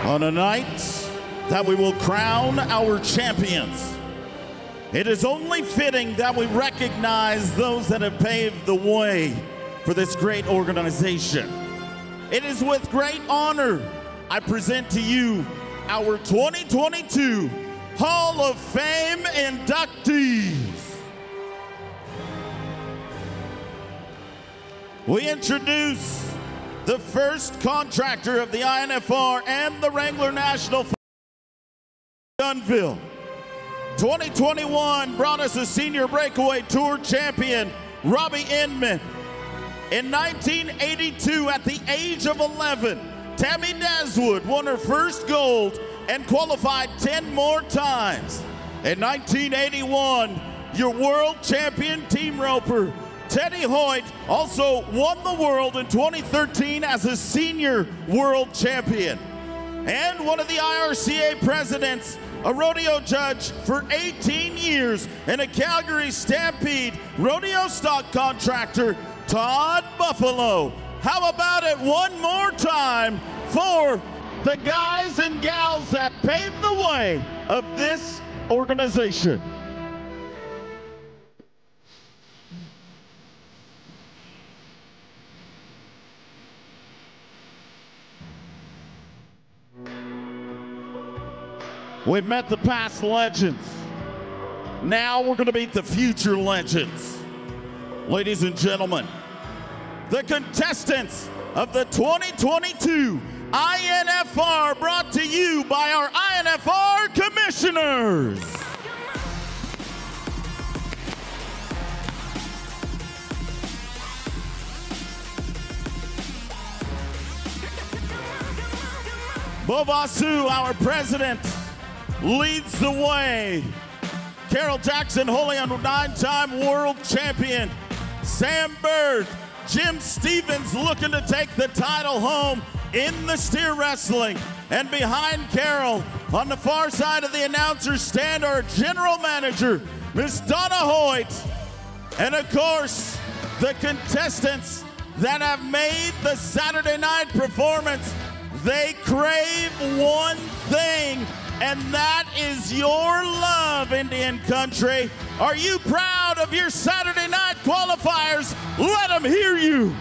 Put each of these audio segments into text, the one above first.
On a night that we will crown our champions, it is only fitting that we recognize those that have paved the way for this great organization. It is with great honor I present to you our 2022 Hall of Fame inductees. We introduce the first contractor of the INFR and the Wrangler National Dunville. 2021 brought us a senior breakaway tour champion, Robbie Inman. In 1982, at the age of 11, Tammy Naswood won her first gold and qualified 10 more times. In 1981, your world champion team roper, Teddy Hoyt, also won the world in 2013 as a senior world champion. And one of the IRCA presidents, a rodeo judge for 18 years, and a Calgary Stampede rodeo stock contractor, Todd Buffalo. How about it one more time for the guys and gals that paved the way of this organization? We've met the past legends. Now we're going to meet the future legends. Ladies and gentlemen, the contestants of the 2022 INFR, brought to you by our INFR commissioners. Bovasu, our president, leads the way. Carol Jackson, Holy on 9-time world champion. Sam Bird, Jim Stevens looking to take the title home in the steer wrestling. And behind Carol, on the far side of the announcer stand, our general manager, Miss Donna Hoyt. And of course, the contestants that have made the Saturday night performance, they crave one thing, and that is your love, Indian country. Are you proud of your Saturday night qualifiers? Let them hear you.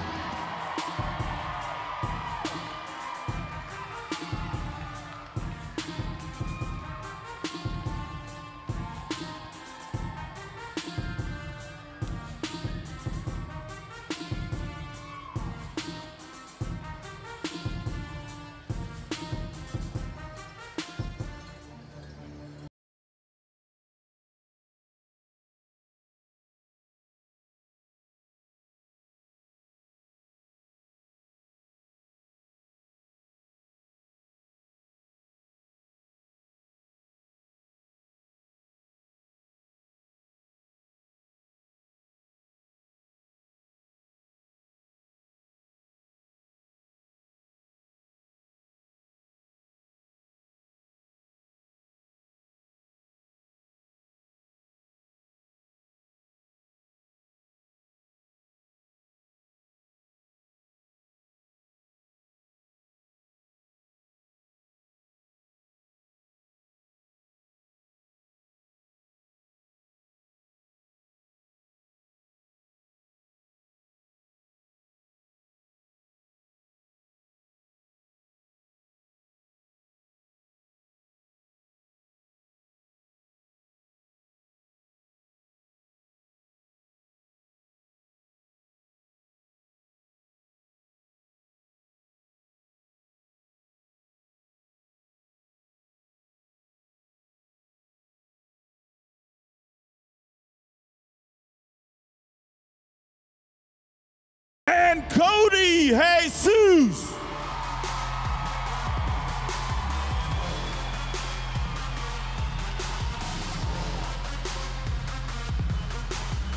And Cody Jesus.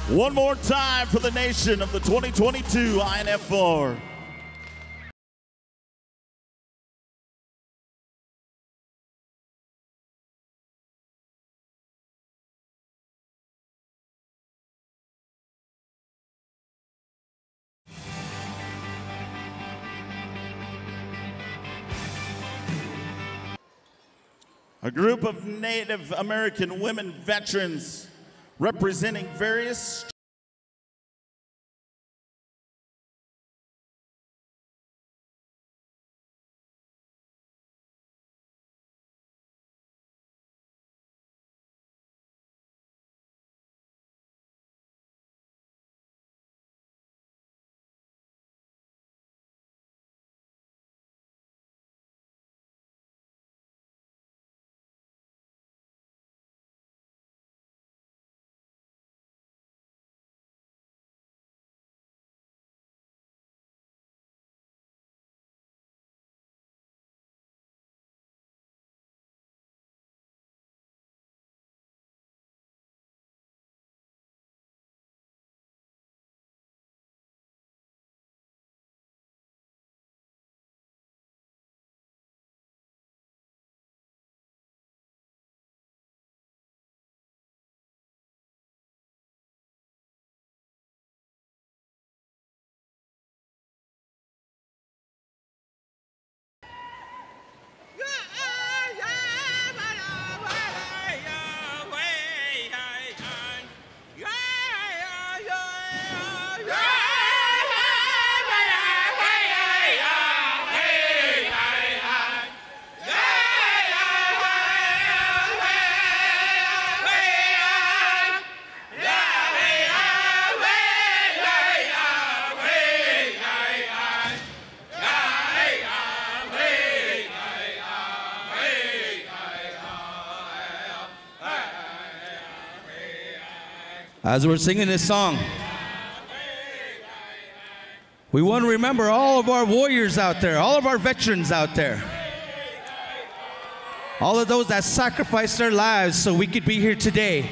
One more time for the nation of the 2022 INFR. A group of Native American women veterans representing various As we're singing this song, we want to remember all of our warriors out there, all of our veterans out there, all of those that sacrificed their lives so we could be here today.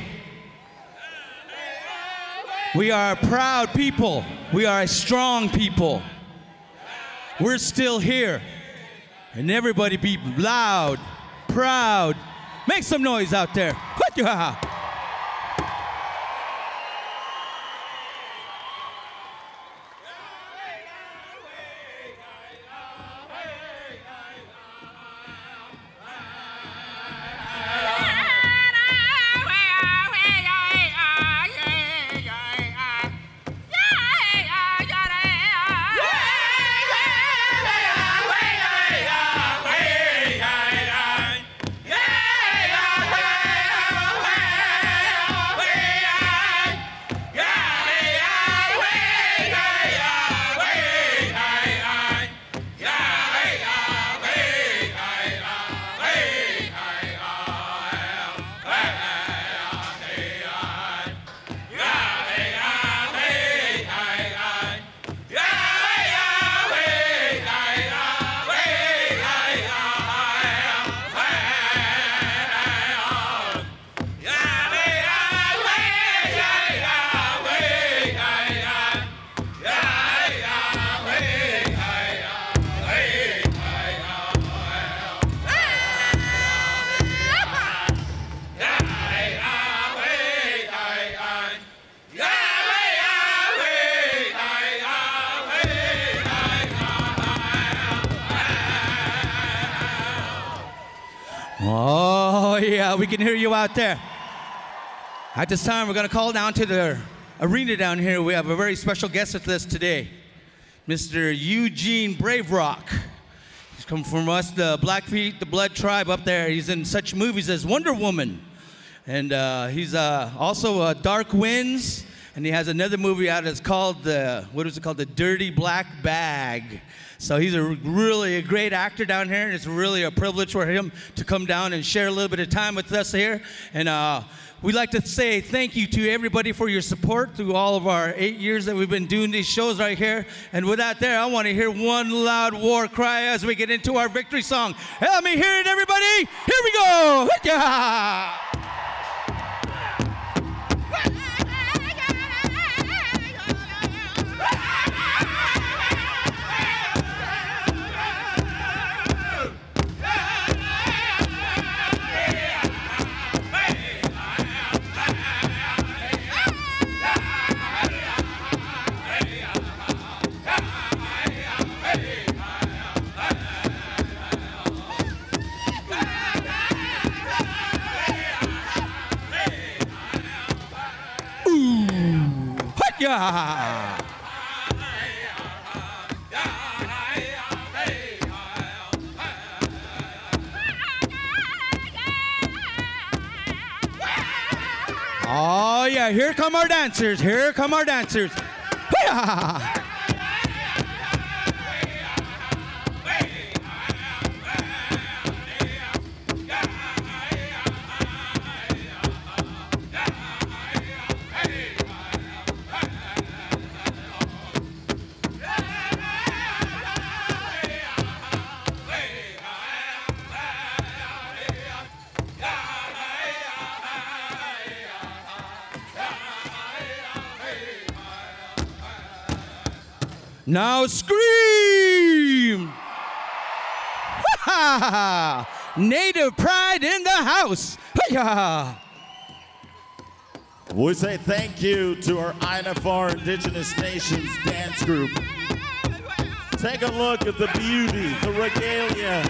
We are a proud people. We are a strong people. We're still here. And everybody be loud, proud. Make some noise out there. Oh, yeah, we can hear you out there. At this time, we're going to call down to the arena down here. We have a very special guest with us today, Mr. Eugene Brave Rock. He's come from us, the Blackfeet, the Blood Tribe up there. He's in such movies as Wonder Woman. And he's also Dark Winds. And he has another movie out that's called, what is it called? The Dirty Black Bag. So he's really a great actor down here, and it's really a privilege for him to come down and share a little bit of time with us here. And we'd like to say thank you to everybody for your support through all of our 8 years that we've been doing these shows right here. And with that there, I want to hear one loud war cry as we get into our victory song. Help me hear it, everybody. Here we go. Yeah. Hiya! Oh yeah, here come our dancers. Here come our dancers. Hiya! Now scream! Ha-ha! Native pride in the house! Hi-ya! We say thank you to our INFR Indigenous Nations dance group. Take a look at the beauty, the regalia.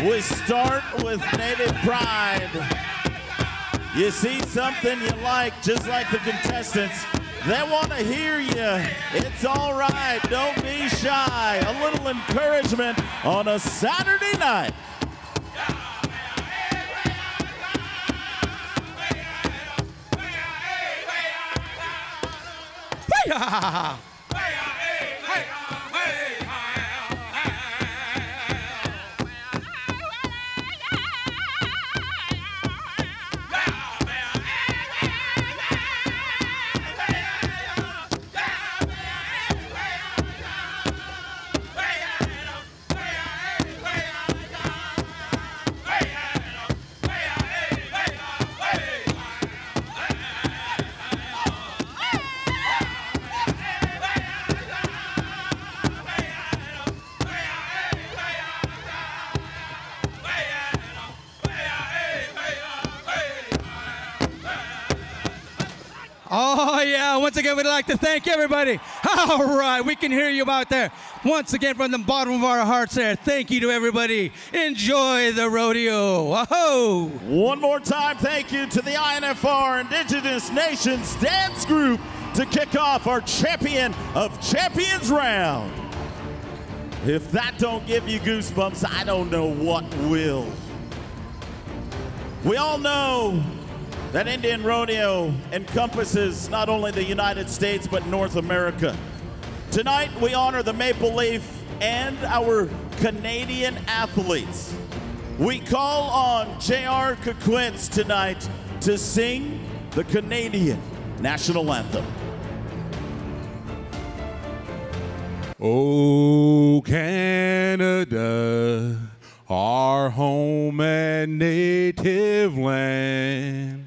We start with native pride. You see something you like, just like the contestants. They want to hear you. It's all right. Don't be shy. A little encouragement on a Saturday night. Hiya! Oh, yeah. Once again, we'd like to thank everybody. All right. We can hear you out there. Once again, from the bottom of our hearts there, thank you to everybody. Enjoy the rodeo. Whoa. One more time, thank you to the INFR Indigenous Nations Dance Group to kick off our Champion of Champions round. If that don't give you goosebumps, I don't know what will. We all know that Indian Rodeo encompasses not only the United States, but North America. Tonight, we honor the Maple Leaf and our Canadian athletes. We call on J.R. Coquitz tonight to sing the Canadian National Anthem. Oh, Canada, our home and native land,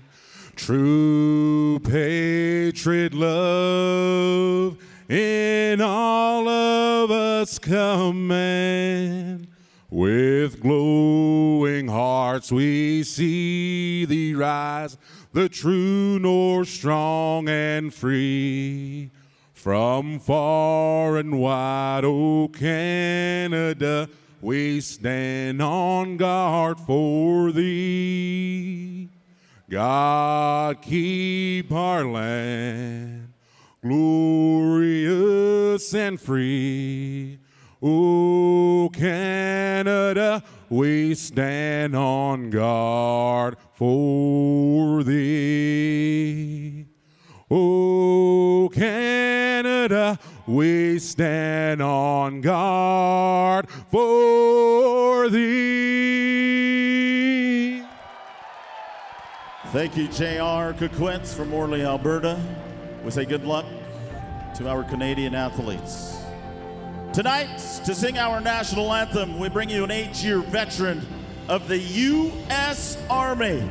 true patriot love in all of us command. With glowing hearts we see thee rise, the true north strong and free. From far and wide, oh Canada, we stand on guard for thee. God keep our land glorious and free. Oh Canada, we stand on guard for thee. Oh Canada, we stand on guard for thee. Thank you, J.R. Coquitz from Morley, Alberta. We say good luck to our Canadian athletes. Tonight, to sing our national anthem, we bring you an 8-year veteran of the U.S. Army.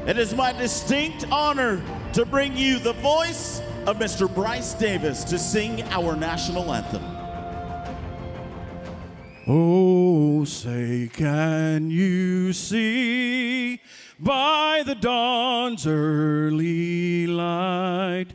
It is my distinct honor to bring you the voice of Mr. Bryce Davis to sing our national anthem. Oh, say, can you see by the dawn's early light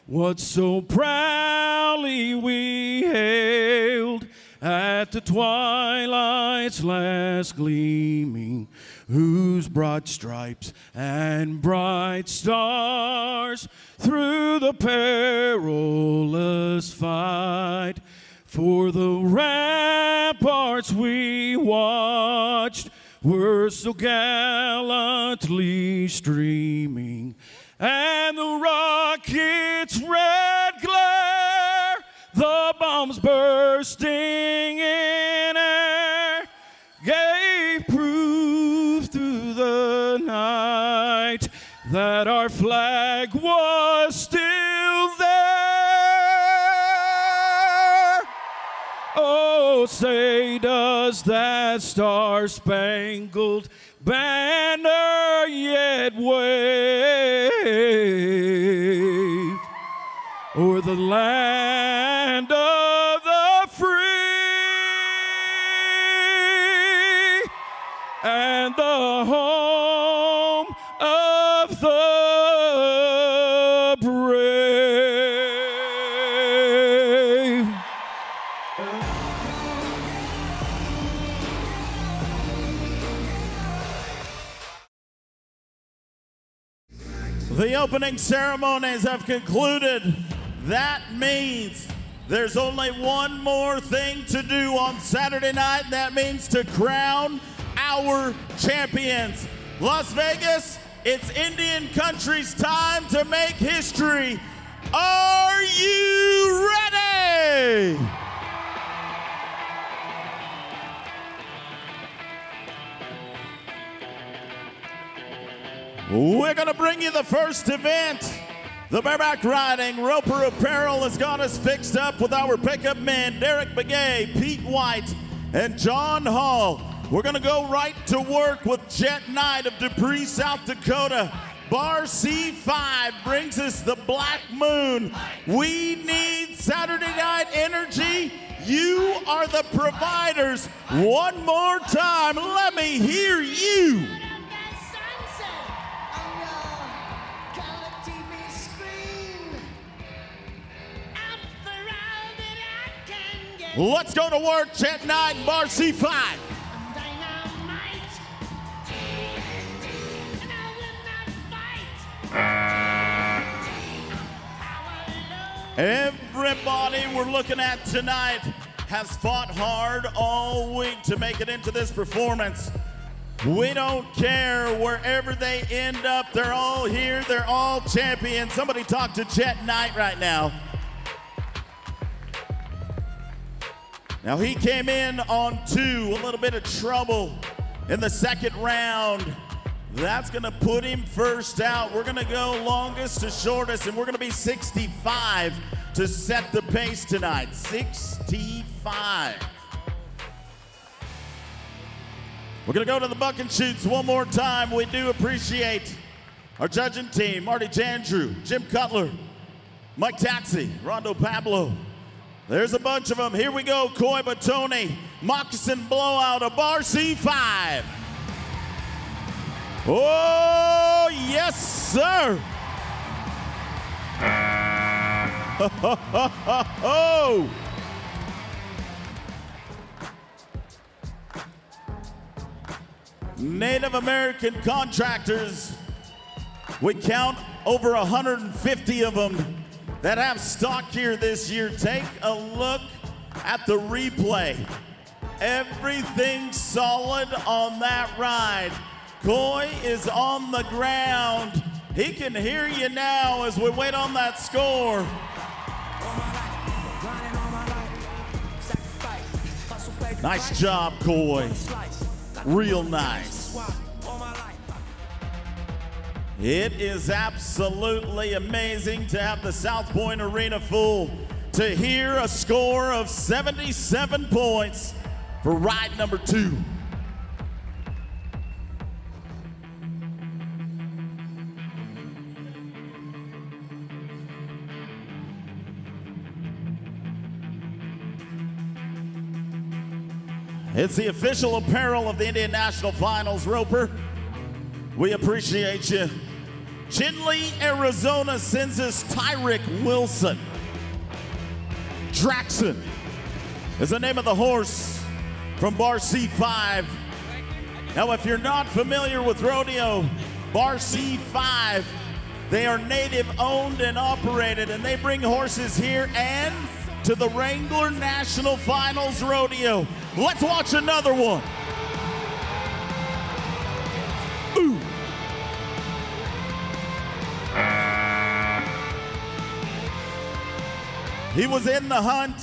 what so proudly we hailed at the twilight's last gleaming, whose broad stripes and bright stars through the perilous fight for the ramparts we watched were so gallantly streaming, and the rocket's red glare, the bombs bursting in air, gave proof through the night that our flag was still there. Oh, say does that star-spangled banner yet wave o'er the land of the free and the home of the brave. The opening ceremonies have concluded. That means there's only one more thing to do on Saturday night, and that means to crown our champions. Las Vegas, it's Indian Country's time to make history. Are you ready? We're gonna bring you the first event. The bareback riding Roper Apparel has got us fixed up with our pickup men, Derek Begay, Pete White, and John Hall. We're gonna go right to work with Jet Knight of Dupree, South Dakota. Bar C5 brings us the Black Moon. We need Saturday night energy. You are the providers. One more time, let me hear you. Let's go to work, Jet Knight and Bar C5. Everybody we're looking at tonight has fought hard all week to make it into this performance. We don't care wherever they end up. They're all here. They're all champions. Somebody talk to Jet Knight right now. Now he came in on 2, a little bit of trouble in the second round. That's gonna put him first out. We're gonna go longest to shortest, and we're gonna be 65 to set the pace tonight. 65. We're gonna go to the buck and shoots one more time. We do appreciate our judging team, Marty Jandrew, Jim Cutler, Mike Tatsy, Rondo Pablo. There's a bunch of them. Here we go, Coy Batoni, Moccasin Blowout, a Bar C5. Oh, yes, sir. Oh. Native American contractors, we count over 150 of them that have stock here this year. Take a look at the replay. Everything solid on that ride. Coy is on the ground. He can hear you now as we wait on that score. Nice job, Coy. Real nice. It is absolutely amazing to have the South Point Arena full to hear a score of 77 points for ride number 2. It's the official apparel of the Indian National Finals, Roper. We appreciate you. Chinle, Arizona sends us Tyrick Wilson. Draxon. is the name of the horse from Bar C5. Now, if you're not familiar with Rodeo, Bar C5, they are native owned and operated, and they bring horses here and to the Wrangler National Finals Rodeo. Let's watch another one. Ooh. He was in the hunt.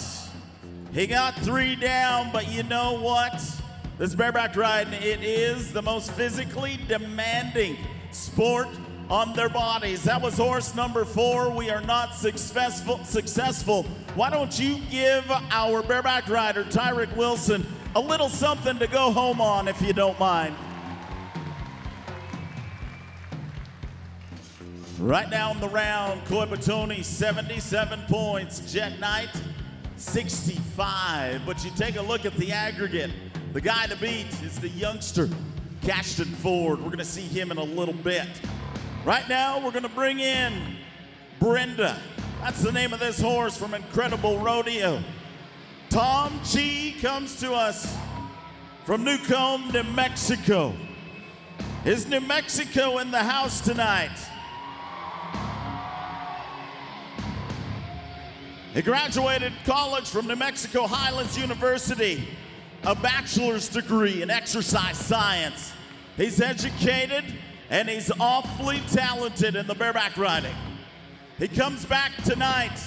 He got 3 down, but you know what? This bareback riding, it is the most physically demanding sport on their bodies. That was horse number 4. We are not successful. Why don't you give our bareback rider, Tyrick Wilson, a little something to go home on, if you don't mind. Right now in the round, Koi Batoni, 77 points. Jet Knight, 65. But you take a look at the aggregate. The guy to beat is the youngster, Cashton Ford. We're gonna see him in a little bit. Right now, we're gonna bring in Brenda. That's the name of this horse from Incredible Rodeo. Tom Chi comes to us from Newcomb, New Mexico. Is New Mexico in the house tonight? He graduated college from New Mexico Highlands University, a bachelor's degree in exercise science. He's educated and he's awfully talented in the bareback riding. He comes back tonight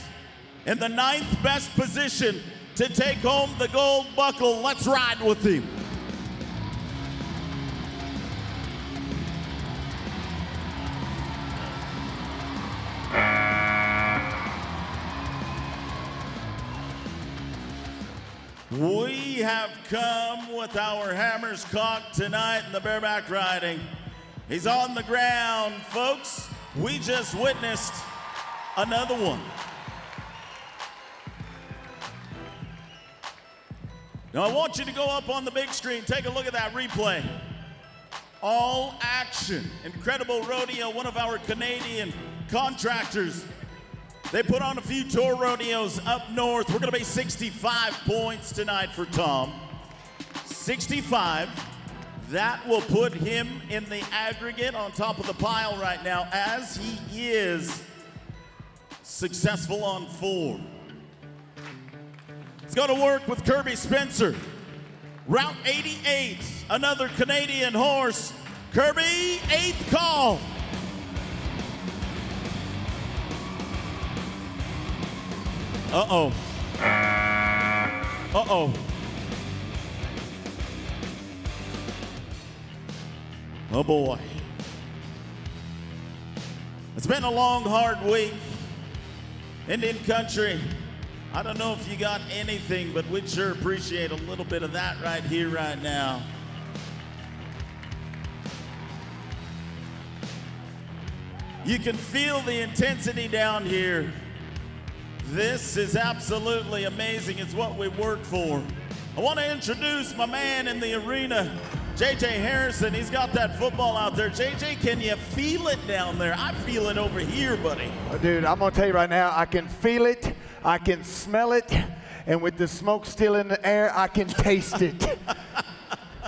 in the 9th best position to take home the gold buckle. Let's ride with him. We have come with our hammers cocked tonight in the bareback riding. He's on the ground, folks. We just witnessed another one. Now I want you to go up on the big screen, take a look at that replay. All action. Incredible Rodeo, one of our Canadian contractors. They put on a few tour rodeos up north. We're gonna pay 65 points tonight for Tom. 65. That will put him in the aggregate on top of the pile right now, as he is successful on 4. Let's go to work with Kirby Spencer. Route 88, another Canadian horse. Kirby, 8th call. Uh-oh. Uh-oh. Oh boy. It's been a long, hard week. Indian country. I don't know if you got anything, but we'd sure appreciate a little bit of that right here, right now. You can feel the intensity down here. This is absolutely amazing. It's what we work for. I want to introduce my man in the arena, JJ Harrison. He's got that football out there. JJ, can you feel it down there? I feel it over here, buddy. Dude, I'm going to tell you right now, I can feel it, I can smell it, and with the smoke still in the air, I can taste it.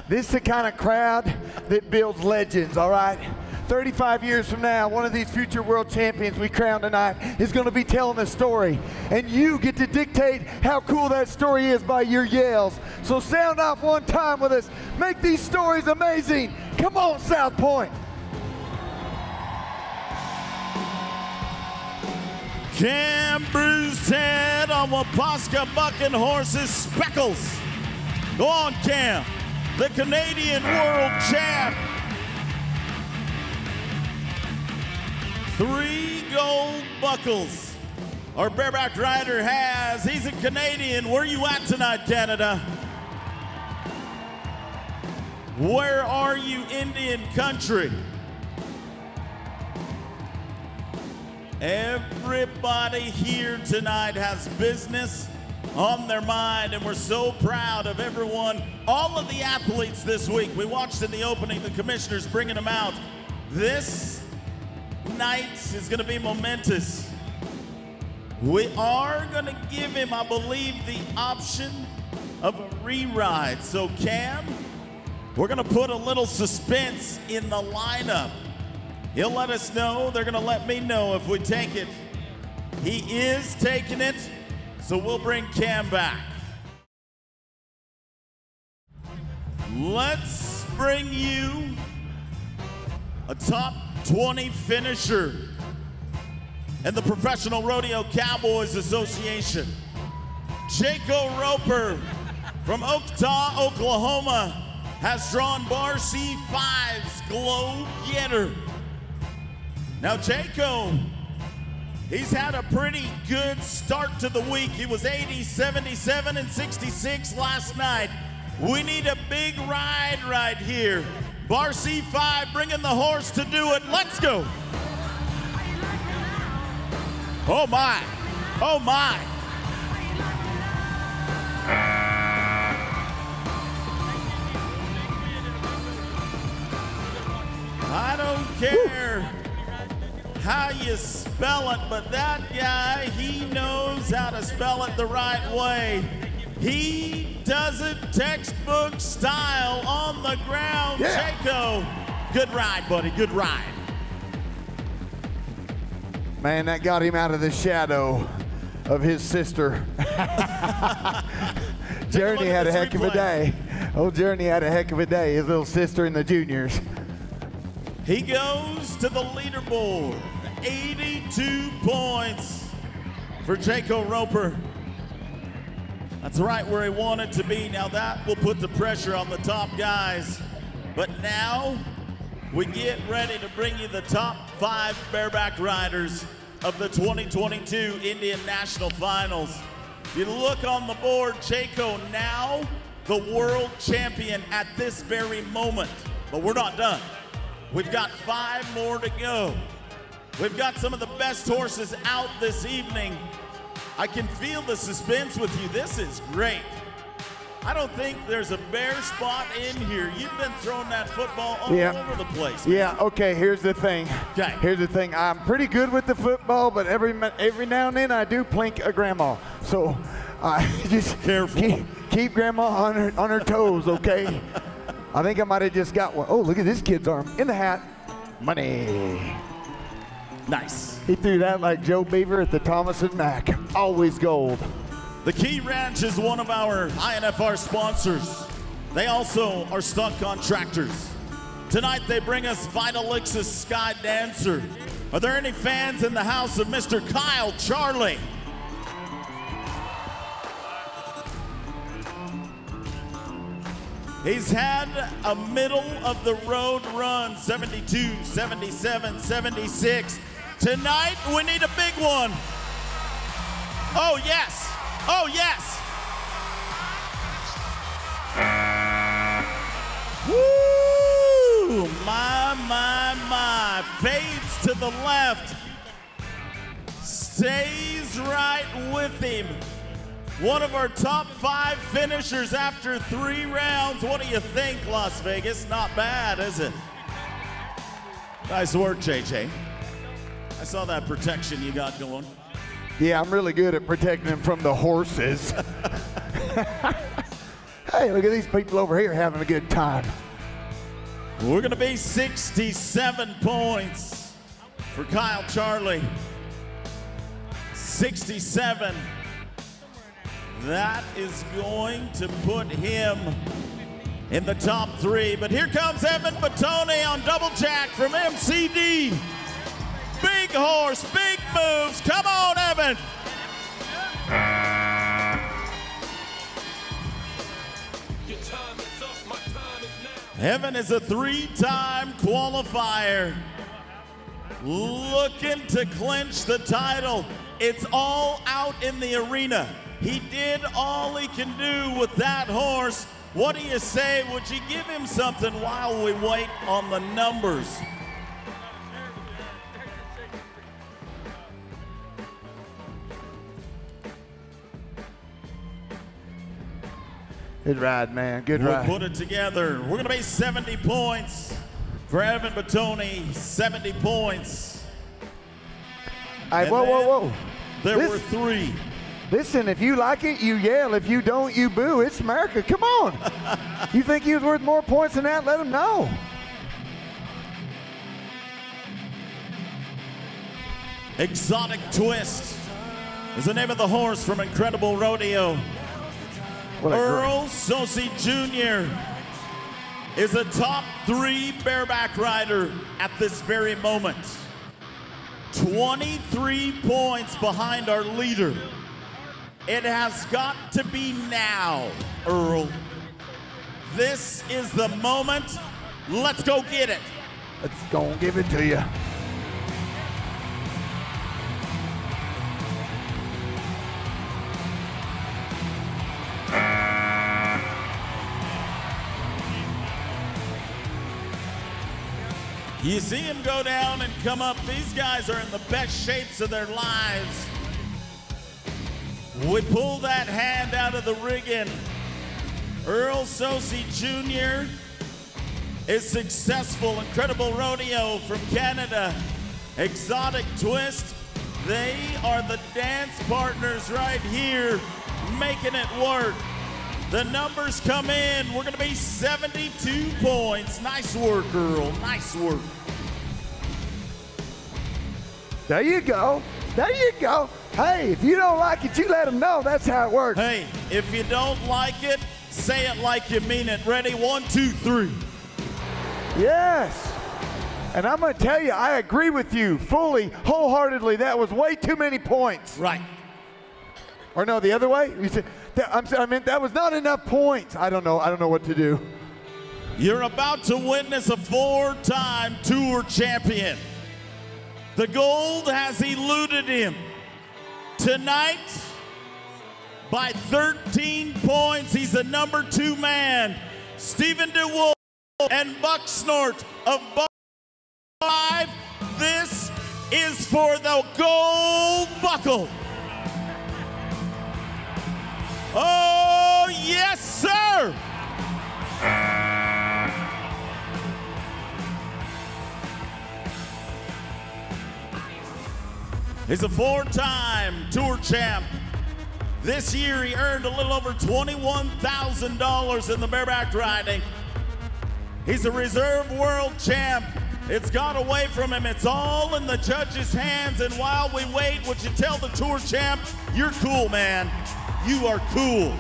This is the kind of crowd that builds legends, all right? 35 years from now, one of these future world champions we crown tonight is going to be telling a story. And you get to dictate how cool that story is by your yells. So sound off one time with us. Make these stories amazing. Come on, South Point. Cam Bruised Head on Wapaska bucking horses, Speckles. Go on, Cam. The Canadian world champ. 3 gold buckles our bareback rider has. He's a Canadian. Where you at tonight, Canada? Where are you, Indian country? Everybody here tonight has business on their mind, and we're so proud of everyone, all of the athletes this week. We watched in the opening, the commissioners bringing them out. This night is going to be momentous. We are going to give him, I believe, the option of a re-ride. So Cam, we're gonna put a little suspense in the lineup. He'll let us know, they're gonna let me know if we take it. He is taking it, so we'll bring Cam back. Let's bring you a top 20 finisher in the Professional Rodeo Cowboys Association. Jaco Roper from Okta, Oklahoma, has drawn Bar C5's Glow Getter. Now Jaco, he's had a pretty good start to the week. He was 80, 77, and 66 last night. We need a big ride right here. Bar C5 bringing the horse to do it. Let's go. Oh my, oh my. I don't care how you spell it, but that guy, he knows how to spell it the right way. He does it textbook style on the ground. Yeah. Jaco, good ride, buddy, good ride. Man, that got him out of the shadow of his sister. Journey had a heck of a day. Old Journey had a heck of a day, his little sister in the juniors. He goes to the leaderboard, 82 points for Jaco Roper. That's right where he wanted to be. Now that will put the pressure on the top guys. But now we get ready to bring you the top 5 bareback riders of the 2022 Indian National Finals. If you look on the board, Jaco now the world champion at this very moment. But we're not done. We've got 5 more to go. We've got some of the best horses out this evening. I can feel the suspense with you. This is great. I don't think there's a bare spot in here. You've been throwing that football all over the place, man. Yeah, okay, here's the thing. Okay. Here's the thing. I'm pretty good with the football, but every now and then I do plink a grandma. So just careful. Keep grandma on her toes, okay? I think I might have just got one. Oh, look at this kid's arm. In the hat. Money. Nice. He threw that like Joe Beaver at the Thomas and Mack. Always gold. The Key Ranch is one of our INFR sponsors. They also are stock contractors. Tonight they bring us Vitalix's Sky Dancer. Are there any fans in the house of Mr. Kyle Charlie? He's had a middle of the road run, 72, 77, 76. Tonight, we need a big one. Oh, yes. Oh, yes. Woo! My. Fades to the left. Stays right with him. One of our top 5 finishers after 3 rounds. What do you think, Las Vegas? Not bad, is it? Nice work, JJ. I saw that protection you got going. Yeah, I'm really good at protecting them from the horses. Hey, look at these people over here having a good time. We're gonna be 67 points for Kyle Charlie. 67. That is going to put him in the top 3. But here comes Evan Batone on double jack from MCD. Big horse, big moves. Come on, Evan. Evan is a 3-time qualifier. Looking to clinch the title. It's all out in the arena. He did all he can do with that horse. What do you say? Would you give him something while we wait on the numbers? Good ride, man. Good ride. We'll put it together. We're going to be 70 points for Evan Batone. 70 points. Hey, whoa. There were 3. Listen, if you like it, you yell. If you don't, you boo. It's America. Come on. You think he was worth more points than that? Let him know. Exotic Twist is the name of the horse from Incredible Rodeo. Earl Sosi Jr. is a top 3 bareback rider at this very moment. 23 points behind our leader. It has got to be now, Earl. This is the moment. Let's go get it. Let's go and give it to you. You see him go down and come up. These guys are in the best shapes of their lives. We pull that hand out of the rigging. Earl Sosi Jr. is successful. Incredible Rodeo from Canada. Exotic Twist. They are the dance partners right here, making it work. The numbers come in. We're going to be 72 points. Nice work, Earl. Nice work. There you go. There you go. Hey, if you don't like it, you let them know. That's how it works. Hey, if you don't like it, say it like you mean it. Ready? 1, 2, 3. Yes. And I'm going to tell you, I agree with you fully, wholeheartedly. That was way too many points. Right. Or no, the other way? You said, I meant that was not enough points. I don't know. I don't know what to do. You're about to witness a 4-time tour champion. The gold has eluded him. Tonight, by 13 points, he's the number 2 man. Stephen DeWolf and Buck Snort of Buck 5. This is for the gold buckle. Oh, yes, sir. He's a 4-time tour champ. This year he earned a little over $21,000 in the bareback riding. He's a reserve world champ. It's got away from him. It's all in the judges' hands. And while we wait, would you tell the tour champ, you're cool, man. You are cool.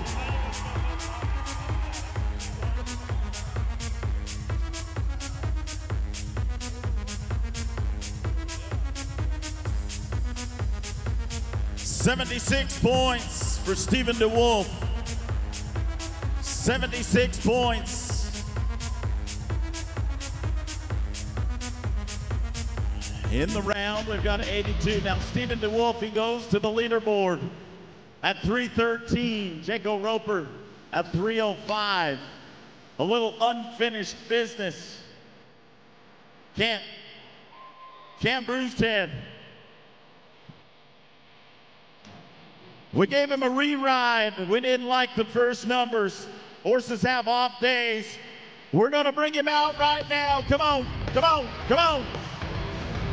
$76 points for Stephen DeWolf. 76 points. In the round, we've got 82. Now, Stephen DeWolf, he goes to the leaderboard at 313. Jaco Roper at 305. A little unfinished business. Cam Brewsted. We gave him a re-ride. We didn't like the first numbers. Horses have off days. We're gonna bring him out right now. Come on, come on, come on.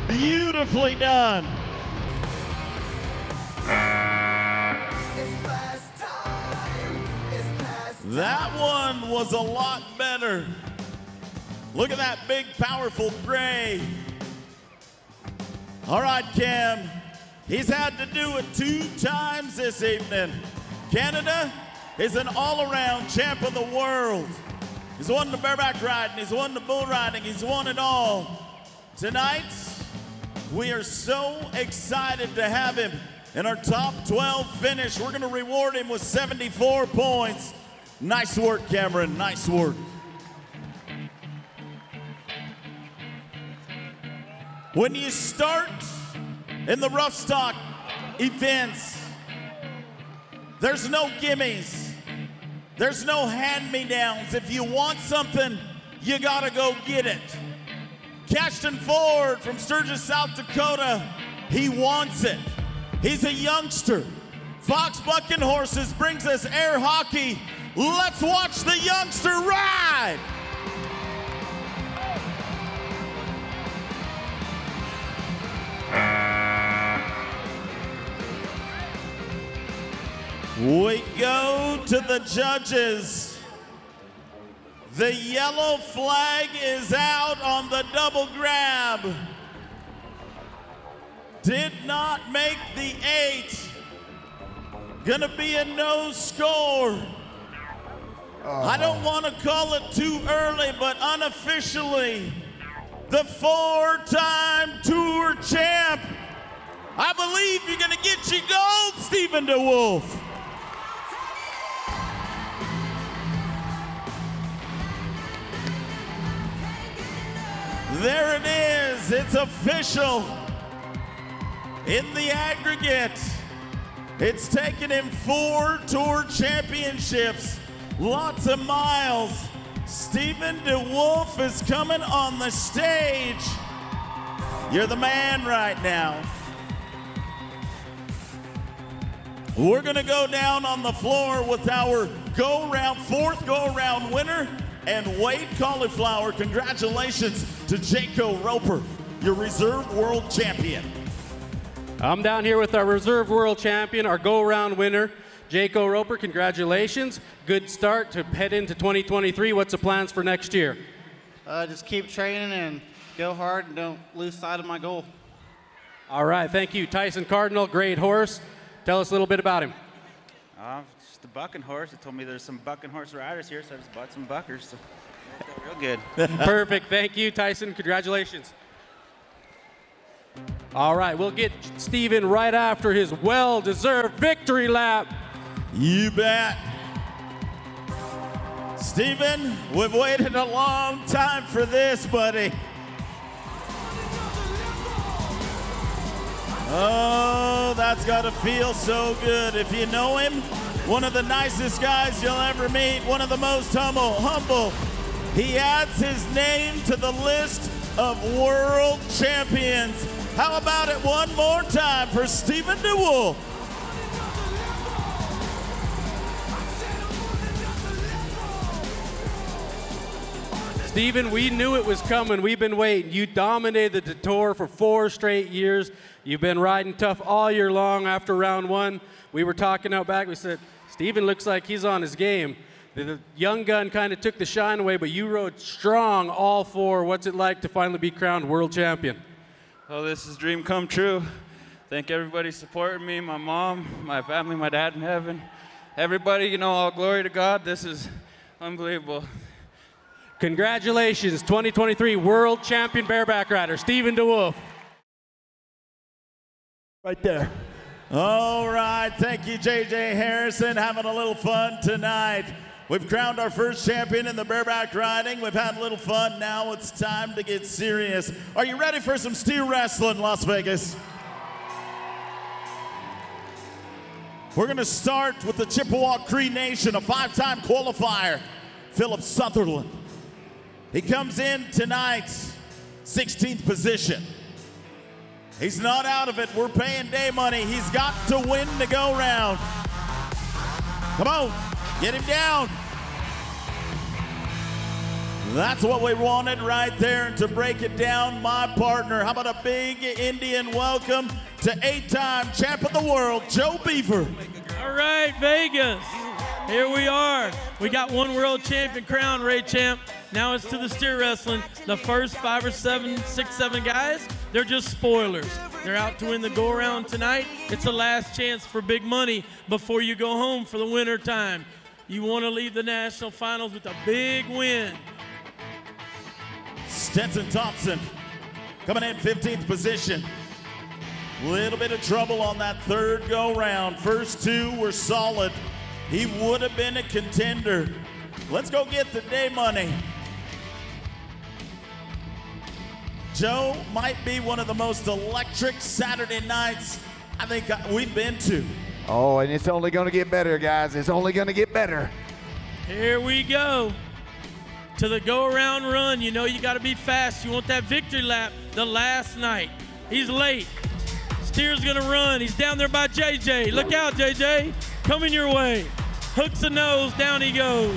Beautifully done. That one was a lot better. Look at that big, powerful gray. All right, Cam. He's had to do it 2 times this evening. Canada is an all-around champ of the world. He's won the bareback riding, he's won the bull riding, he's won it all. Tonight, we are so excited to have him in our top 12 finish. We're gonna reward him with 74 points. Nice work, Cameron, nice work. When you start in the rough stock events, there's no gimmies. There's no hand-me-downs. If you want something, you gotta go get it. Cashton Ford from Sturgis, South Dakota, he wants it. He's a youngster. Fox Bucking Horses brings us air hockey. Let's watch the youngster ride. We go to the judges. The yellow flag is out on the double grab. Did not make the 8. Gonna be a no score. I don't want to call it too early, but unofficially, the 4-time tour champ. I believe you're gonna get your gold, Stephen DeWolf. There it is, it's official. In the aggregate, it's taken him 4 tour championships, lots of miles. Stephen DeWolf is coming on the stage. You're the man right now. We're gonna go down on the floor with our go-round, 4th go-round winner, and Wade Cauliflower. Congratulations to Jaco Roper, your reserve world champion. I'm down here with our reserve world champion, our go-round winner, Jaco Roper. Congratulations. Good start to head into 2023. What's the plans for next year? Just keep training and go hard and don't lose sight of my goal. All right, thank you. Tyson Cardinal, great horse. Tell us a little bit about him. Just a bucking horse. They told me there's some bucking horse riders here, so I just bought some buckers. So real good. Perfect. Thank you, Tyson. Congratulations. All right, we'll get Stephen right after his well-deserved victory lap. You bet. Stephen, we've waited a long time for this, buddy. Oh, that's gotta feel so good. If you know him, one of the nicest guys you'll ever meet, one of the most humble. He adds his name to the list of world champions. How about it one more time for Stephen DeWolf? Stephen, we knew it was coming. We've been waiting. You dominated the tour for 4 straight years. You've been riding tough all year long after round 1. We were talking out back. We said, Stephen looks like he's on his game. The young gun kind of took the shine away, but you rode strong all 4. What's it like to finally be crowned world champion? Well, this is a dream come true. Thank everybody supporting me, my mom, my family, my dad in heaven. Everybody, you know, all glory to God. This is unbelievable. Congratulations, 2023 world champion bareback rider, Stephen DeWolf. Right there. All right, thank you, JJ Harrison. Having a little fun tonight. We've crowned our first champion in the bareback riding. We've had a little fun. Now it's time to get serious. Are you ready for some steer wrestling, Las Vegas? We're gonna start with the Chippewa Cree Nation, a 5-time qualifier, Philip Sutherland. He comes in tonight, 16th position. He's not out of it. We're paying day money. He's got to win the go-round. Come on, get him down. That's what we wanted right there. And to break it down, my partner. How about a big Indian welcome to 8-time champ of the world, Joe Beaver. All right, Vegas. Here we are. We got one world champion crown, Ray Champ. Now it's to the steer wrestling. The first 5 or 7, 6, 7 guys, they're just spoilers. They're out to win the go-around tonight. It's the last chance for big money before you go home for the winter time. You want to leave the national finals with a big win. Stetson Thompson coming in 15th position. Little bit of trouble on that 3rd go-round. First 2 were solid. He would have been a contender. Let's go get the day money. Joe might be one of the most electric Saturday nights I think we've been to. Oh, and it's only going to get better, guys. It's only going to get better. Here we go. To the go-around run, you know you got to be fast. You want that victory lap the last night. He's late. Steer's going to run. He's down there by JJ. Look out, JJ. Coming your way. Hooks the nose. Down he goes.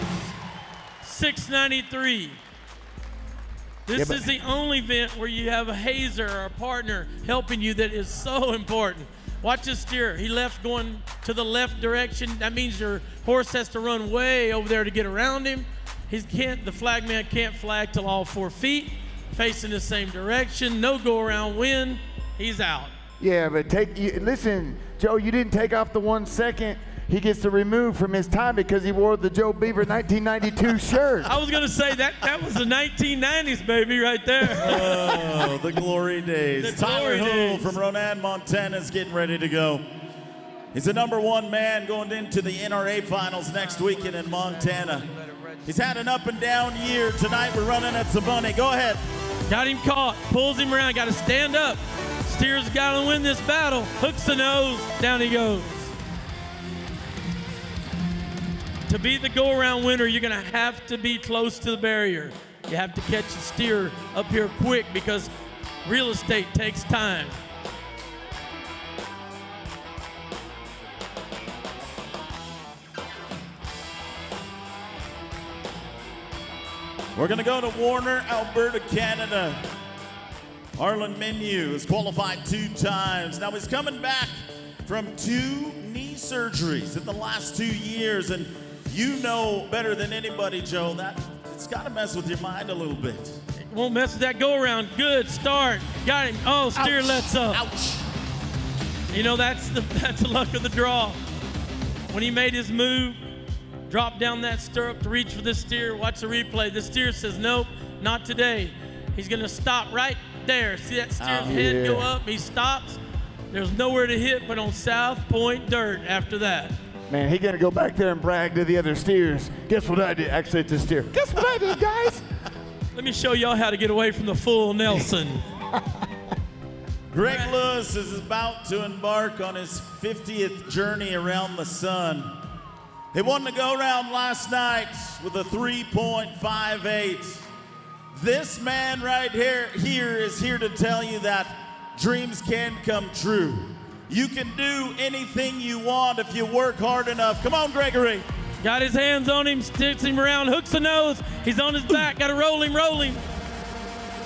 693. This is the only event where you have a hazer or a partner helping you that is so important. Watch this steer. He left going to the left direction. That means your horse has to run way over there to get around him. The flagman can't flag till all 4 feet, facing the same direction. No go around win. He's out. Yeah, but listen, Joe, you didn't take off the 1 second. He gets to remove from his time because he wore the Joe Beaver 1992 shirt. I was going to say that was the 1990s, baby, right there. Oh, the glory days. Tyler Hull from Ronan, Montana is getting ready to go. He's the #1 man going into the NRA finals next weekend in Montana. He's had an up and down year. Tonight we're running at Savannah. Go ahead. Got him caught, pulls him around, got to stand up. Steer's got to win this battle. Hooks the nose, down he goes. To be the go-around winner, you're going to have to be close to the barrier. You have to catch the steer up here quick because real estate takes time. We're going to go to Warner, Alberta, Canada. Arlen Menu has qualified 2 times. Now he's coming back from 2 knee surgeries in the last 2 years, and you know better than anybody, Joe, that it's got to mess with your mind a little bit. It won't mess with that go-around. Good start. Got him. Oh, steer lets up. Ouch. You know, that's the luck of the draw. When he made his move, dropped down that stirrup to reach for the steer. Watch the replay. The steer says, nope, not today. He's going to stop right there. See that steer's head go up? He stops. There's nowhere to hit but on South Point dirt after that. Man, he's going to go back there and brag to the other steers. Guess what I did? Actually, it's a steer. Guess what I did, guys? Let me show y'all how to get away from the full Nelson. Greg Lewis is about to embark on his 50th journey around the sun. He won the go-round last night with a 3.58. This man right here is here to tell you that dreams can come true. You can do anything you want if you work hard enough. Come on, Gregory. Got his hands on him, sticks him around, hooks the nose. He's on his back, got to roll him.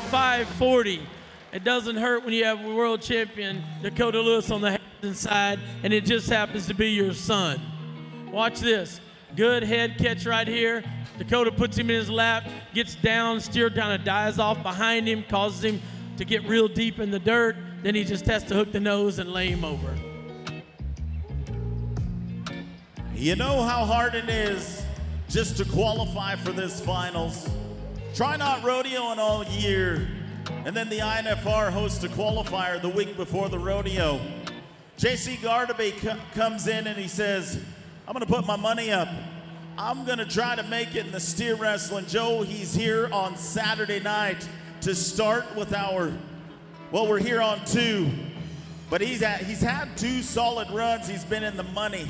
540. It doesn't hurt when you have a world champion, Dakota Lewis, on the side, and it just happens to be your son. Watch this. Good head catch right here. Dakota puts him in his lap, gets down, steer kind of dies off behind him, causes him to get real deep in the dirt. Then he just has to hook the nose and lay him over. You know how hard it is just to qualify for this finals. Try not rodeoing all year, and then the INFR hosts a qualifier the week before the rodeo. JC Gardaby comes in and he says, I'm gonna put my money up. I'm gonna try to make it in the steer wrestling. Joe, he's here on Saturday night to start with well, we're here on 2, but he's had 2 solid runs. He's been in the money,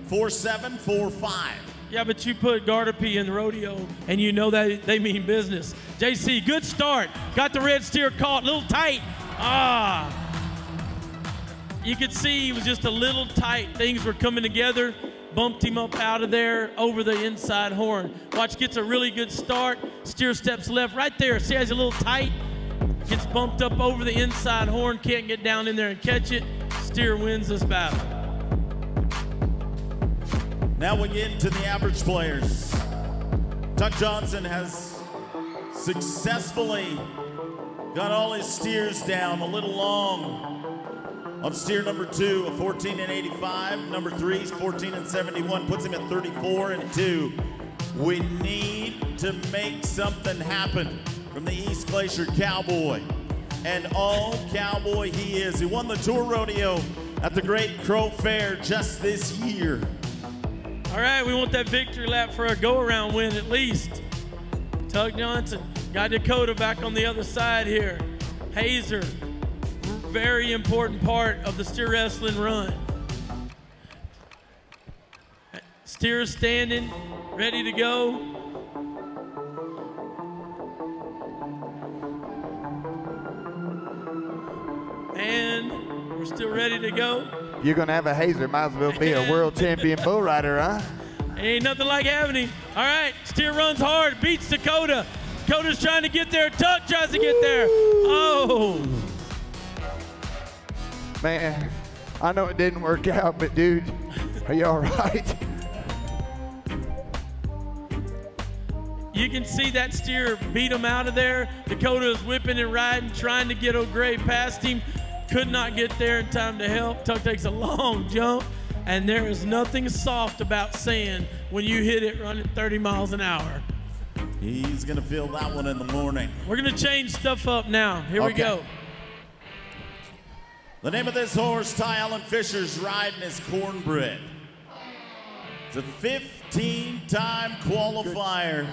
4-7, 4-5. Yeah, but you put Gardaby in the rodeo, and you know that they mean business. JC, good start. Got the red steer caught, a little tight. You could see he was just a little tight. Things were coming together. Bumped him up out of there over the inside horn. Watch, gets a really good start. Steer steps left right there. See, he's a little tight. Gets bumped up over the inside horn. Can't get down in there and catch it. Steer wins this battle. Now we get into the average players. Tuck Johnson has successfully got all his steers down a little long. On steer number 2, a 14.85. Number 3 is 14.71, puts him at 34.2. We need to make something happen from the East Glacier Cowboy. And all cowboy he is. He won the Tour Rodeo at the Great Crow Fair just this year. All right, we want that victory lap for a go-around win at least. Tug Johnson got Dakota back on the other side here. Hazer, very important part of the steer wrestling run. Steer standing, ready to go. And we're still ready to go. You're going to have a Hazer. Might as well be a world champion bull rider, huh? Ain't nothing like having him. All right, steer runs hard, beats Dakota. Dakota's trying to get there. Tuck tries to get there. Oh. Man, I know it didn't work out, but dude, Are you all right? You can see that steer beat him out of there. Dakota is whipping and riding, trying to get O'Gray past him. Could not get there in time to help. Tuck takes a long jump, and there is nothing soft about sand when you hit it running 30 miles an hour. He's going to feel that one in the morning. We're going to change stuff up now. Here we go. The name of this horse Ty Allen Fisher's riding is Cornbread. It's a 15-time qualifier.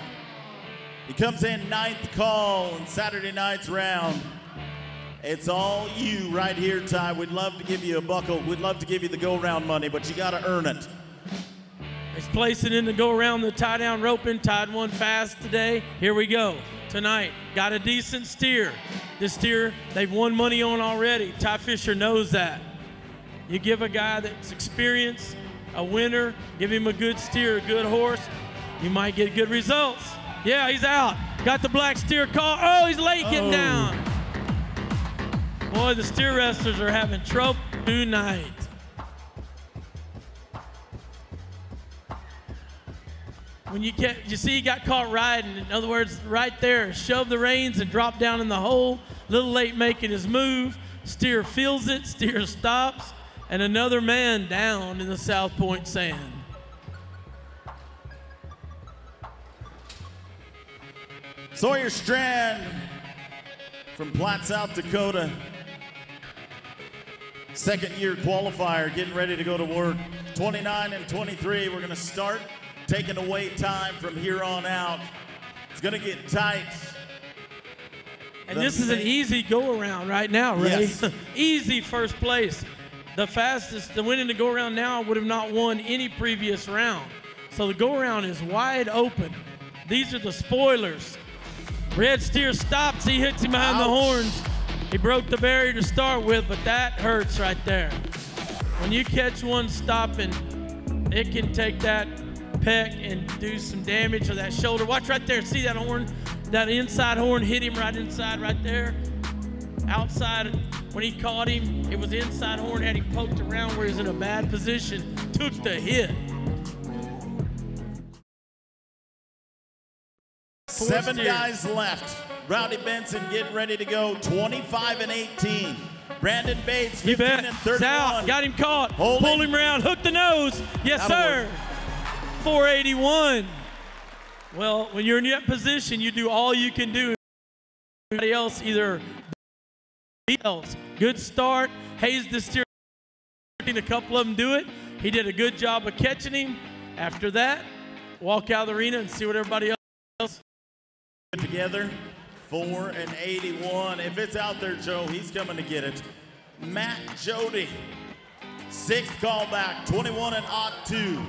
He comes in 9th call in Saturday night's round. It's all you right here, Ty. We'd love to give you a buckle. We'd love to give you the go-round money, but you got to earn it. He's placing in the go-around the tie-down roping. Tied one fast today. Here we go. Tonight, got a decent steer. This steer, they've won money on already. Ty Fisher knows that. You give a guy that's experienced, a winner, give him a good steer, a good horse, you might get good results. Yeah, he's out. Got the black steer call. Oh, he's late getting down. Boy, the steer wrestlers are having trouble tonight. When you see he got caught riding, in other words, right there, shoved the reins and dropped down in the hole, a little late making his move. Steer feels it, steer stops, and another man down in the South Point sand. Sawyer Strand from Platte, South Dakota. Second-year qualifier, getting ready to go to work. 29 and 23, we're going to start taking away time from here on out. It's going to get tight. And this is an easy go-around right now, Ray. Yes. Easy first place. The fastest, the winning the go-around now would have not won any previous round. So the go-around is wide open. These are the spoilers. Red steer stops, he hits him behind the horns. He broke the barrier to start with, but that hurts right there. When you catch one stopping, it can take that peck and do some damage to that shoulder. Watch right there, see that horn? That inside horn hit him right inside right there. Outside, when he caught him, it was inside horn, had him poked around where he's in a bad position, took the hit. 7 guys left. Rowdy Benson getting ready to go. 25 and 18. Brandon Bates, 15 and 31. Out. Got him caught. Pulled him around. Hooked the nose. Yes, sir. 481. Well, when you're in that position, you do all you can do. Everybody else either else. Good start. Hayes the steer. A couple of them do it. He did a good job of catching him. After that, walk out of the arena and see what everybody else. Together, 4 and 81. If it's out there, Joe, he's coming to get it. Matt Jody, 6th callback, 21 and 2.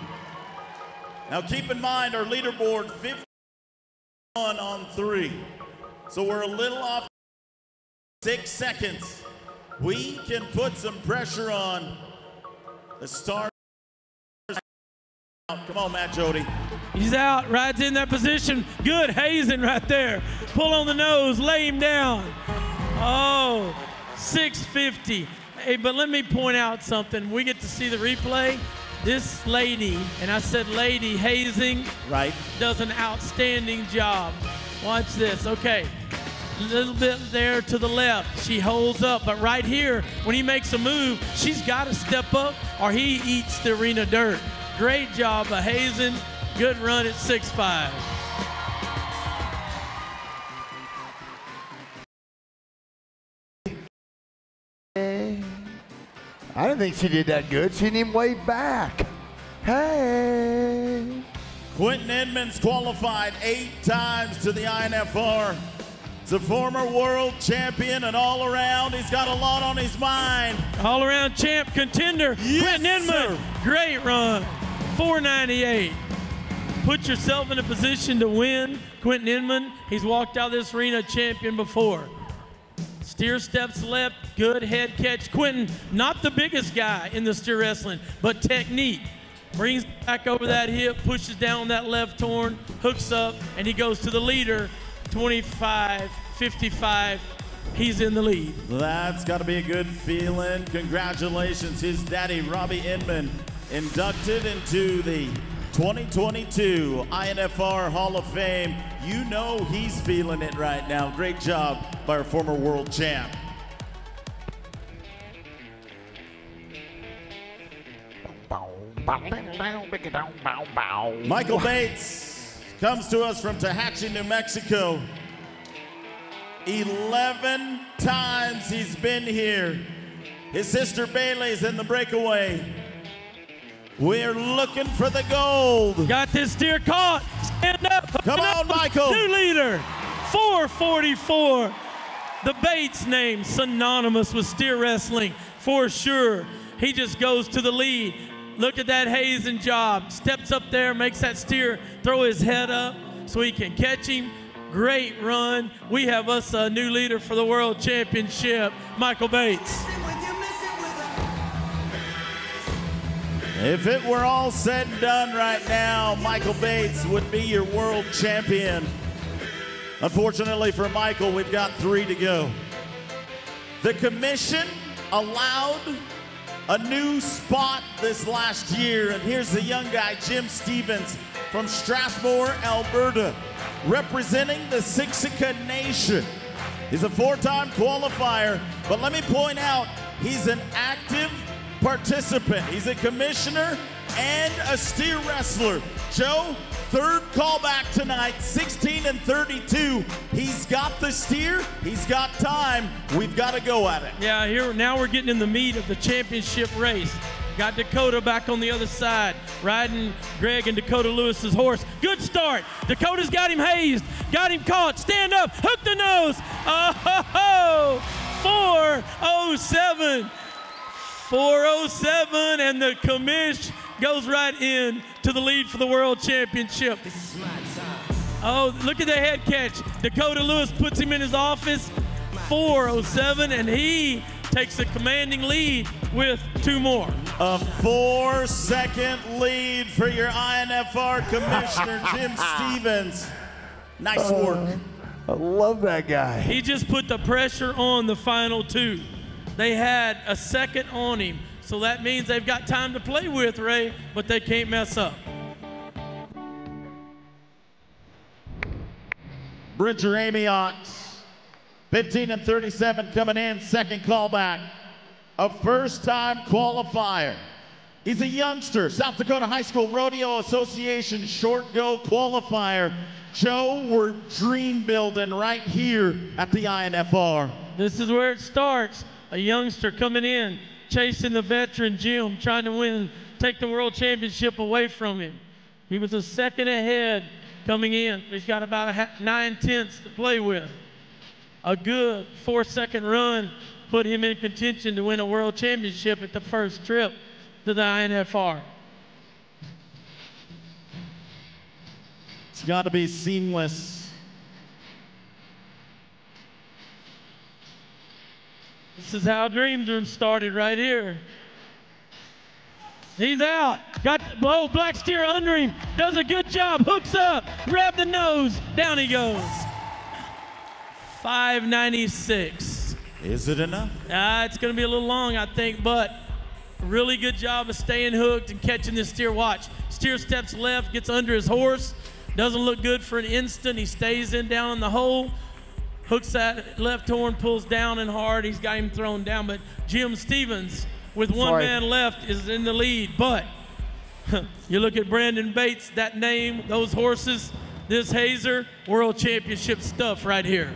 Now keep in mind our leaderboard, 51 on 3. So we're a little off 6 seconds. We can put some pressure on the start. Come on, Matt Jody. He's out, rides in that position. Good hazing right there. Pull on the nose, lay him down. Oh, 650. Hey, but let me point out something. We get to see the replay. This lady, and I said lady, hazing, right, does an outstanding job. Watch this, okay. A little bit there to the left. She holds up, but right here, when he makes a move, she's got to step up or he eats the arena dirt. Great job of hazing. Good run at 6'5". I didn't think she did that good. She didn't even wave back. Hey. Quentin Edmonds qualified 8 times to the INFR. He's a former world champion and all around. He's got a lot on his mind. All around champ contender. Yes, Quentin Edmonds. Great run. 498. Put yourself in a position to win. Quentin Inman, he's walked out of this arena champion before. Steer steps left, good head catch. Quentin, not the biggest guy in the steer wrestling, but technique. Brings back over that hip, pushes down that left horn, hooks up, and he goes to the leader, 25-55. He's in the lead. That's got to be a good feeling. Congratulations, his daddy, Robbie Inman. inducted into the 2022 INFR Hall of Fame. You know he's feeling it right now. Great job by our former world champ. Michael Bates comes to us from Tehachapi, New Mexico. 11 times he's been here. His sister Bailey's in the breakaway. We're looking for the gold. Got this steer caught. Stand up. Come on, Michael. New leader, 444. The Bates name, synonymous with steer wrestling, for sure. He just goes to the lead. Look at that hazing job. Steps up there, makes that steer throw his head up so he can catch him. Great run. We have us a new leader for the World Championship, Michael Bates. If it were all said and done right now, Michael Bates would be your world champion. Unfortunately for Michael, we've got 3 to go. The commission allowed a new spot this last year, and here's the young guy, Jim Stevens from Strathmore, Alberta, representing the Siksika Nation. He's a 4-time qualifier, but let me point out, he's an active participant. He's a commissioner and a steer wrestler. Joe, 3rd callback tonight, 16 and 32. He's got the steer, he's got time. We've got to go at it. Yeah, here now we're getting in the meat of the championship race. Got Dakota back on the other side, riding Greg and Dakota Lewis's horse. Good start. Dakota's got him hazed, got him caught. Stand up, hook the nose. Oh, 407. 407, and the commish goes right in to the lead for the World Championship. Oh, look at the head catch. Dakota Lewis puts him in his office. 407, and he takes the commanding lead with 2 more. A 4-second lead for your INFR commissioner, Jim Stevens. Nice work. I love that guy. He just put the pressure on the final 2. They had a second on him, so that means they've got time to play with, Ray, but they can't mess up. Bridger Amiot, 15 and 37 coming in, 2nd callback. A 1st-time qualifier. He's a youngster, South Dakota High School Rodeo Association short go qualifier. Joe, we're dream building right here at the INFR. This is where it starts. A youngster coming in, chasing the veteran Jim, trying to win, take the World Championship away from him. He was a 2nd ahead coming in. He's got about 9/10 to play with. A good 4-second run put him in contention to win a World Championship at the first trip to the INFR. It's got to be seamless. This is how Dream started right here. He's out. Got the black steer under him. Does a good job. Hooks up. Grab the nose. Down he goes. 596. Is it enough? It's going to be a little long, I think, but really good job of staying hooked and catching this steer. Watch. Steer steps left, gets under his horse. Doesn't look good for an instant. He stays in down in the hole. Hooks that left horn, pulls down and hard. He's got him thrown down, but Jim Stevens, with 1 man left, is in the lead. But you look at Brandon Bates, that name, those horses, this hazer, World Championship stuff right here.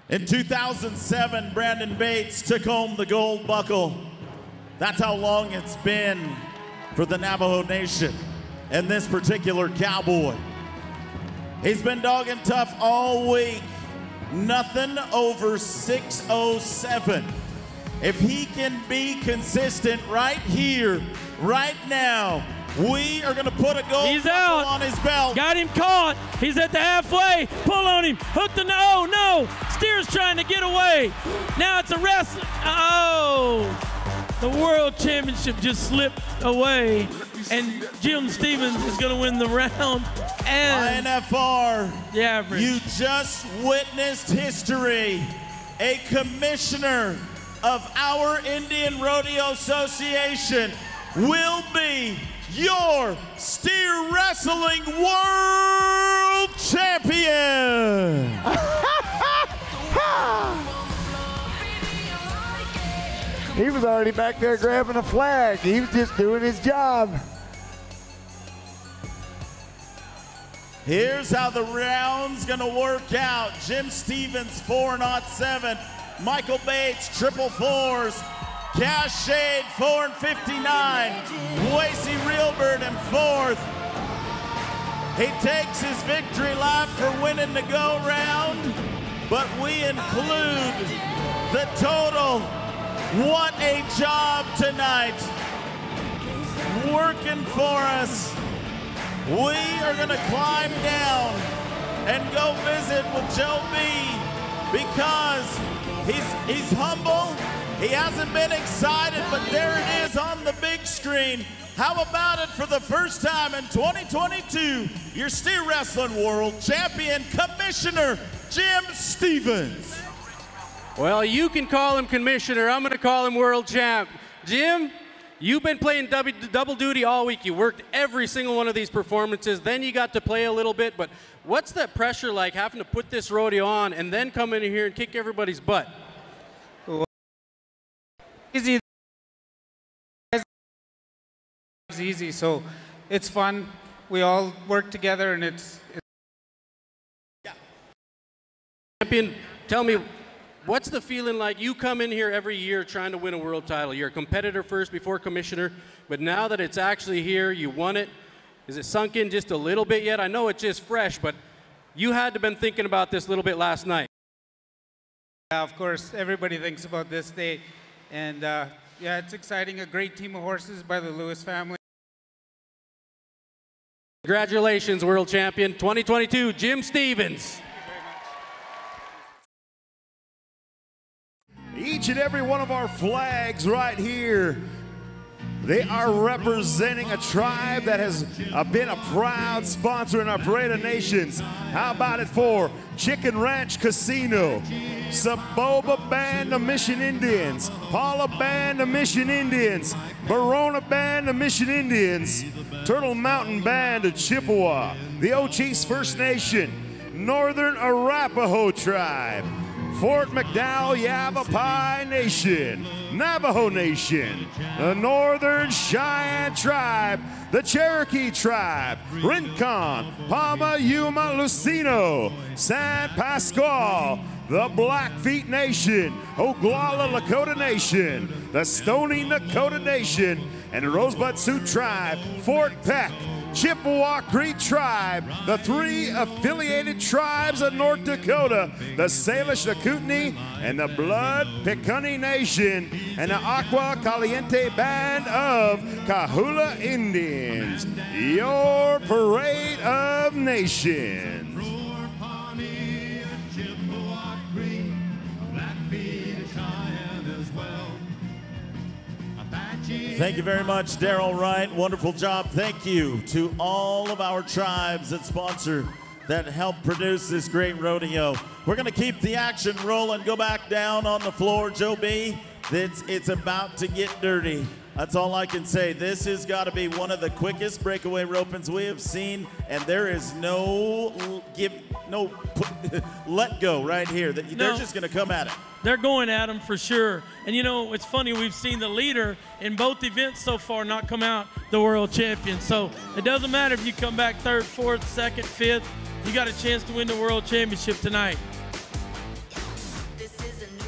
In 2007, Brandon Bates took home the gold buckle. That's how long it's been for the Navajo Nation and this particular cowboy. He's been dogging tough all week. Nothing over 607. If he can be consistent right here, right now, we are going to put a gold buckle on his belt. Got him caught. He's at the halfway. Pull on him. Hook the no. Steer's trying to get away. Now it's a wrestle. Oh, the World Championship just slipped away, and Jim Stevens is going to win the round. And INFR, the average. You just witnessed history. A commissioner of our Indian Rodeo Association will be your steer wrestling world champion. He was already back there grabbing a flag. He was just doing his job. Here's how the round's gonna work out. Jim Stevens, 407. Michael Bates, 444s. Cash Shade, 4 and 59. Wasey Reelbird in 4th. He takes his victory lap for winning the go-round, but we include the total. What a job tonight. Working for us. We are gonna climb down and go visit with Joe B because he's humble. He hasn't been excited, but there it is on the big screen. How about it for the first time in 2022, your steer wrestling world champion, Commissioner Jim Stevens. Well, you can call him Commissioner. I'm going to call him World Champ. Jim, you've been playing double duty all week. You worked every single one of these performances. Then you got to play a little bit. But what's that pressure like, having to put this rodeo on and then come in here and kick everybody's butt? Easy. It's easy, so it's fun. We all work together, and it's Champion, tell me, what's the feeling like? You come in here every year trying to win a world title. You're a competitor first before commissioner, but now that it's actually here, you won it. Is it sunk in just a little bit yet? I know it's just fresh, but you had to have been thinking about this a little bit last night. yeah, of course, everybody thinks about this day. And yeah, it's exciting. A great team of horses by the Lewis family. Congratulations, world champion 2022, Jim Stevens. Each and every one of our flags right here, they are representing a tribe that has been a proud sponsor in our Parade of Nations. How about it for Chicken Ranch Casino, Saboba Band of Mission Indians, Paula Band of Mission Indians, Barona Band of Mission Indians, Turtle Mountain Band of Chippewa, the Ochees First Nation, Northern Arapaho Tribe, Fort McDowell Yavapai Nation, Navajo Nation, the Northern Cheyenne Tribe, the Cherokee Tribe, Rincon, Palma Yuma Lucino, San Pasqual, the Blackfeet Nation, Oglala Lakota Nation, the Stony Nakota Nation, and the Rosebud Sioux Tribe, Fort Peck, Chippewa Cree Tribe, the 3 affiliated tribes of North Dakota, the Salish Nakootenai, and the Blood Piikani Nation, and the Agua Caliente Band of Kahula Indians, your Parade of Nations. Thank you very much, Darryl Wright. Wonderful job. Thank you to all of our tribes that sponsor, that help produce this great rodeo. We're going to keep the action rolling. Go back down on the floor, Joe B. It's about to get dirty. That's all I can say. This has got to be one of the quickest breakaway ropings we have seen, and there is no let go right here. They're just going to come at it. They're going at them for sure. And you know, it's funny, we've seen the leader in both events so far not come out the world champion. So it doesn't matter if you come back 3rd, 4th, 2nd, 5th, you got a chance to win the world championship tonight.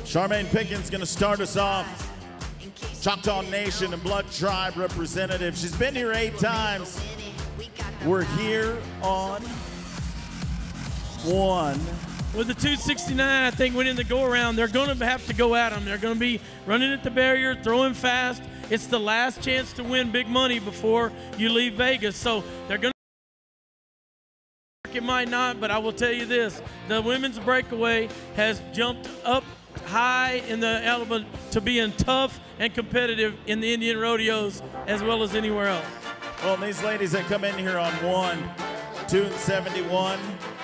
Charmaine Pickens going to start us off. Choctaw Nation and Blood Tribe representative. She's been here 8 times. We're here on 1. With the 269, I think winning the go-around, they're going to have to go at them. They're going to be running at the barrier, throwing fast. It's the last chance to win big money before you leave Vegas. So they're going to, it might not, but I will tell you this. The women's breakaway has jumped up high in the element to being tough and competitive in the Indian rodeos as well as anywhere else. Well, these ladies that come in here on 1, 2 and 71.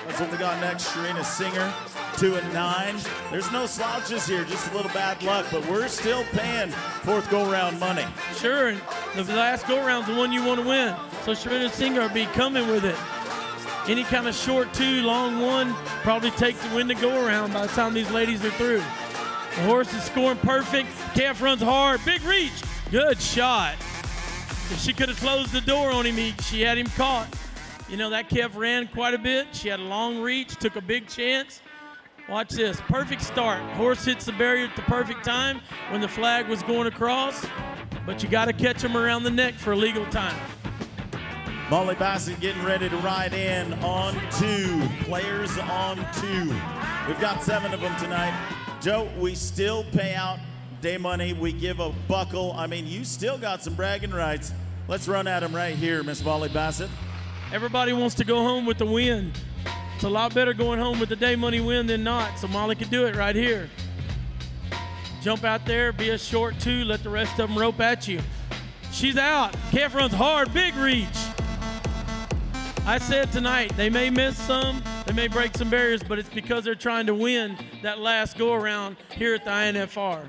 That's what we got next. Sharina Singer, 2 and 9. There's no slouches here, just a little bad luck, but we're still paying fourth go-round money. Sure, and the last go-round's the one you want to win. So Sharina Singer will be coming with it. Any kind of short 2, long 1, probably take the win to go-around by the time these ladies are through. The horse is scoring perfect. Calf runs hard. Big reach. Good shot. If she could have closed the door on him, she had him caught. You know, that calf ran quite a bit. She had a long reach, took a big chance. Watch this. Perfect start. Horse hits the barrier at the perfect time when the flag was going across, but you got to catch him around the neck for a legal time. Molly Bassett getting ready to ride in on 2. Players on 2. We've got 7 of them tonight. Joe, we still pay out day money. We give a buckle. I mean, you still got some bragging rights. Let's run at them right here, Miss Molly Bassett. Everybody wants to go home with the win. It's a lot better going home with the day money win than not, so Molly could do it right here. Jump out there, be a short 2, let the rest of them rope at you. She's out. Calf runs hard, big reach. I said tonight, they may miss some, they may break some barriers, but it's because they're trying to win that last go-around here at the INFR.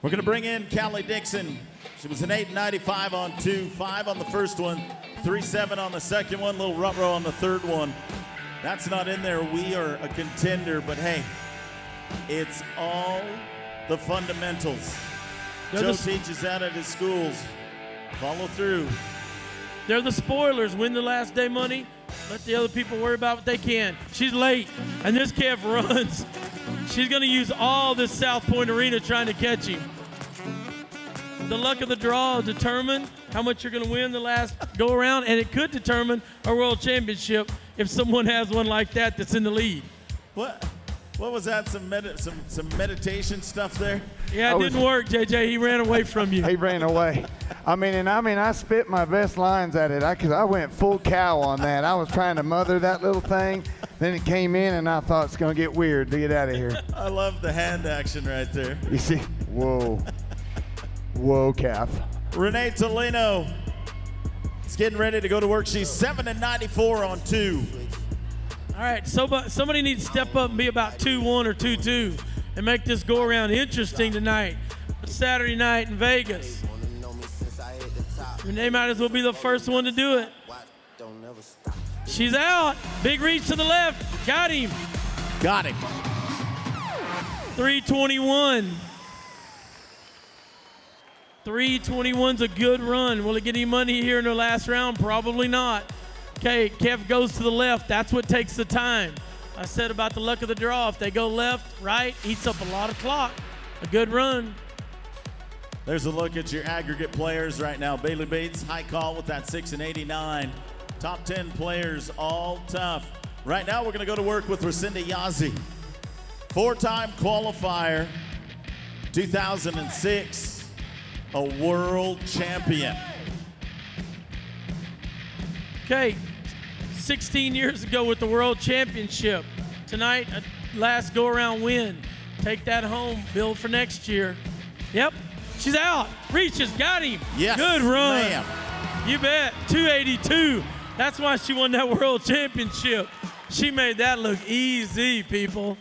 We're going to bring in Callie Dixon. She was an 8.95 on 2, 5 on the first one, 3.7 on the second one, little ruh-roh on the third one. That's not in there. We are a contender, but hey, it's all the fundamentals. Joe teaches that at his schools. Follow through. They're the spoilers. Win the last day money. Let the other people worry about what they can. She's late, and this calf runs. She's going to use all this South Point Arena trying to catch him. The luck of the draw will determine how much you're going to win the last go-around, and it could determine a world championship if someone has one like that that's in the lead. What was that? Some meditation stuff there? Yeah, it didn't work, JJ. He ran away from you. He ran away. I spit my best lines at it. I went full cow on that. I was trying to mother that little thing. Then it came in, and I thought it's going to get weird to get out of here. I love the hand action right there. You see? Whoa. Whoa, calf. Renee Tolino is getting ready to go to work. She's 7.94 on 2. All right, somebody needs to step up and be about 2-1 or 2-2 and make this go-around interesting tonight. It's Saturday night in Vegas. Renee might as well be the first one to do it. She's out. Big reach to the left. Got him. Got him. 321. 321's a good run. Will it get any money here in the last round? Probably not. Okay, calf goes to the left. That's what takes the time. I said about the luck of the draw. If they go left, right, eats up a lot of clock. A good run. There's a look at your aggregate players right now. Bailey Bates, high call with that 6.89. Top 10 players, all tough. Right now, we're going to go to work with Racinda Yazzie. 4-time qualifier, 2006, a world champion. Okay, 16 years ago with the World Championship. Tonight, a last go-around win. Take that home, build for next year. Yep, she's out. Reaches, got him. Yes, good run. ma'am. You bet, 282. That's why she won that World Championship. She made that look easy, people.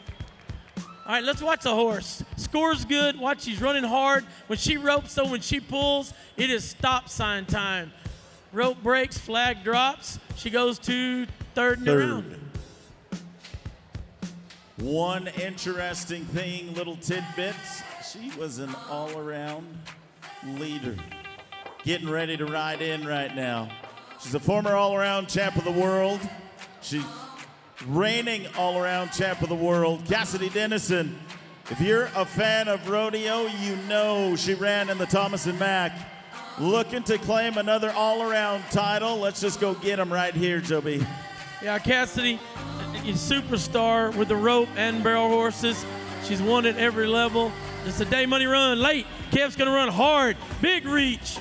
All right, let's watch the horse. Score's good. Watch, she's running hard. When she ropes, though, when she pulls, it is stop sign time. Rope breaks, flag drops. She goes to third round. One interesting thing, little tidbits. She was an all-around leader. Getting ready to ride in right now. She's a former all-around champ of the world. She's reigning all-around champ of the world. Cassidy Dennison. If you're a fan of rodeo, you know she ran in the Thomas and Mack. Looking to claim another all-around title. Let's just go get him right here, Joe B. Yeah, Cassidy, a superstar with the rope and barrel horses. She's won at every level. It's a day money run, late. Kev's gonna run hard, big reach.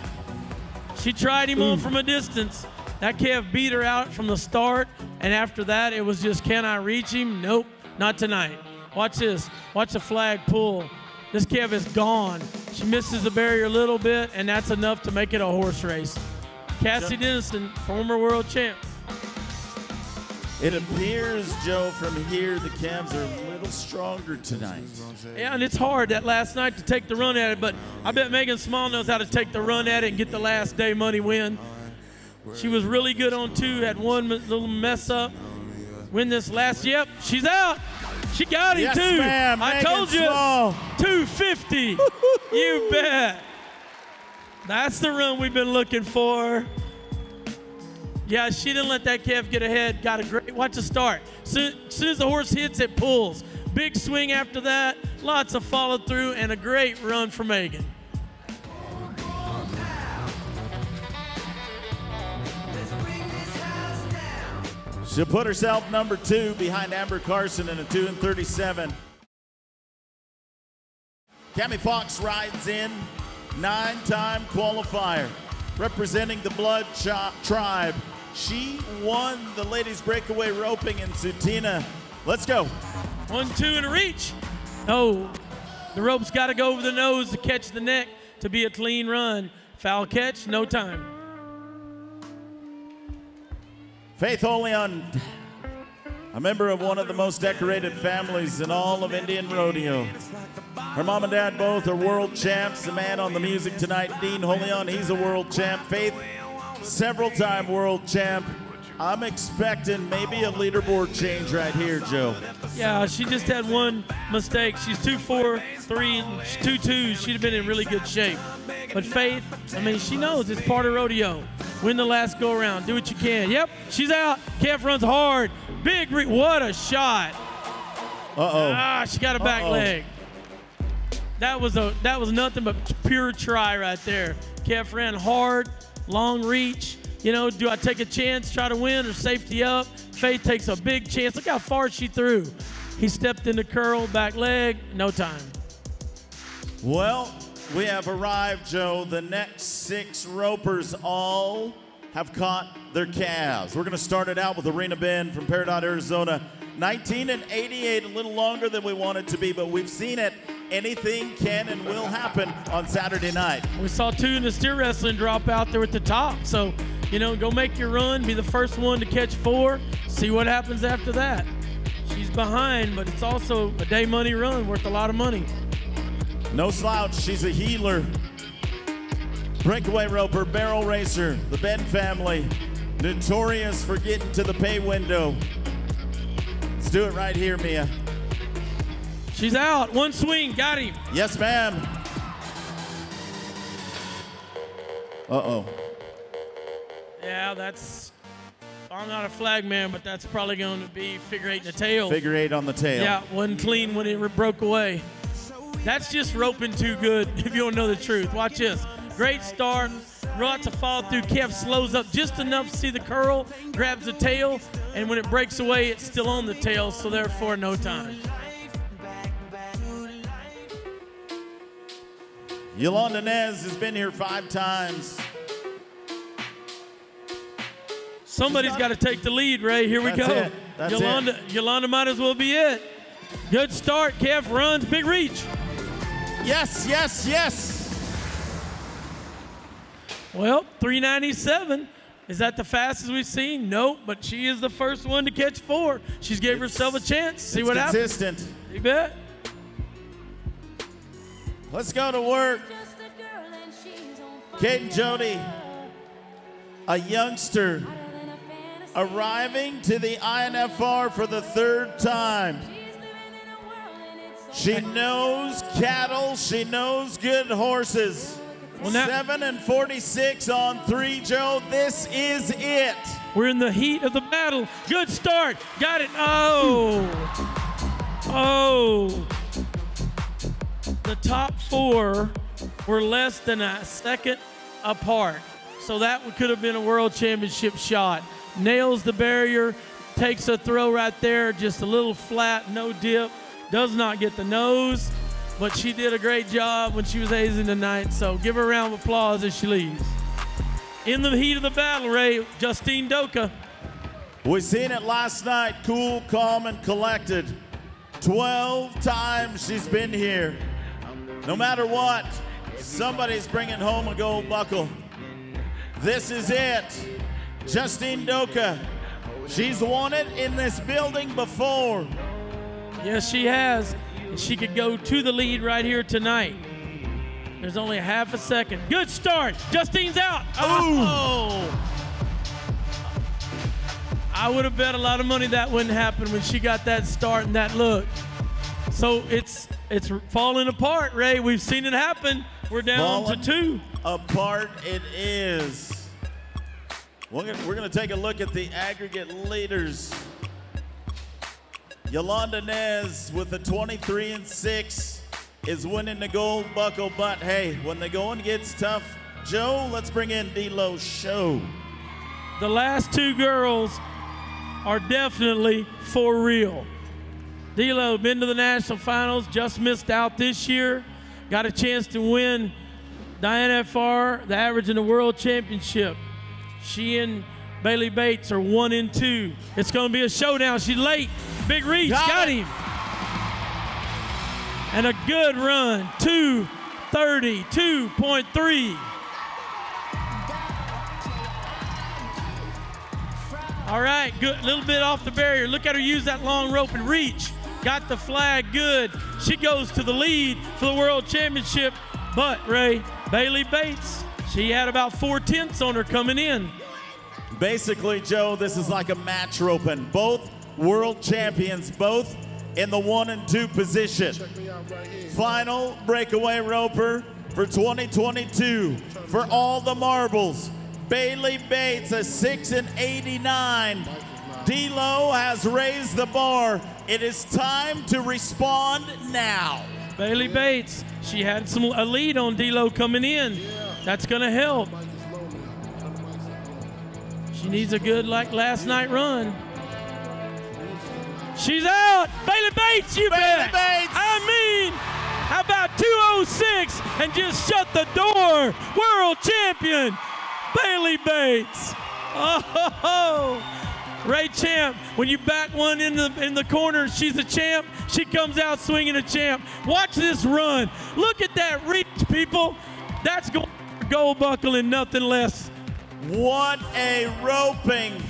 She tried him on from a distance. That Kev beat her out from the start, and after that, it was just, can I reach him? Nope, not tonight. Watch this, watch the flag pull. This Kev is gone. She misses the barrier a little bit, and that's enough to make it a horse race. Cassidy Dennison, former world champ. It appears, Joe, from here the Cavs are a little stronger tonight. Yeah, and it's hard that last night to take the run at it, but I bet Megan Small knows how to take the run at it and get the last day money win. She was really good on 2, had one little mess up. Win this last, yep, she's out. She got him, yes, too. Ma'am. I Megan told you, Small. 250. You bet. That's the run we've been looking for. Yeah, she didn't let that calf get ahead. Got a great, watch the start. Soon as the horse hits, it pulls. Big swing after that, lots of follow through, and a great run for Megan. She'll put herself number 2 behind Amber Carson in a 2:37. Cammie Fox rides in, 9-time qualifier, representing the Blood Tribe. She won the ladies breakaway roping in Sutina. Let's go. 1-2 and a reach. Oh, the rope's got to go over the nose to catch the neck to be a clean run. Foul catch, no time. Faith Oleon, a member of one of the most decorated families in all of Indian rodeo. Her mom and dad both are world champs. The man on the music tonight, Dean Oleon, he's a world champ. Faith, several-time world champ. I'm expecting maybe a leaderboard change right here, Joe. Yeah, she just had one mistake. She's 2-4-3 and 2-2. She'd have been in really good shape. But Faith, I mean, she knows it's part of rodeo. Win the last go around. Do what you can. Yep, she's out. Calf runs hard. Big, what a shot. Uh-oh. Ah, she got a back leg. That was nothing but pure try right there. Calf ran hard, long reach. You know, do I take a chance, try to win, or safety up? Faith takes a big chance. Look how far she threw. He stepped into curl, back leg, no time. Well, we have arrived, Joe. The next 6 ropers all have caught their calves. We're going to start it out with Arena Ben from Peridot, Arizona. 19 and 88, a little longer than we want it to be, but we've seen it. Anything can and will happen on Saturday night. We saw 2 in the steer wrestling drop out there at the top. So, you know, go make your run, be the first one to catch 4, see what happens after that. She's behind, but it's also a day money run worth a lot of money. No slouch, she's a healer. Breakaway roper, barrel racer, the Ben family, notorious for getting to the pay window. Let's do it right here, Mia. She's out, one swing, got him. Yes, ma'am. Uh-oh. Yeah, I'm not a flag man, but that's probably going to be figure 8 in the tail. Figure 8 on the tail. Yeah, wasn't clean when it broke away. That's just roping too good, if you don't know the truth. Watch this. Great start, lots of follow through. Calf slows up just enough to see the curl, grabs the tail, and when it breaks away, it's still on the tail, so therefore no time. Yolanda Nez has been here 5 times. Somebody's got to take the lead, Ray. Here we go. Yolanda might as well be it. Good start. Calf runs. Big reach. Yes, yes, yes. Well, 397. Is that the fastest we've seen? Nope, but she is the first one to catch 4. She's gave herself a chance. See what happens. Consistent. You bet. Let's go to work. Kate and Jody, a youngster, arriving to the INFR for the 3rd time. She knows cattle, she knows good horses. Well, 7 and 46 on 3, Joe. This is it. We're in the heat of the battle. Good start. Got it. Oh. Oh. The top 4 were less than a second apart. So that could have been a world championship shot. Nails the barrier, takes a throw right there, just a little flat, no dip. Does not get the nose, but she did a great job when she was hazing tonight, so give her a round of applause as she leaves. In the heat of the battle, Ray, Justine Doka. We seen it last night, cool, calm, and collected. 12 times she's been here. No matter what, somebody's bringing home a gold buckle. This is it. Justine Doka, She's won it in this building before. Yes, she has. And she could go to the lead right here tonight. There's only half a second. Good start. Justine's out. Oh! I would have bet a lot of money that wouldn't happen when she got that start and that look. So it's falling apart, Ray. We've seen it happen. We're down to 2. Apart it is. We're going to take a look at the aggregate leaders. Yolanda Nez with a 23-6 is winning the gold buckle, but hey, when the going gets tough, Joe, let's bring in D-Lo Show. The last 2 girls are definitely for real. D-Lo been to the national finals, just missed out this year, got a chance to win the INFR, the average in the world championship. She and Bailey Bates are 1 and 2. It's going to be a showdown. She's late. Big reach, got him. And a good run, 2:32.3. All right, good, little bit off the barrier. Look at her use that long rope and reach. Got the flag good. She goes to the lead for the world championship. But Ray, Bailey Bates, she had about 4/10 on her coming in. Basically, Joe, this is like a match roping. Both world champions, both in the 1 and 2 position. Final breakaway roper for 2022 for all the marbles. Bailey Bates, a 6'89". D-Lo has raised the bar. It is time to respond now. Bailey Bates, she had a lead on D-Lo coming in. That's gonna help. She needs a good, like last night run. She's out. Bailey Bates, you bet. Bates. I mean, how about 206 and just shut the door? World champion, Bailey Bates. Oh, Ray Champ, when you back one in the corner, she's a champ. She comes out swinging a champ. Watch this run. Look at that reach, people. That's going for gold buckle and nothing less. What a roping.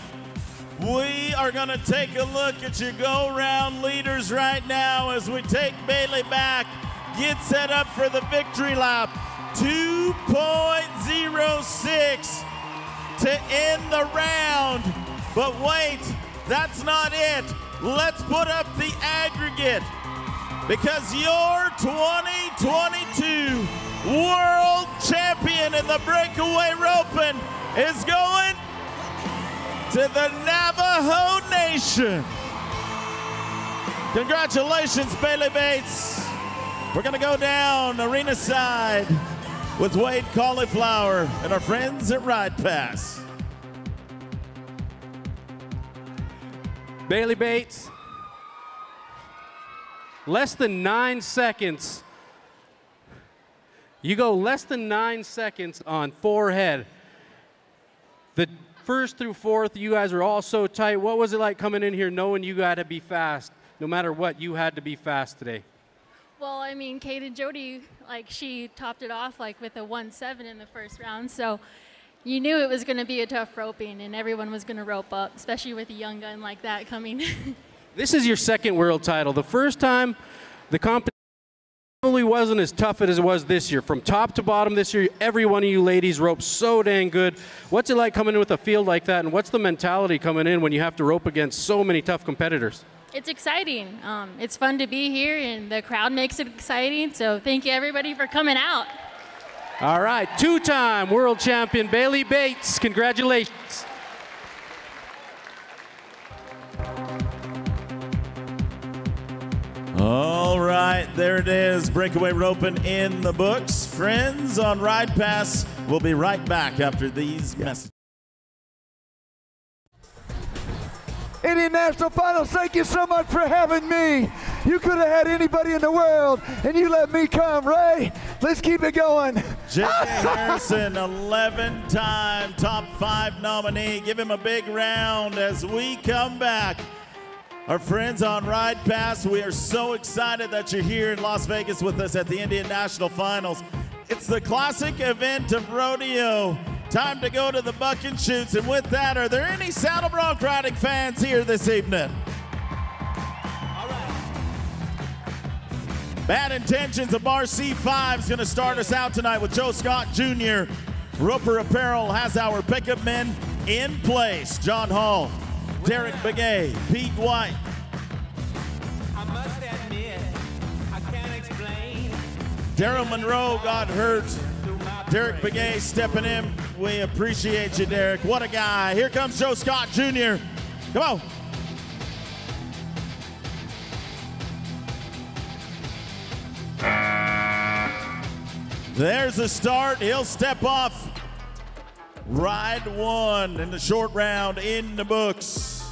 We are going to take a look at your go-round leaders right now as we take Bailey back. Get set up for the victory lap. 2.06 to end the round. But wait, that's not it. Let's put up the aggregate because your 2022 world champion in the breakaway roping is going to the Navajo Nation. Congratulations, Bailey Bates. We're gonna go down arena side with Wade Cauliflower and our friends at Ride Pass. Bailey Bates, less than 9 seconds. You go less than 9 seconds on forehead. The first through fourth, you guys are all so tight. What was it like coming in here knowing you got to be fast? No matter what, you had to be fast today. Well, I mean, Kate and Jody, like, she topped it off, like, with a 1-7 in the first round. So you knew it was going to be a tough roping, and everyone was going to rope up, especially with a young gun like that coming. This is your second world title. The first time, the competition probably wasn't as tough as it was this year. From top to bottom this year, every one of you ladies roped so dang good. What's it like coming in with a field like that, and what's the mentality coming in when you have to rope against so many tough competitors? It's exciting. It's fun to be here, and the crowd makes it exciting. So thank you, everybody, for coming out. All right, two-time world champion Bailey Bates. Congratulations. All right, there it is. Breakaway roping in the books. Friends on Ride Pass, we'll be right back after these messages. Indian National Finals, thank you so much for having me. You could have had anybody in the world, and you let me come, Ray. Let's keep it going. J.J. Harrison, 11-time top 5 nominee. Give him a big round as we come back. Our friends on Ride Pass, we are so excited that you're here in Las Vegas with us at the Indian National Finals. It's the classic event of rodeo. Time to go to the buck and shoots. And with that, are there any saddle bronc riding fans here this evening? Bad Intentions of Bar C5 is going to start us out tonight with Joe Scott Jr. Roper Apparel has our pickup men in place. John Hall, Derek Begay, Pete White. I must admit, I can't explain. Daryl Monroe got hurt. Derek Begay stepping in. We appreciate you, Derek. What a guy. Here comes Joe Scott Jr. Come on. There's the start. He'll step off. Ride one in the short round in the books.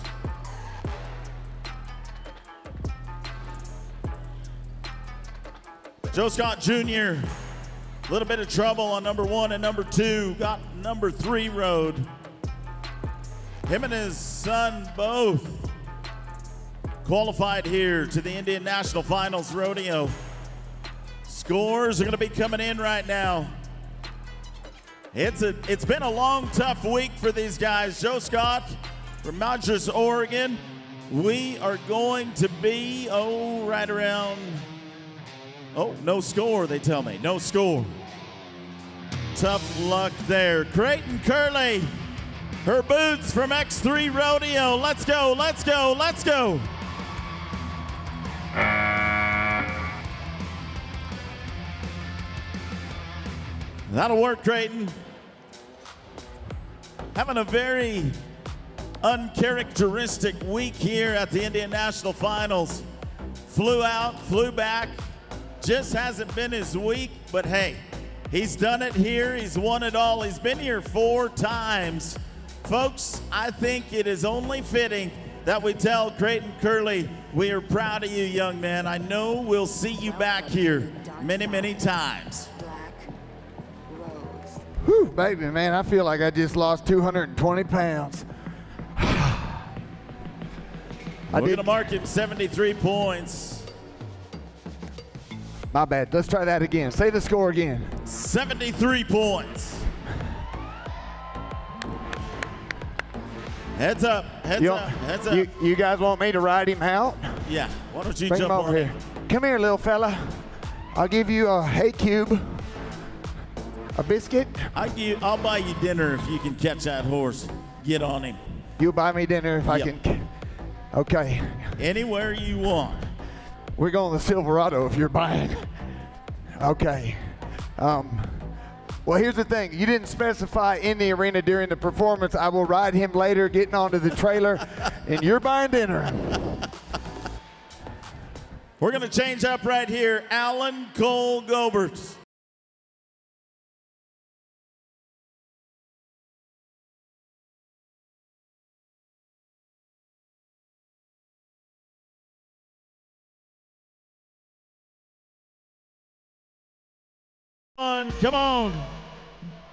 Joe Scott Jr., a little bit of trouble on number 1 and number 2. Got number 3 rode. Him and his son both qualified here to the Indian National Finals Rodeo. Scores are going to be coming in right now. It's been a long, tough week for these guys. Joe Scott from Madras, Oregon. We are going to be, right around, no score, they tell me. No score. Tough luck there. Creighton Curley, her boots from X3 Rodeo. Let's go, let's go, let's go. That'll work, Creighton. Having a very uncharacteristic week here at the Indian National Finals. Flew out, flew back. Just hasn't been his week, but hey, he's done it here. He's won it all. He's been here 4 times. Folks, I think it is only fitting that we tell Creighton Curley, we are proud of you, young man. I know we'll see you back here many, many times. Whew, baby, man, I feel like I just lost 220 pounds. We're going to mark him 73 points. My bad. Let's try that again. Say the score again. 73 points. Heads up, heads up, heads up. You guys want me to ride him out? Yeah, why don't you Bring jump him over on here. Come here, little fella. I'll give you a hay cube. A biscuit? I'll buy you dinner if you can catch that horse. Get on him. You'll buy me dinner if I can. Okay. Anywhere you want. We're going to Silverado if you're buying. Okay. Well, here's the thing. You didn't specify in the arena during the performance. I will ride him later, getting onto the trailer, and you're buying dinner. We're going to change up right here. Alan Cole Gobert. Come on.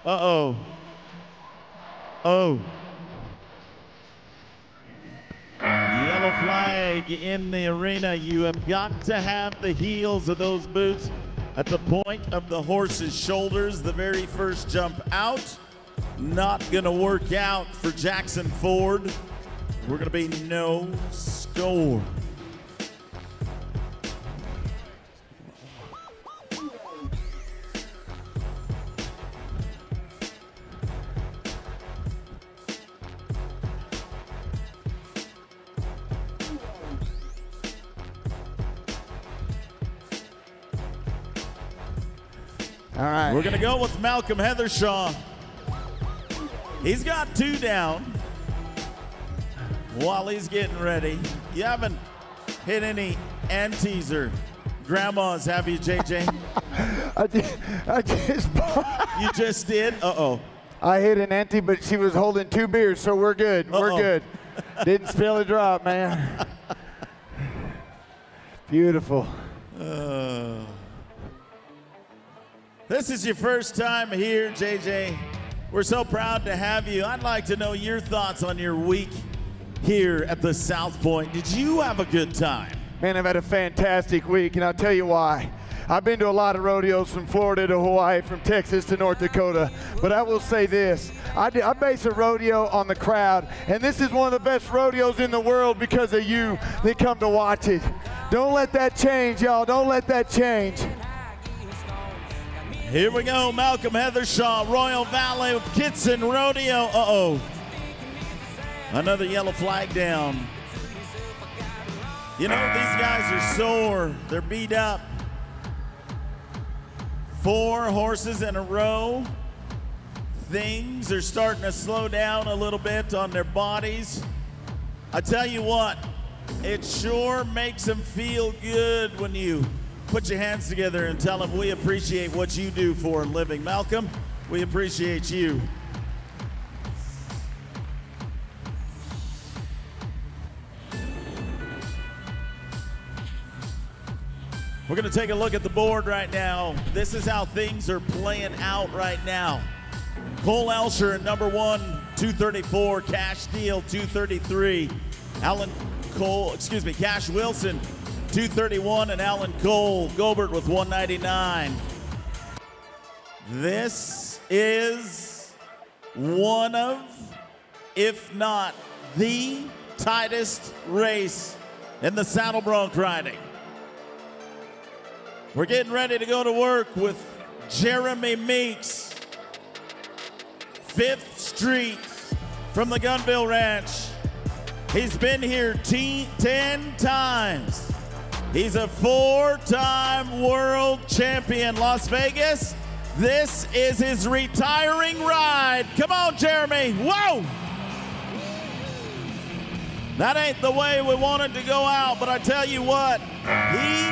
Uh-oh. Oh. Yellow flag in the arena. You have got to have the heels of those boots at the point of the horse's shoulders. The very first jump out. Not going to work out for Jackson Ford. We're going to be no score. All right. We're going to go with Malcolm Heathershaw. He's got 2 down while he's getting ready. You haven't hit any aunties or grandmas, have you, JJ? I just You just did? Uh-oh. I hit an auntie, but she was holding 2 beers, so we're good. We're good. Didn't spill a drop, man. Beautiful. This is your first time here, JJ. We're so proud to have you. I'd like to know your thoughts on your week here at the South Point. Did you have a good time? Man, I've had a fantastic week, and I'll tell you why. I've been to a lot of rodeos from Florida to Hawaii, from Texas to North Dakota, but I will say this. I base a rodeo on the crowd, and this is one of the best rodeos in the world because of you that come to watch it. Don't let that change, y'all. Don't let that change. Here we go, Malcolm Heathershaw, Royal Valley Kitson Rodeo. Uh-oh. Another yellow flag down. You know, these guys are sore. They're beat up. 4 horses in a row. Things are starting to slow down a little bit on their bodies. I tell you what, it sure makes them feel good when you put your hands together and tell them we appreciate what you do for a living. Malcolm, we appreciate you. We're going to take a look at the board right now. This is how things are playing out right now. Cole Elsher at number 1, 234. Cash Steele, 233. Cash Wilson, 231, and Alan Cole Gobert with 199. This is one of, if not the tightest race in the saddle bronc riding. We're getting ready to go to work with Jeremy Meeks, 5th Street from the Gunville Ranch. He's been here 10 times. He's a 4-time world champion. Las Vegas, this is his retiring ride. Come on, Jeremy. Whoa! That ain't the way we wanted to go out, but I tell you what, he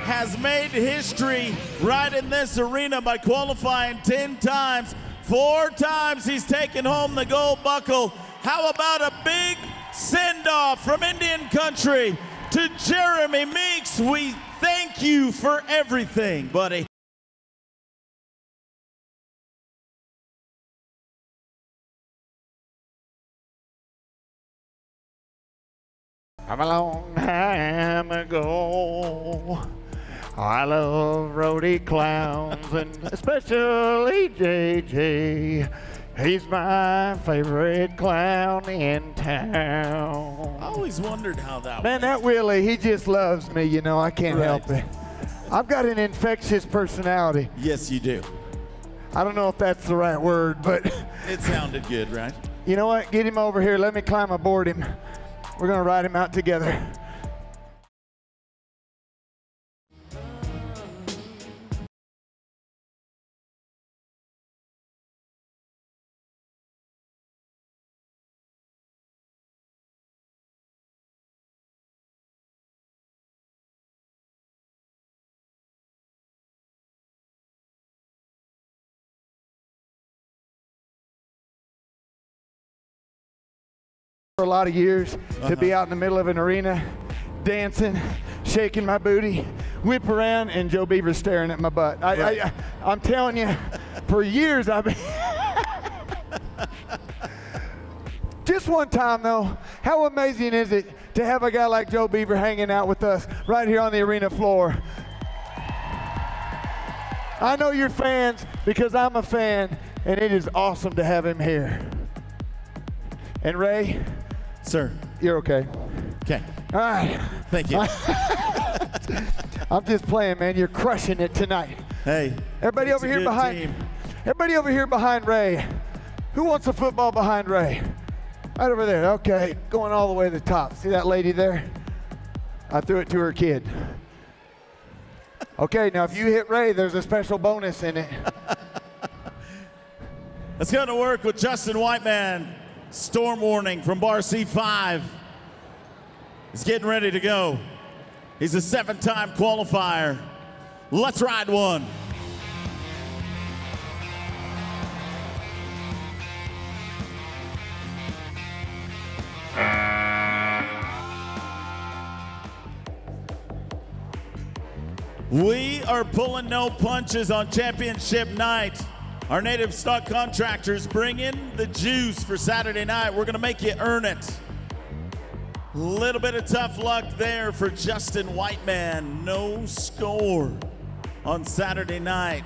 has made history right in this arena by qualifying 10 times. 4 times he's taken home the gold buckle. How about a big send-off from Indian Country to Jeremy Meeks? We thank you for everything, buddy. A long time ago, I love roadie clowns, and especially JJ. He's my favorite clown in town. I always wondered how that Man, that Willie, he just loves me, you know, I can't help it. I've got an infectious personality. Yes, you do. I don't know if that's the right word, but it sounded good, right? You know what? Get him over here. Let me climb aboard him. We're going to ride him out together. For a lot of years to be out in the middle of an arena, dancing, shaking my booty, whip around, and Joe Beaver staring at my butt. I'm telling you, for years I've been. Just one time though, how amazing is it to have a guy like Joe Beaver hanging out with us right here on the arena floor? I know you're fans because I'm a fan, and it is awesome to have him here. And Ray, sir, you're okay. Okay. All right. Thank you. I'm just playing, man. You're crushing it tonight. Hey. Everybody over here behind. Team. Everybody over here behind Ray. Who wants a football behind Ray? Right over there. Okay. Going all the way to the top. See that lady there? I threw it to her kid. Okay. Now, if you hit Ray, there's a special bonus in it. Let's go to work with Justin Whiteman. Storm warning from bar C5. He's getting ready to go. He's a 7-time qualifier. Let's ride one. We are pulling no punches on championship night. Our native stock contractors bring in the juice for Saturday night. We're gonna make you earn it. A little bit of tough luck there for Justin Whiteman. No score. on Saturday night.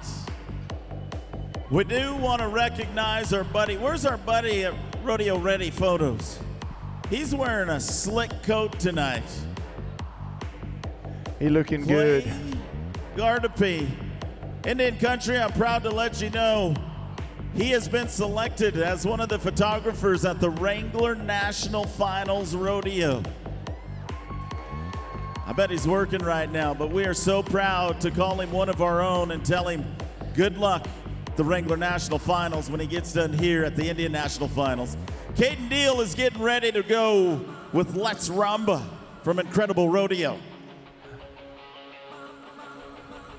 We do want to recognize our buddy. Where's our buddy at Rodeo Ready Photos? He's wearing a slick coat tonight. He looking good. Gardapi. Indian Country, I'm proud to let you know he has been selected as one of the photographers at the Wrangler National Finals Rodeo. I bet he's working right now, but we are so proud to call him one of our own and tell him good luck at the Wrangler National Finals when he gets done here at the Indian National Finals. Caden Deal is getting ready to go with Let's Ramba from Incredible Rodeo.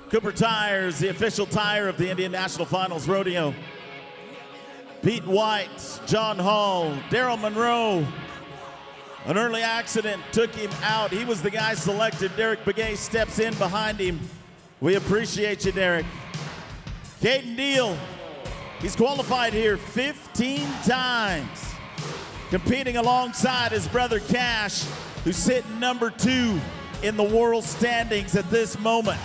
Cooper Tires, the official tire of the Indian National Finals Rodeo. Pete White, John Hall, Daryl Monroe. An early accident took him out. He was the guy selected. Derek Begay steps in behind him. We appreciate you, Derek. Caden Deal, he's qualified here 15 times, competing alongside his brother Cash, who's sitting number 2 in the world standings at this moment.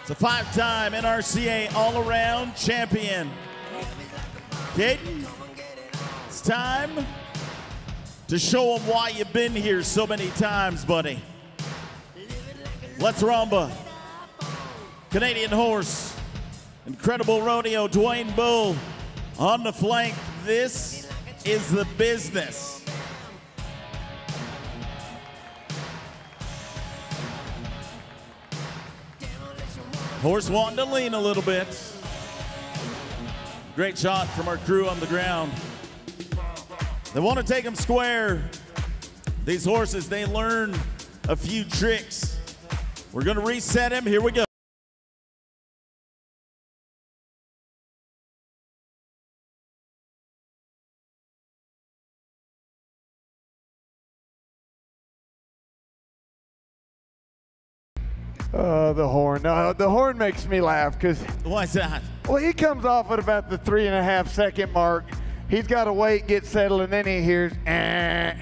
It's a 5-time NRCA all-around champion. Caden, it's time to show them why you've been here so many times, buddy. Let's Ramba. Canadian horse. Incredible Rodeo. Dwayne Bull on the flank. This is the business. Horse wanting to lean a little bit. Great shot from our crew on the ground. They want to take them square. These horses, they learn a few tricks. We're going to reset him. Here we go. The horn. The horn makes me laugh because. Why's that? Well, he comes off at about the 3.5 second mark. He's got to wait, get settled, and then he hears, eh.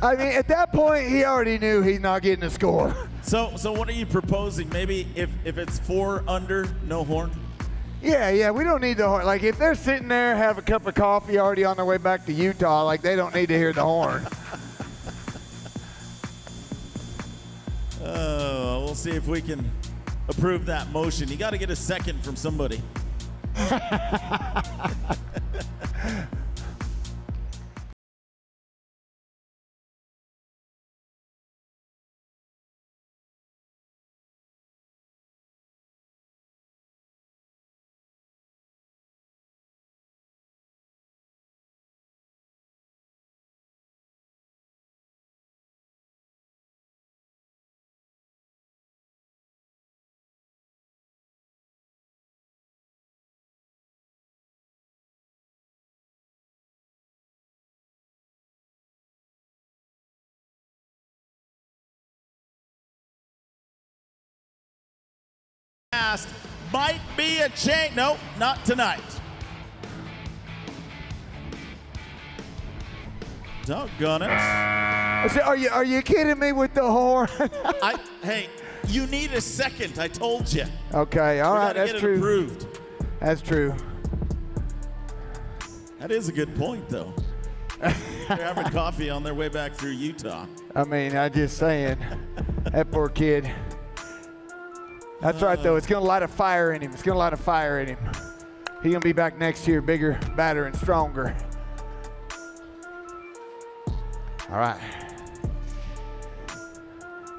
I mean, at that point, he already knew he's not getting a score. So what are you proposing? Maybe if it's 4 under, no horn? Yeah, we don't need the horn. Like, if they're sitting there, have a cup of coffee already on their way back to Utah, like, they don't need to hear the horn. Oh, we'll see if we can approve that motion. You got to get a second from somebody. Might be a change. Nope, not tonight. Doggone it. Are you kidding me with the horn? Hey, you need a second. I told you. Okay, all right, that's true. Approved. That's true. That is a good point, though. They're having coffee on their way back through Utah. I mean, I'm just saying, that poor kid. That's right, though. It's going to light a fire in him. It's going to light a fire in him. He's going to be back next year, bigger, badder, and stronger. All right.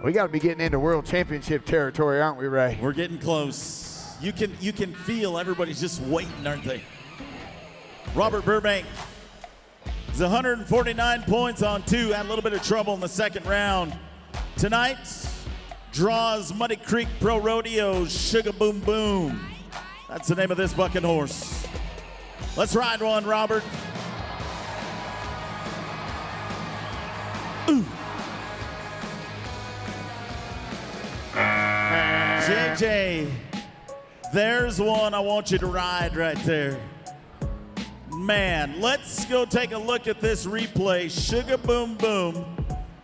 We got to be getting into world championship territory, aren't we, Ray? We're getting close. You can feel everybody's just waiting, aren't they? Robert Burbank is 149 points on 2. Had a little bit of trouble in the second round. Tonight draws Muddy Creek Pro Rodeo's Sugar Boom Boom. That's the name of this bucking horse. Let's ride one, Robert. Ooh. JJ, there's one I want you to ride right there. Man, let's go take a look at this replay. Sugar Boom Boom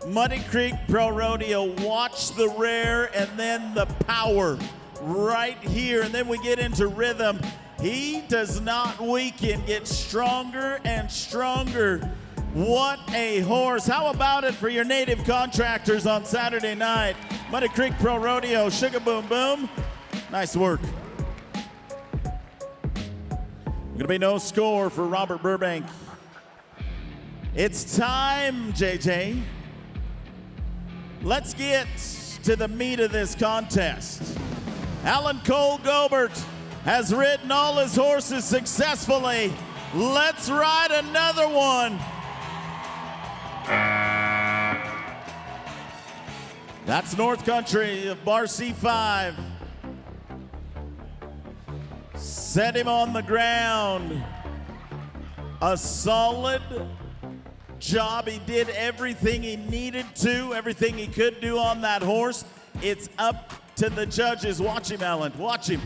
Muddy Creek Pro Rodeo. Watch the rare and then the power right here. And then we get into rhythm. He does not weaken, gets stronger and stronger. What a horse. How about it for your native contractors on Saturday night? Muddy Creek Pro Rodeo, Sugar Boom Boom. Nice work. Gonna be no score for Robert Burbank. It's time, JJ. Let's get to the meat of this contest. Alan Cole Gobert has ridden all his horses successfully. Let's ride another one. That's North Country of Bar C5. Set him on the ground. A solid job. He did everything he needed to, everything he could do on that horse. It's up to the judges. Watch him, Alan. Watch him.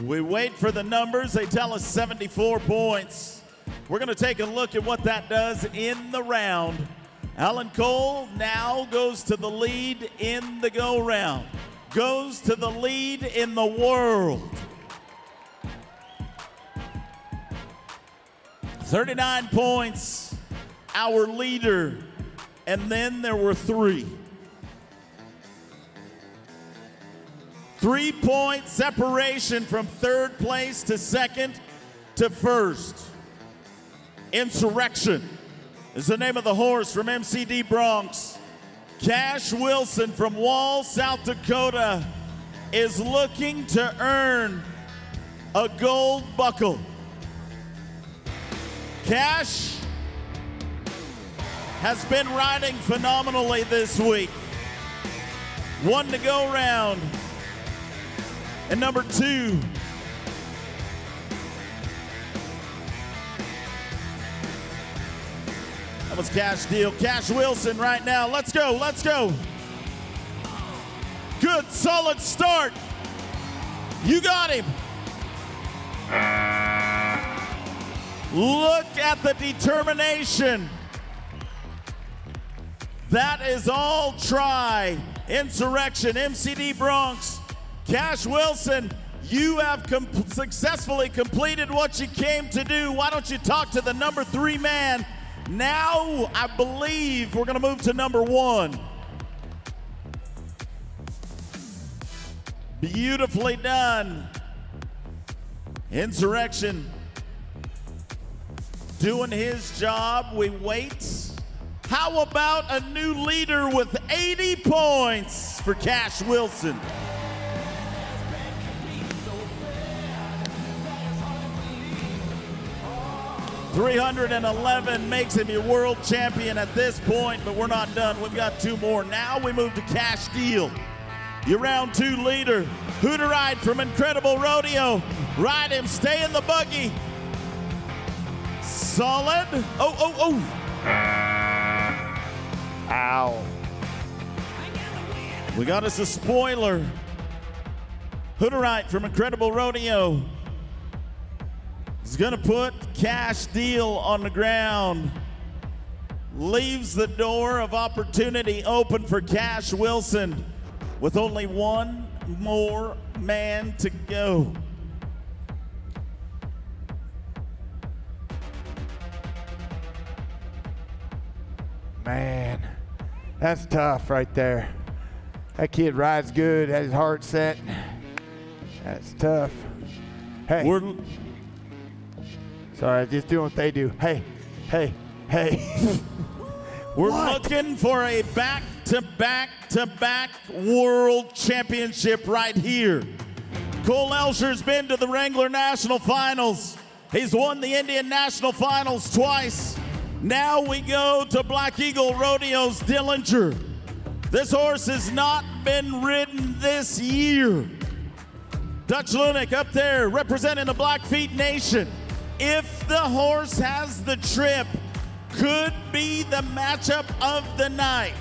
We wait for the numbers. They tell us 74 points. We're going to take a look at what that does in the round. Alan Cole now goes to the lead in the go round. Goes to the lead in the world. 39 points, our leader, and then there were 3. 3-point separation from third place to second to first. Insurrection is the name of the horse from MCD Bronx. Cash Wilson from Wall, South Dakota is looking to earn a gold buckle. Cash has been riding phenomenally this week. 1 to go round. And number 2. That was Cash Deal. Cash Wilson right now. Let's go, let's go. Good, solid start. You got him. Look at the determination. That is all try. Insurrection, MCD Bronx. Cash Wilson, you have successfully completed what you came to do. Why don't you talk to the number 3 man? Now, I believe we're going to move to number 1. Beautifully done. Insurrection doing his job. We wait. How about a new leader with 80 points for Cash Wilson? $311 makes him your world champion at this point, but we're not done. We've got 2 more. Now we move to Cash Deal. Your round 2 leader, Hooterite from Incredible Rodeo. Ride him, stay in the buggy. Solid. Oh. Ow. We got us a spoiler. Hooterite from Incredible Rodeo is gonna put Cash Deal on the ground. Leaves the door of opportunity open for Cash Wilson with only 1 more man to go. Man, that's tough right there. That kid rides good, has his heart set. That's tough. Hey. Sorry, just doing what they do. Hey. We're looking for a back-to-back world championship right here. Cole Elsher's been to the Wrangler National Finals. He's won the Indian National Finals twice. Now we go to Black Eagle Rodeo's Dillinger. This horse has not been ridden this year. Dutch Lunik up there representing the Blackfeet Nation. If the horse has the trip, could be the matchup of the night.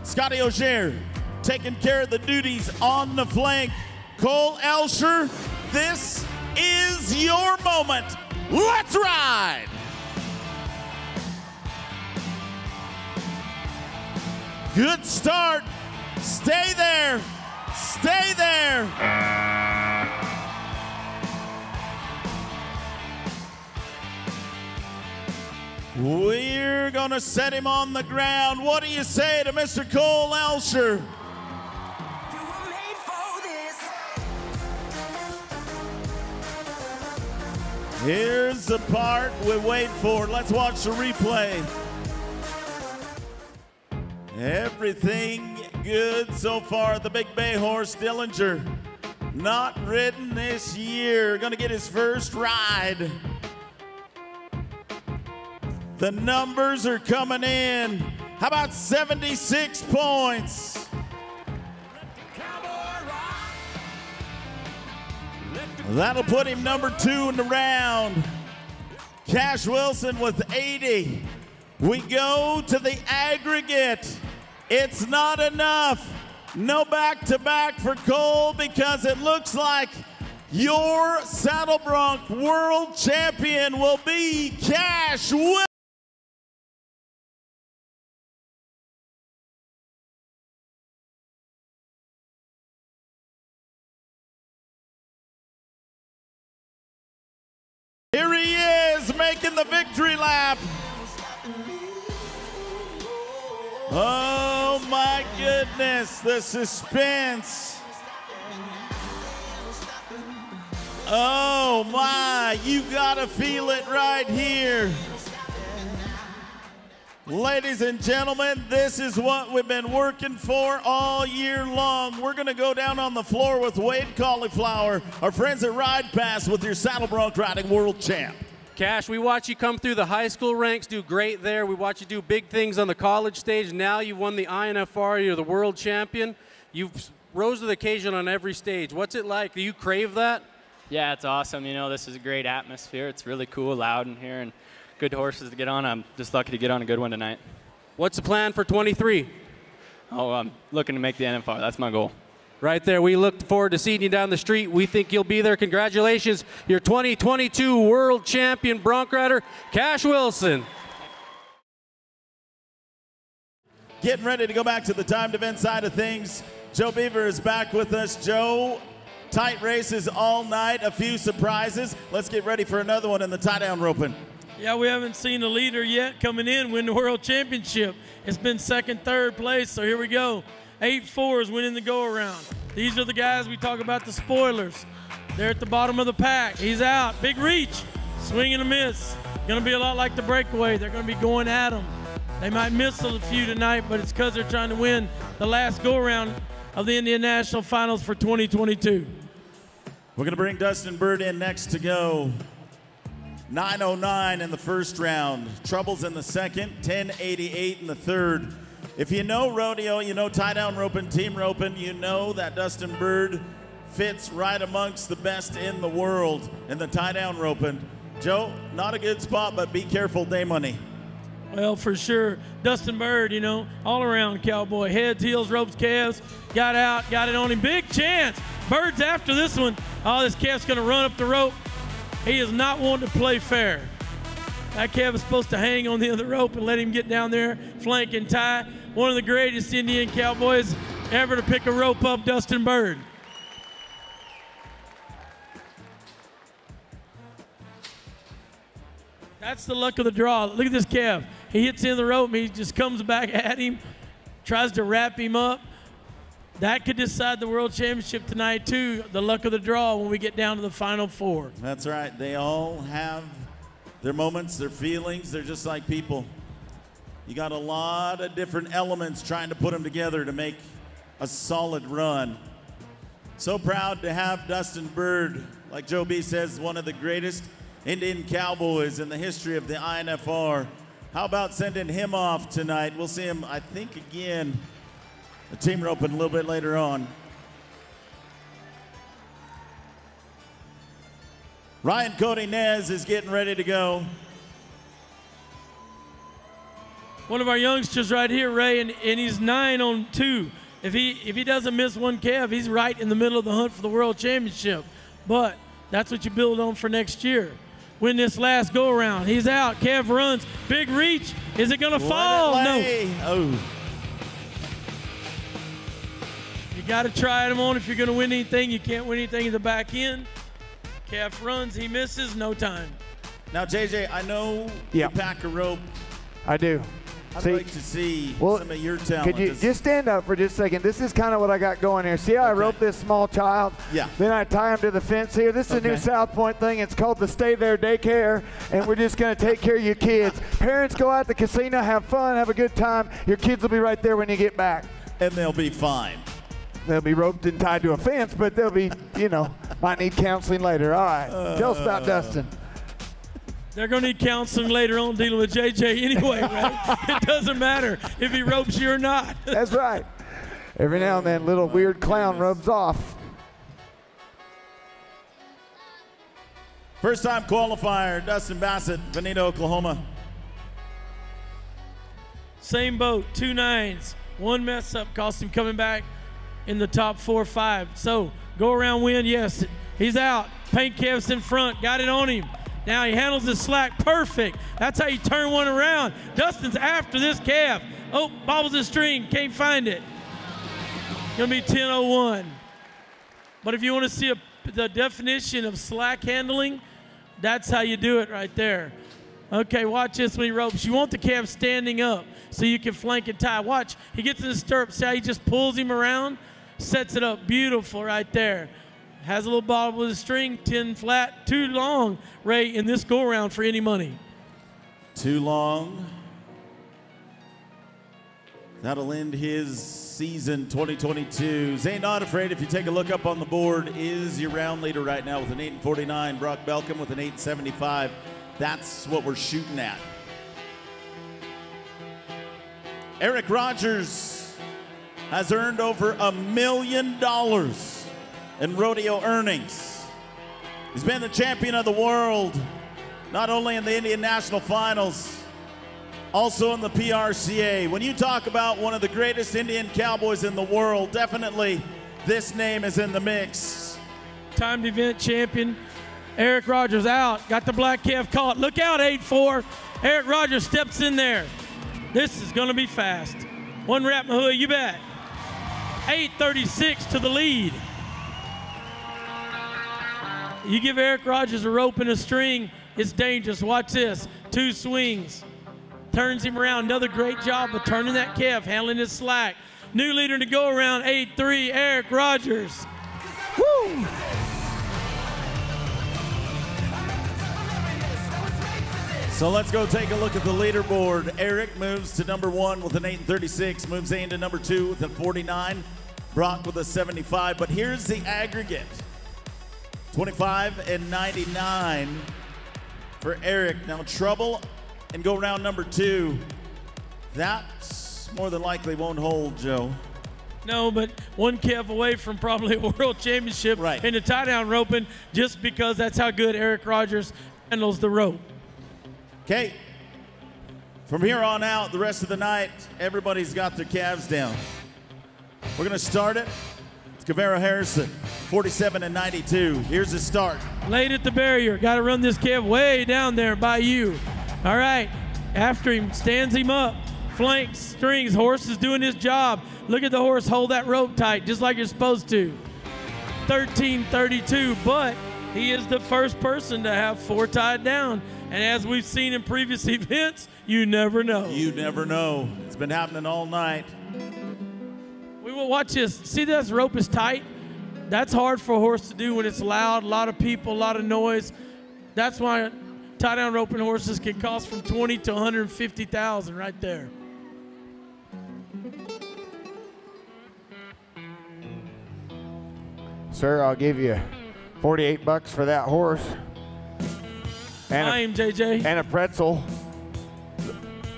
Scotty O'Shea taking care of the duties on the flank. Cole Elsher, this is your moment. Let's ride. Good start. Stay there. Stay there. We're going to set him on the ground. What do you say to Mr. Cole Elsher? Here's the part we wait for. Let's watch the replay. Everything good so far. The Big Bay horse, Dillinger, not ridden this year. Gonna get his first ride. The numbers are coming in. How about 76 points? That'll put him number 2 in the round. Cash Wilson with 80. We go to the aggregate. It's not enough. No back-to-back for Cole because it looks like your Saddle Bronc world champion will be Cash Wilson. Here he is, making the victory lap. Oh my goodness, the suspense. Oh my, you gotta feel it right here. Ladies and gentlemen, this is what we've been working for all year long. We're gonna go down on the floor with Wade Cauliflower, our friends at Ride Pass, with your Saddle Bronc riding world champ. Cash, we watch you come through the high school ranks, do great there. We watch you do big things on the college stage. Now you won the INFR, you're the world champion. You've rose to the occasion on every stage. What's it like? Do you crave that? Yeah, it's awesome. You know, this is a great atmosphere. It's really cool, loud in here, and good horses to get on. I'm just lucky to get on a good one tonight. What's the plan for 23? Oh, I'm looking to make the INFR. That's my goal. Right there. We look forward to seeing you down the street. We think you'll be there. Congratulations, your 2022 world champion bronc rider, Cash Wilson. Getting ready to go back to the timed event side of things. Joe Beaver is back with us. Joe, tight races all night, a few surprises. Let's get ready for another one in the tie-down roping. Yeah, we haven't seen a leader yet coming in win the world championship. It's been second, third place, so here we go. 8-4 is winning the go-around. These are the guys we talk about, the spoilers. They're at the bottom of the pack. He's out. Big reach. Swing and a miss. Going to be a lot like the breakaway. They're going to be going at them. They might miss a few tonight, but it's because they're trying to win the last go-around of the Indian National Finals for 2022. We're going to bring Dustin Bird in next to go. 9:09 in the first round. Troubles in the second. 10:88 in the third. If you know rodeo, you know tie-down roping, team roping, you know that Dustin Bird fits right amongst the best in the world in the tie-down roping. Joe, not a good spot, but be careful, day money. Well, for sure. Dustin Bird, you know, all-around cowboy. Heads, heels, ropes, calves. Got out, got it on him. Big chance. Bird's after this one. Oh, this calf's going to run up the rope. He is not wanting to play fair. That calf is supposed to hang on the other rope and let him get down there, flank and tie. One of the greatest Indian cowboys ever to pick a rope up, Dustin Bird. That's the luck of the draw. Look at this calf. He hits in the rope and he just comes back at him, tries to wrap him up. That could decide the world championship tonight too, the luck of the draw when we get down to the final 4. That's right. They all have their moments, their feelings. They're just like people. You got a lot of different elements trying to put them together to make a solid run. So proud to have Dustin Bird, like Joe B says, one of the greatest Indian cowboys in the history of the INFR. How about sending him off tonight? We'll see him, I think, again, the team roping a little bit later on. Ryan Cody Nez is getting ready to go. One of our youngsters right here, Ray, and he's 9-2. If he doesn't miss one calf, he's right in the middle of the hunt for the world championship. But that's what you build on for next year. Win this last go-around. He's out. Calf runs. Big reach. Is it going to fall? No. Oh. You got to try them on if you're going to win anything. You can't win anything in the back end. Calf runs, he misses, no time. Now, JJ, I know you pack a rope. I do. I'd like to see some of your talent. Could you just stand up for just a second? This is kind of what I got going here. See how I rope this small child? Yeah. Then I tie him to the fence here. This is a new South Point thing. It's called the Stay There Daycare, and we're just going to take care of your kids. Parents, go out to the casino, have fun, have a good time. Your kids will be right there when you get back. And they'll be fine. They'll be roped and tied to a fence, but they'll be, you know, might need counseling later. All right. Tell us about Dustin. They're going to need counseling later on dealing with JJ anyway, right? It doesn't matter if he ropes you or not. That's right. Every now and then, little weird clown rubs off. First time qualifier, Dustin Bassett, Bonita, Oklahoma. Same boat, 2 9s. One mess up cost him coming back in the top 4 or 5. So go around win, yes. He's out. Paint calf's in front, got it on him. Now he handles the slack perfect. That's how you turn one around. Dustin's after this calf. Oh, bobbles the string, can't find it. Gonna be 10:01. But if you want to see the definition of slack handling, that's how you do it right there. Okay, watch this when he ropes. You want the calf standing up so you can flank and tie. Watch, he gets in the stirrup. See how he just pulls him around? Sets it up beautiful right there. Has a little bobble with a string, 10 flat, too long, Ray, in this go-around for any money. Too long. That'll end his season 2022. Zane Not Afraid, if you take a look up on the board, is your round leader right now with an 8:49. Brock Belcom with an 8:75. That's what we're shooting at. Eric Rogers has earned over $1 million in rodeo earnings. He's been the champion of the world, not only in the Indian National Finals, also in the PRCA. When you talk about one of the greatest Indian cowboys in the world, definitely this name is in the mix. Timed event champion, Eric Rogers out, got the black calf caught. Look out, 8-4. Eric Rogers steps in there. This is gonna be fast. One wrap, Mahui, you bet. 8:36 to the lead. You give Eric Rogers a rope and a string, it's dangerous. Watch this, 2 swings. Turns him around, another great job of turning that calf, handling his slack. New leader to go around, 8-3, Eric Rogers. Woo! So let's go take a look at the leaderboard. Eric moves to number 1 with an 8:36, moves Zane to number 2 with a 49, Brock with a 75, but here's the aggregate. 25 and 99 for Eric. Now trouble and go round number 2. That's more than likely won't hold, Joe. No, but one calf away from probably a world championship in the tie-down roping, just because that's how good Eric Rogers handles the rope. Okay, from here on out, the rest of the night, everybody's got their calves down. We're gonna start it. It's Cavero Harrison, 47 and 92. Here's the start. Late at the barrier, gotta run this calf way down there by you. All right, after him, stands him up, flanks, strings, horse is doing his job. Look at the horse hold that rope tight, just like you're supposed to. 13:32, but he is the first person to have 4 tied down. And as we've seen in previous events, you never know. You never know. It's been happening all night. We will watch this. See this rope is tight? That's hard for a horse to do when it's loud, a lot of people, a lot of noise. That's why tie-down roping horses can cost from $20,000 to $150,000 right there. Sir, I'll give you 48 bucks for that horse. And JJ. And a pretzel.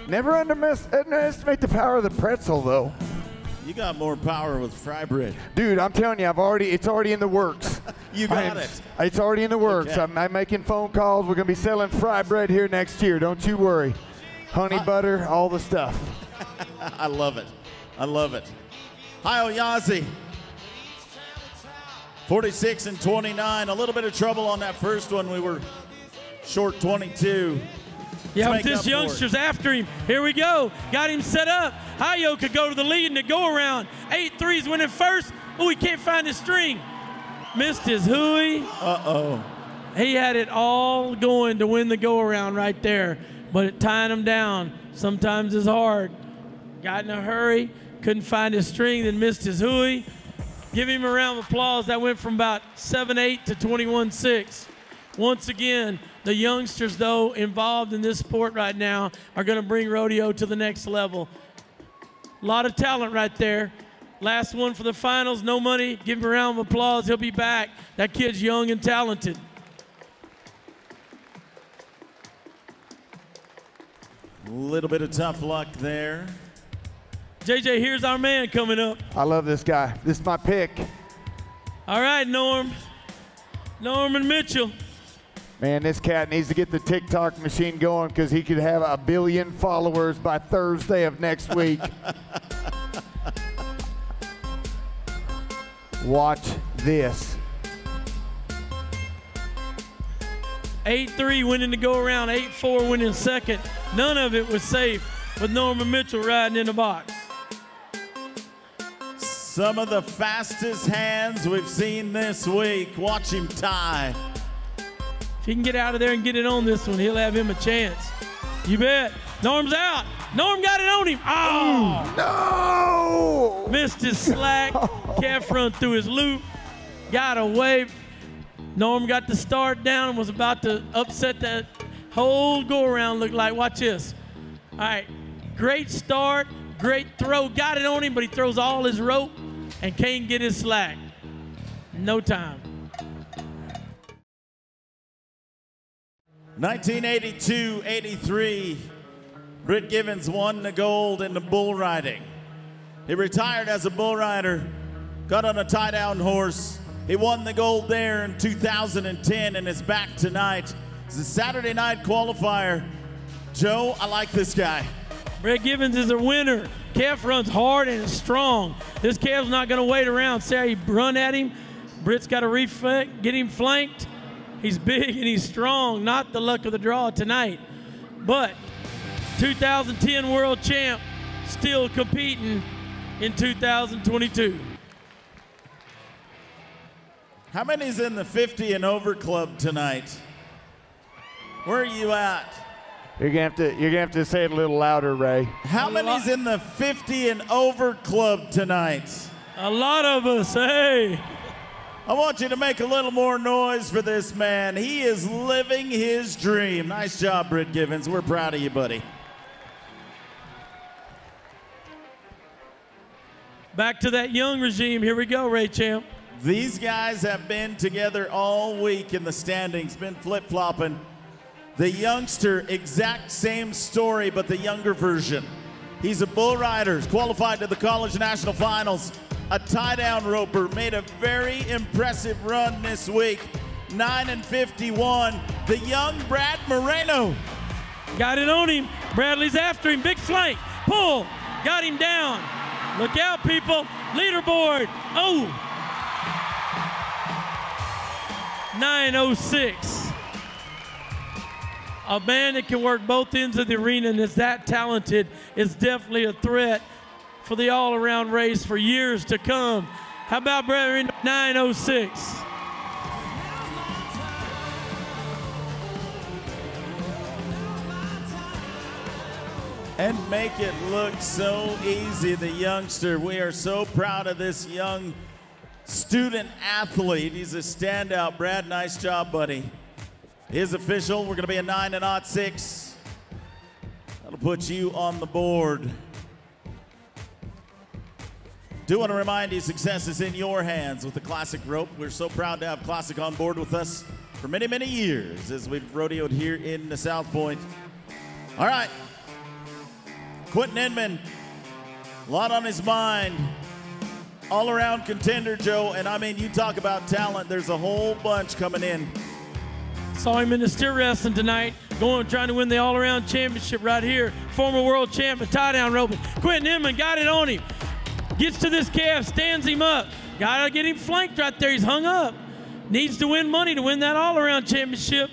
Never underestimate the power of the pretzel, though. You got more power with fry bread. Dude, I'm telling you, it's already in the works. You got it. It's already in the works. Okay. I'm making phone calls. We're going to be selling fry bread here next year. Don't you worry. Honey butter, all the stuff. I love it. I love it. Hi, Oyazi. 46 and 29. A little bit of trouble on that first one. We were short 22. Yeah, Let's but make this up for youngster's after him. Here we go. Got him set up. Hayo could go to the lead in the go-around. 8-3's winning first. Oh, he can't find his string. Missed his hooey. Uh-oh. He had it all going to win the go-around right there, but it tying him down sometimes is hard. Got in a hurry, couldn't find his string, then missed his hooey. Give him a round of applause. That went from about 7-8 to 21-6. Once again, the youngsters, though, involved in this sport right now are going to bring rodeo to the next level. A lot of talent right there. Last one for the finals, no money. Give him a round of applause. He'll be back. That kid's young and talented. A little bit of tough luck there. JJ, here's our man coming up. I love this guy. This is my pick. All right, Norman Mitchell. Man, this cat needs to get the TikTok machine going because he could have 1 billion followers by Thursday of next week. Watch this. 8-3 winning to go around, 8-4 winning second. None of it was safe with Norman Mitchell riding in the box. Some of the fastest hands we've seen this week. Watch him tie. If he can get out of there and get it on this one, he'll have him a chance. You bet. Norm's out. Norm got it on him. Oh! No! Missed his slack. Calf run through his loop. Got away. Norm got the start down and was about to upset that whole go-around, looked like. Watch this. All right. Great start. Great throw. Got it on him, but he throws all his rope and can't get his slack. No time. 1982-83, Britt Givens won the gold in the bull riding. He retired as a bull rider, got on a tie-down horse. He won the gold there in 2010 and is back tonight. It's a Saturday night qualifier. Joe, I like this guy. Britt Givens is a winner. Calf runs hard and is strong. This calf's not going to wait around. See how he run at him? Britt's got to reflect, get him flanked. He's big and he's strong. Not the luck of the draw tonight. But 2010 world champ still competing in 2022. How many's in the 50 and over club tonight? Where are you at? You're gonna have to say it a little louder, Ray. How many's in the 50 and over club tonight? A lot of us, hey. I want you to make a little more noise for this man. He is living his dream. Nice job, Britt Givens. We're proud of you, buddy. Back to that young regime. Here we go, Ray Champ. These guys have been together all week in the standings, been flip-flopping. The youngster, exact same story, but the younger version. He's a bull rider, qualified to the college national finals. A tie-down roper, made a very impressive run this week. 9-51, the young Brad Moreno. Got it on him. Bradley's after him. Big flank. Pull. Got him down. Look out, people. Leaderboard. Oh. 9:06. A man that can work both ends of the arena and is that talented is definitely a threat for the all-around race for years to come. How about Brad 9:06? And make it look so easy, the youngster. We are so proud of this young student athlete. He's a standout. Brad, nice job, buddy. His official, we're gonna be a 9-06. That'll put you on the board. Do want to remind you, success is in your hands with the Classic Rope. We're so proud to have Classic on board with us for many, many years as we've rodeoed here in the South Point. All right, Quentin Inman, a lot on his mind. All-around contender, Joe, and I mean, you talk about talent, there's a whole bunch coming in. Saw him in the steer wrestling tonight, trying to win the all-around championship right here. Former world champion, tie-down roping. Quentin Inman got it on him. Gets to this calf, stands him up. Gotta get him flanked right there, he's hung up. Needs to win money to win that all-around championship.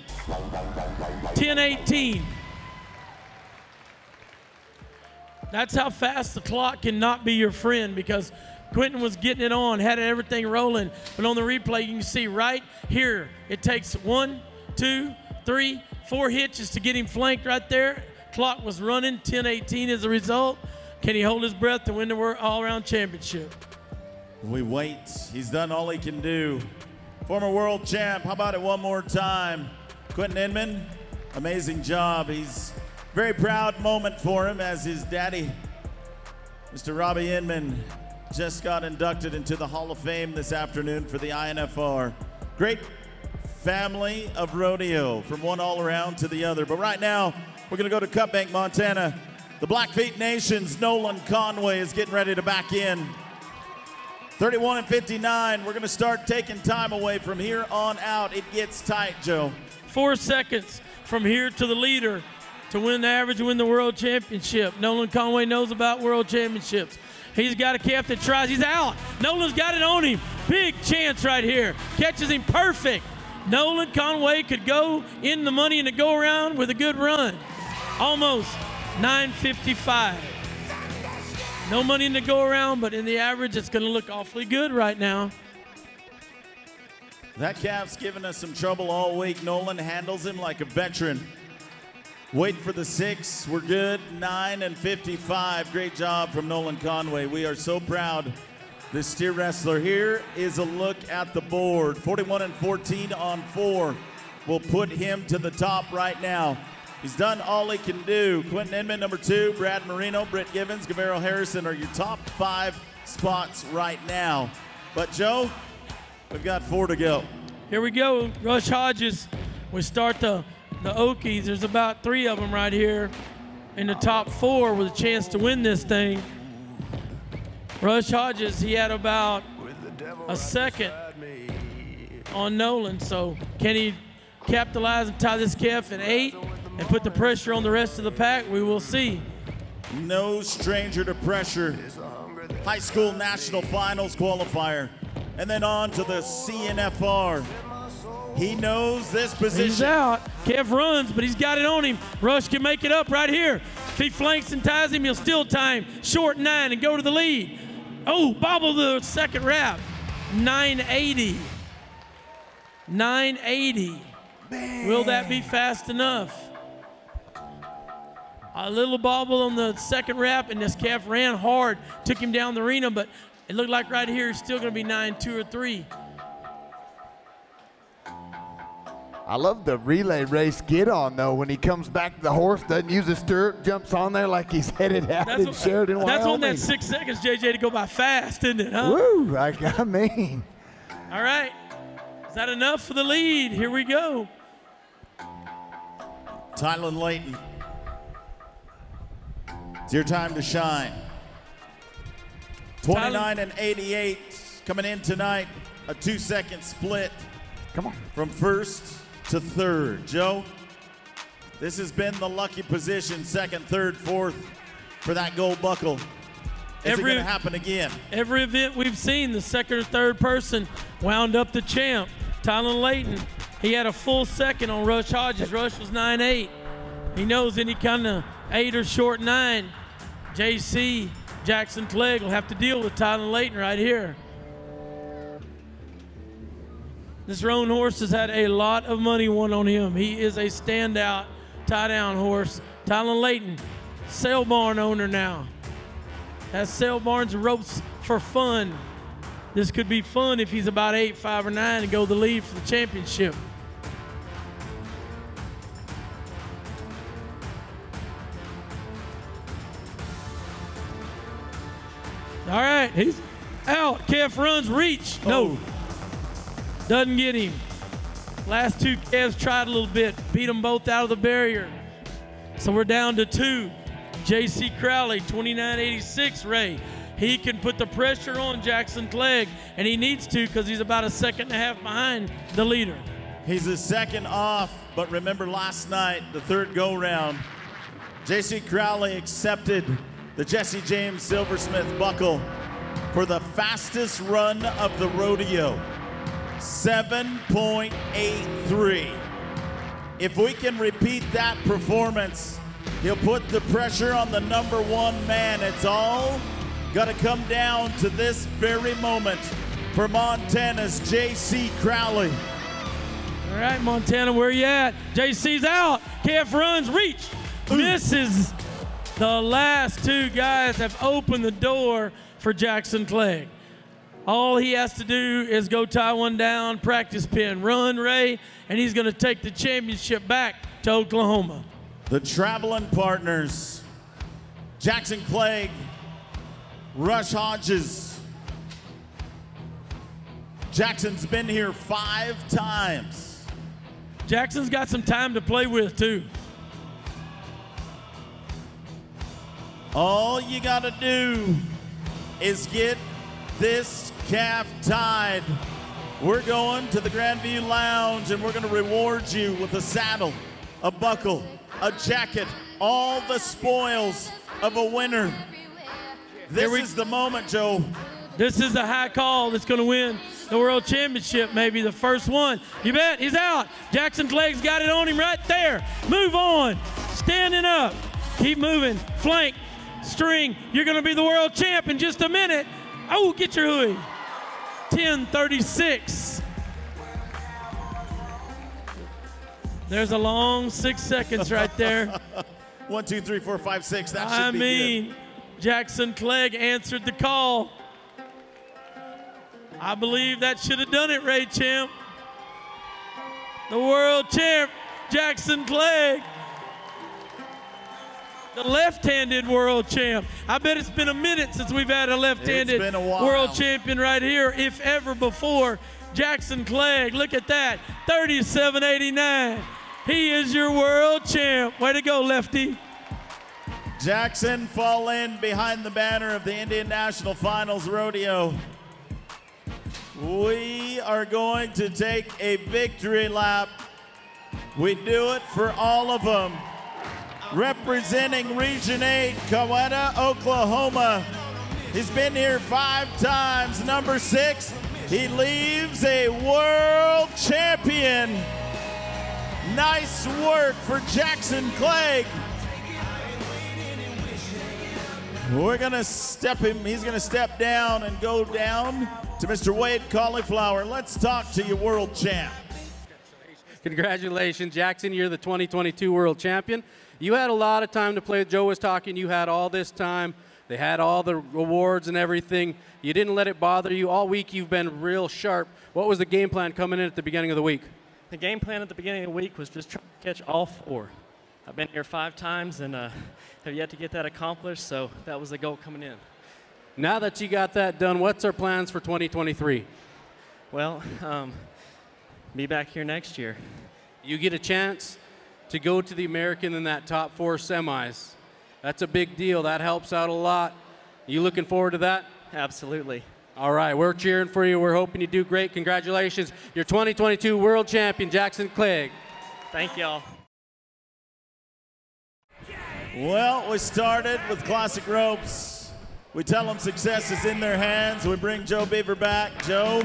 10-18. That's how fast the clock cannot be your friend, because Quentin was getting it on, had everything rolling. But on the replay, you can see right here, it takes 1, 2, 3, 4 hitches to get him flanked right there. Clock was running, 10:18 as a result. Can he hold his breath to win the all-around championship? We wait. He's done all he can do. Former world champ, how about it one more time? Quentin Inman, amazing job. He's very proud moment for him as his daddy, Mr. Robbie Inman, just got inducted into the Hall of Fame this afternoon for the INFR. Great family of rodeo from one all-around to the other. But right now, we're going to go to Cutbank, Montana. The Blackfeet Nation's Nolan Conway is getting ready to back in. 31 and 59. We're going to start taking time away from here on out. It gets tight, Joe. 4 seconds from here to the leader to win the average and win the world championship. Nolan Conway knows about world championships. He's got a calf that tries. He's out. Nolan's got it on him. Big chance right here. Catches him perfect. Nolan Conway could go in the money in the go-around with a good run. Almost 9:55. No money in the go-around, but in the average, it's going to look awfully good right now. That calf's given us some trouble all week. Nolan handles him like a veteran. Wait for the 6. We're good. 9 and 55. Great job from Nolan Conway. We are so proud. This steer wrestler. Here is a look at the board. 41 and 14 on 4 will put him to the top right now. He's done all he can do. Quentin Inman, number 2. Brad Marino, Britt Givens, Gavero Harrison are your top 5 spots right now. But Joe, we've got 4 to go. Here we go. Rush Hodges. We start the Okies. There's about 3 of them right here in the top 4 with a chance to win this thing. Rush Hodges, he had about a second on Nolan. So can he capitalize and tie this calf at 8 and put the pressure on the rest of the pack? We will see. No stranger to pressure. High school national finals qualifier. And then on to the CNFR. He knows this position. He's out. Kev runs, but he's got it on him. Rush can make it up right here. If he flanks and ties him, he'll still tie him. Short 9 and go to the lead. Oh, bobble the second wrap. 980. 980. Man. Will that be fast enough? A little bobble on the second wrap, and this calf ran hard, took him down the arena, but it looked like right here, it's still going to be 9-2 or 3. I love the relay race get on, though. When he comes back, the horse doesn't use a stirrup, jumps on there like he's headed out in Sheridan, Wyoming. That's on that 6 seconds, JJ, to go by fast, isn't it, huh? Woo, I mean. All right. Is that enough for the lead? Here we go. Tylen Layton. It's your time to shine. 29 and 88 coming in tonight. A 2-second split. Come on. From first to third. Joe, this has been the lucky position, 2nd, 3rd, 4th for that gold buckle. Is it going to happen again? Every event we've seen, the 2nd or 3rd person wound up the champ. Tylen Layton, he had a full second on Rush Hodges. Rush was 9-8. He knows any kind of 8 or short 9. JC, Jackson Clegg will have to deal with Tylen Layton right here. This roan horse has had a lot of money won on him. He is a standout tie-down horse. Tylen Layton, sale barn owner now. Has sale barns and ropes for fun. This could be fun if he's about 8, 5, or 9 and go the lead for the championship. All right, he's out. Calf runs, reach. No. Doesn't get him. Last 2 calves tried a little bit, beat them both out of the barrier. So we're down to 2. J.C. Crowley, 29.86, Ray. He can put the pressure on Jackson Clegg, and he needs to because he's about a 1.5 seconds behind the leader. He's a second off, but remember last night, the 3rd go-round, J.C. Crowley accepted the Jesse James Silversmith buckle for the fastest run of the rodeo. 7.83. If we can repeat that performance He'll put the pressure on the #1 man. It's all got to come down to this very moment for Montana's J.C. Crowley. All right, Montana, where you at? JC's out. KF runs, reach, misses. The last two guys have opened the door for Jackson Clegg. All he has to do is go tie one down, practice pin, run, Ray, and he's going to take the championship back to Oklahoma. The traveling partners, Jackson Clegg, Rush Hodges. Jackson's been here 5 times. Jackson's got some time to play with, too. All you got to do is get this calf tied. We're going to the Grandview Lounge, and we're going to reward you with a saddle, a buckle, a jacket, all the spoils of a winner. This is the moment, Joe. This is the high call that's going to win the World Championship, maybe the first one. You bet. He's out. Jackson Clegg's got it on him right there. Move on. Standing up. Keep moving. Flank. String. You're going to be the world champ in just a minute. Oh, get your hooey. 10:36. There's a long 6 seconds right there. 1, 2, 3, 4, 5, 6. That should be good. Jackson Clegg answered the call. I believe that should have done it, Ray Champ. The world champ, Jackson Clegg. The left-handed world champ. I bet it's been a minute since we've had a left-handed world champion right here, if ever before. Jackson Clegg, look at that, 37.89. He is your world champ. Way to go, lefty. Jackson fall in behind the banner of the Indian National Finals Rodeo. We are going to take a victory lap. We do it for all of them. Representing Region 8, Coweta, Oklahoma. He's been here 5 times. Number 6, he leaves a world champion. Nice work for Jackson Clegg. We're gonna step him, he's gonna step down and go down to Mr. Wade Cauliflower. Let's talk to you, world champ. Congratulations, Jackson, you're the 2022 world champion. You had a lot of time to play. Joe was talking, you had all this time. They had all the awards and everything. You didn't let it bother you. All week you've been real sharp. What was the game plan coming in at the beginning of the week? The game plan at the beginning of the week was just try to catch all 4. I've been here 5 times and have yet to get that accomplished, so that was the goal coming in. Now that you got that done, what's our plans for 2023? Well, be back here next year. You get a chance to go to the American in that top 4 semis. That's a big deal. That helps out a lot. You looking forward to that? Absolutely. All right, we're cheering for you. We're hoping you do great. Congratulations. You're 2022 world champion, Jackson Clegg. Thank y'all. Well, we started with classic ropes. We tell them success is in their hands. We bring Joe Beaver back. Joe,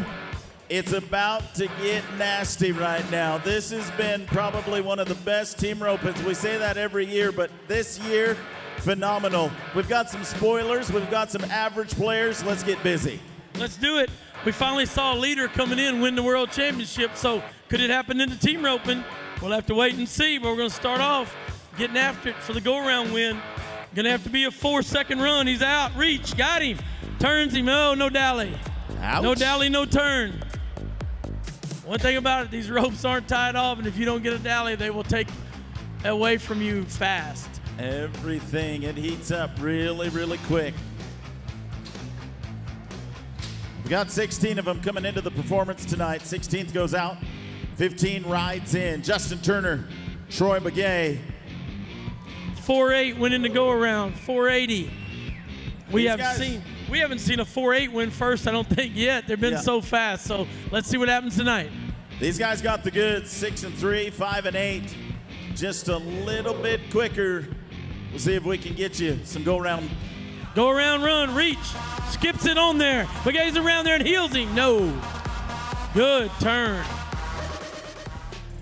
it's about to get nasty right now. This has been probably one of the best team ropings. We say that every year, but this year, phenomenal. We've got some spoilers. We've got some average players. Let's get busy. Let's do it. We finally saw a leader coming in win the world championship, so could it happen in the team roping? We'll have to wait and see, but we're going to start off getting after it for the go-around win. Gonna have to be a 4-second run. He's out, reach, got him. Turns him, oh, no dally. Ouch. No dally, no turn. One thing about it, these ropes aren't tied off, and if you don't get a dally, they will take away from you fast. Everything, it heats up really, really quick. We got 16 of them coming into the performance tonight. 16th goes out, 15 rides in. Justin Turner, Troy Begay. 4.8 went in the go-around, 480. We haven't seen a 4.8 win first, I don't think, yet. They've been so fast, so let's see what happens tonight. These guys got the goods, 6 and 3, 5 and 8. Just a little bit quicker. We'll see if we can get you some go-around. Go-around run, reach, skips it on there. Begay's around there and heels him, no. Good turn.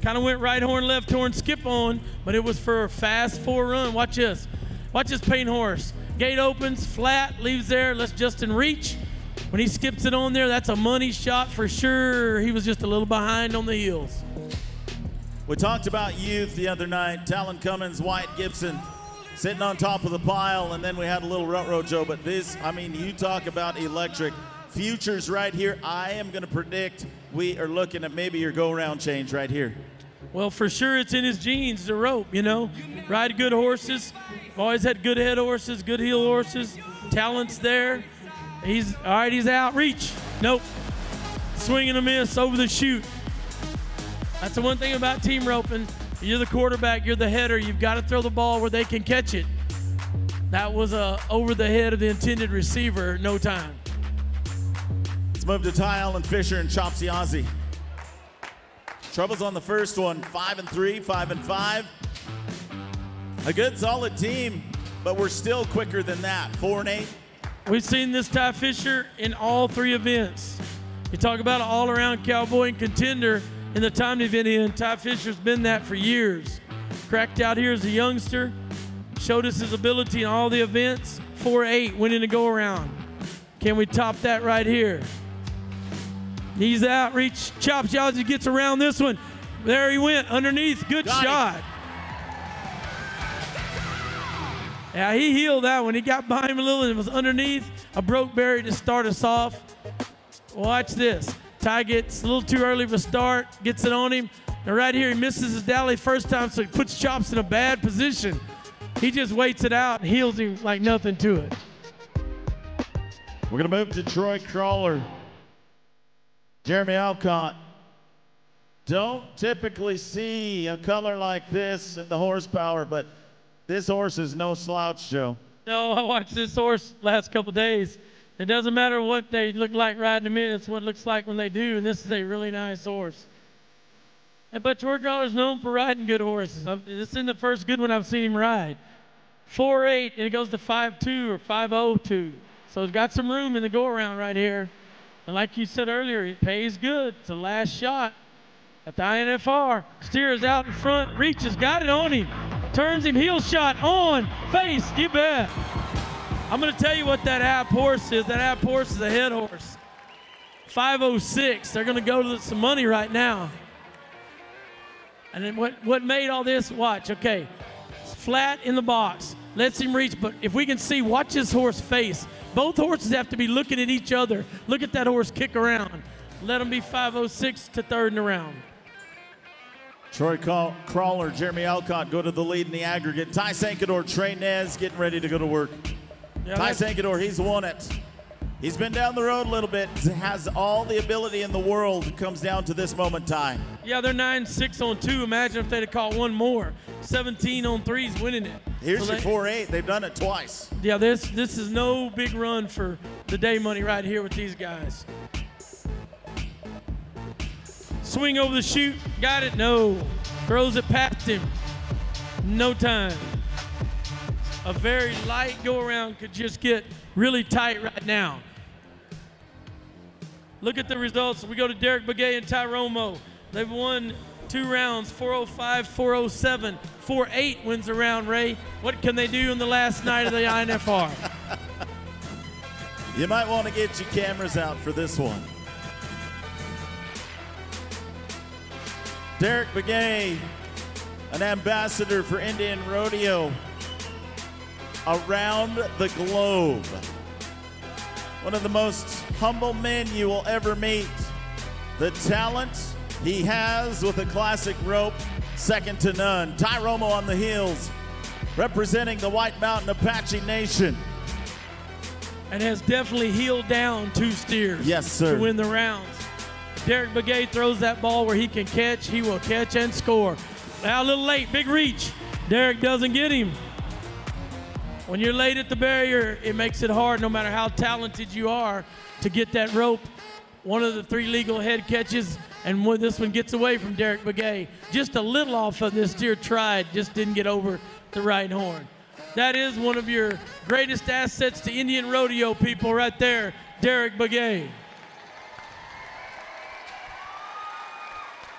Kind of went right horn, left horn, skip on, but it was for a fast 4 run. Watch this. Watch this paint horse. Gate opens, flat, leaves there, lets Justin reach. When he skips it on there, that's a money shot for sure. He was just a little behind on the heels. We talked about youth the other night. Talon Cummins, Wyatt Gibson, sitting on top of the pile, and then we had a little rut row, Joe. But this, I mean, you talk about electric. Futures right here. I am going to predict we are looking at maybe your go-around change right here. Well, for sure it's in his genes, the rope, you know. Ride good horses. Always had good head horses, good heel horses. Talent's there. He's, all right, he's out. Reach. Nope. Swing and a miss over the chute. That's the one thing about team roping. You're the quarterback, you're the header. You've got to throw the ball where they can catch it. That was over the head of the intended receiver, no time. Let's move to Ty Allen Fisher and Chopsy Ozzy. Troubles on the first one, 5-3, 5-5. A good solid team, but we're still quicker than that, 4-8. We've seen this Ty Fisher in all 3 events. You talk about an all-around cowboy and contender in the time event end. Ty Fisher's been that for years. Cracked out here as a youngster, showed us his ability in all the events. 4-8, winning the go-around. Can we top that right here? He's out, reach, chops, Ozzy gets around this one. There he went, underneath, good shot. Yeah, he healed that one. He got behind him a little and it was underneath. A broke berry to start us off. Watch this. Ty gets a little too early of a start, gets it on him. And right here, he misses his dally first time, so he puts Chops in a bad position. He just waits it out and heals him like nothing to it. We're going to move to Troy Crawler. Jeremy Alcott. Don't typically see a color like this in the horsepower, but this horse is no slouch, Joe. No, I watched this horse last couple days. It doesn't matter what they look like riding them in, it's what it looks like when they do, and this is a really nice horse. But Troy Crawler's known for riding good horses. This isn't the first good one I've seen him ride. 4-8, and it goes to 5-2 or 5-0-2. So it's got some room in the go-around right here. And like you said earlier, it pays good. It's the last shot at the INFR. Steers out in front, reaches, got it on him. Turns him, heel shot, on, face, you bet. I'm going to tell you what that app horse is. That app horse is a head horse. 506. They're going to go to some money right now. And then what made all this, watch, okay. It's flat in the box. Lets him reach, but if we can see, watch this horse face. Both horses have to be looking at each other. Look at that horse kick around. Let him be 506 to third in the round. Troy Crawler, Jeremy Alcott go to the lead in the aggregate. Ty Sankador, Trey Nez getting ready to go to work. Yeah, Ty Sankador, he's won it. He's been down the road a little bit, has all the ability in the world. It comes down to this moment, Ty. Yeah, they're 9-6 on 2. Imagine if they'd have caught one more. 17 on 3's winning it. Here's your 4-8. They've done it twice. Yeah, this is no big run for the day money right here with these guys. Swing over the chute. Got it? No. Throws it past him. No time. A very light go-around could just get really tight right now. Look at the results. We go to Derek Begay and Ty Romo. They've won 2 rounds, 405, 407. 4-8 wins the round, Ray. What can they do in the last night of the INFR? You might want to get your cameras out for this one. Derek Begay, an ambassador for Indian Rodeo around the globe. One of the most humble men you will ever meet. The talent he has with a classic rope, second to none. Ty Romo on the heels, representing the White Mountain Apache Nation. And has definitely heeled down 2 steers. Yes, sir. To win the rounds. Derek Begay throws that ball where he can catch. He will catch and score. Now a little late, big reach. Derek doesn't get him. When you're late at the barrier, it makes it hard, no matter how talented you are, to get that rope. One of the 3 legal head catches, and this one gets away from Derek Begay. Just a little off of this steer tried, just didn't get over the right horn. That is one of your greatest assets to Indian Rodeo, people, right there, Derek Begay.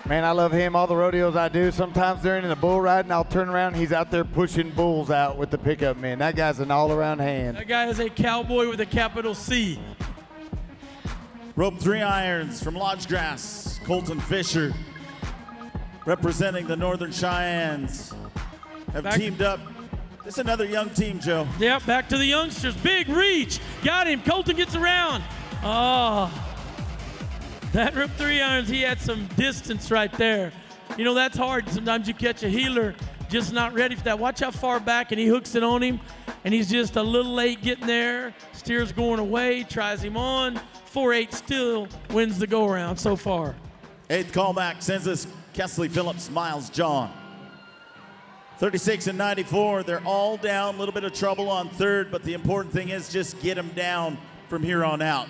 Man, I love him. All the rodeos I do, sometimes they're in the bull riding, I'll turn around and he's out there pushing bulls out with the pickup man. That guy's an all-around hand. That guy is a cowboy with a capital C. Rope 3 irons from Lodge Grass, Colton Fisher, representing the Northern Cheyennes, have teamed up. This is another young team, Joe. Yep, back to the youngsters. Big reach. Got him. Colton gets around. Oh, that rope 3 irons, he had some distance right there. You know, that's hard. Sometimes you catch a heeler just not ready for that. Watch how far back, and he hooks it on him, and he's just a little late getting there. Steer's going away, tries him on. 4-8 still wins the go-around so far. 8th callback sends us Kesley Phillips, Miles John. 36 and 94, they're all down. A little bit of trouble on 3rd, but the important thing is just get them down from here on out.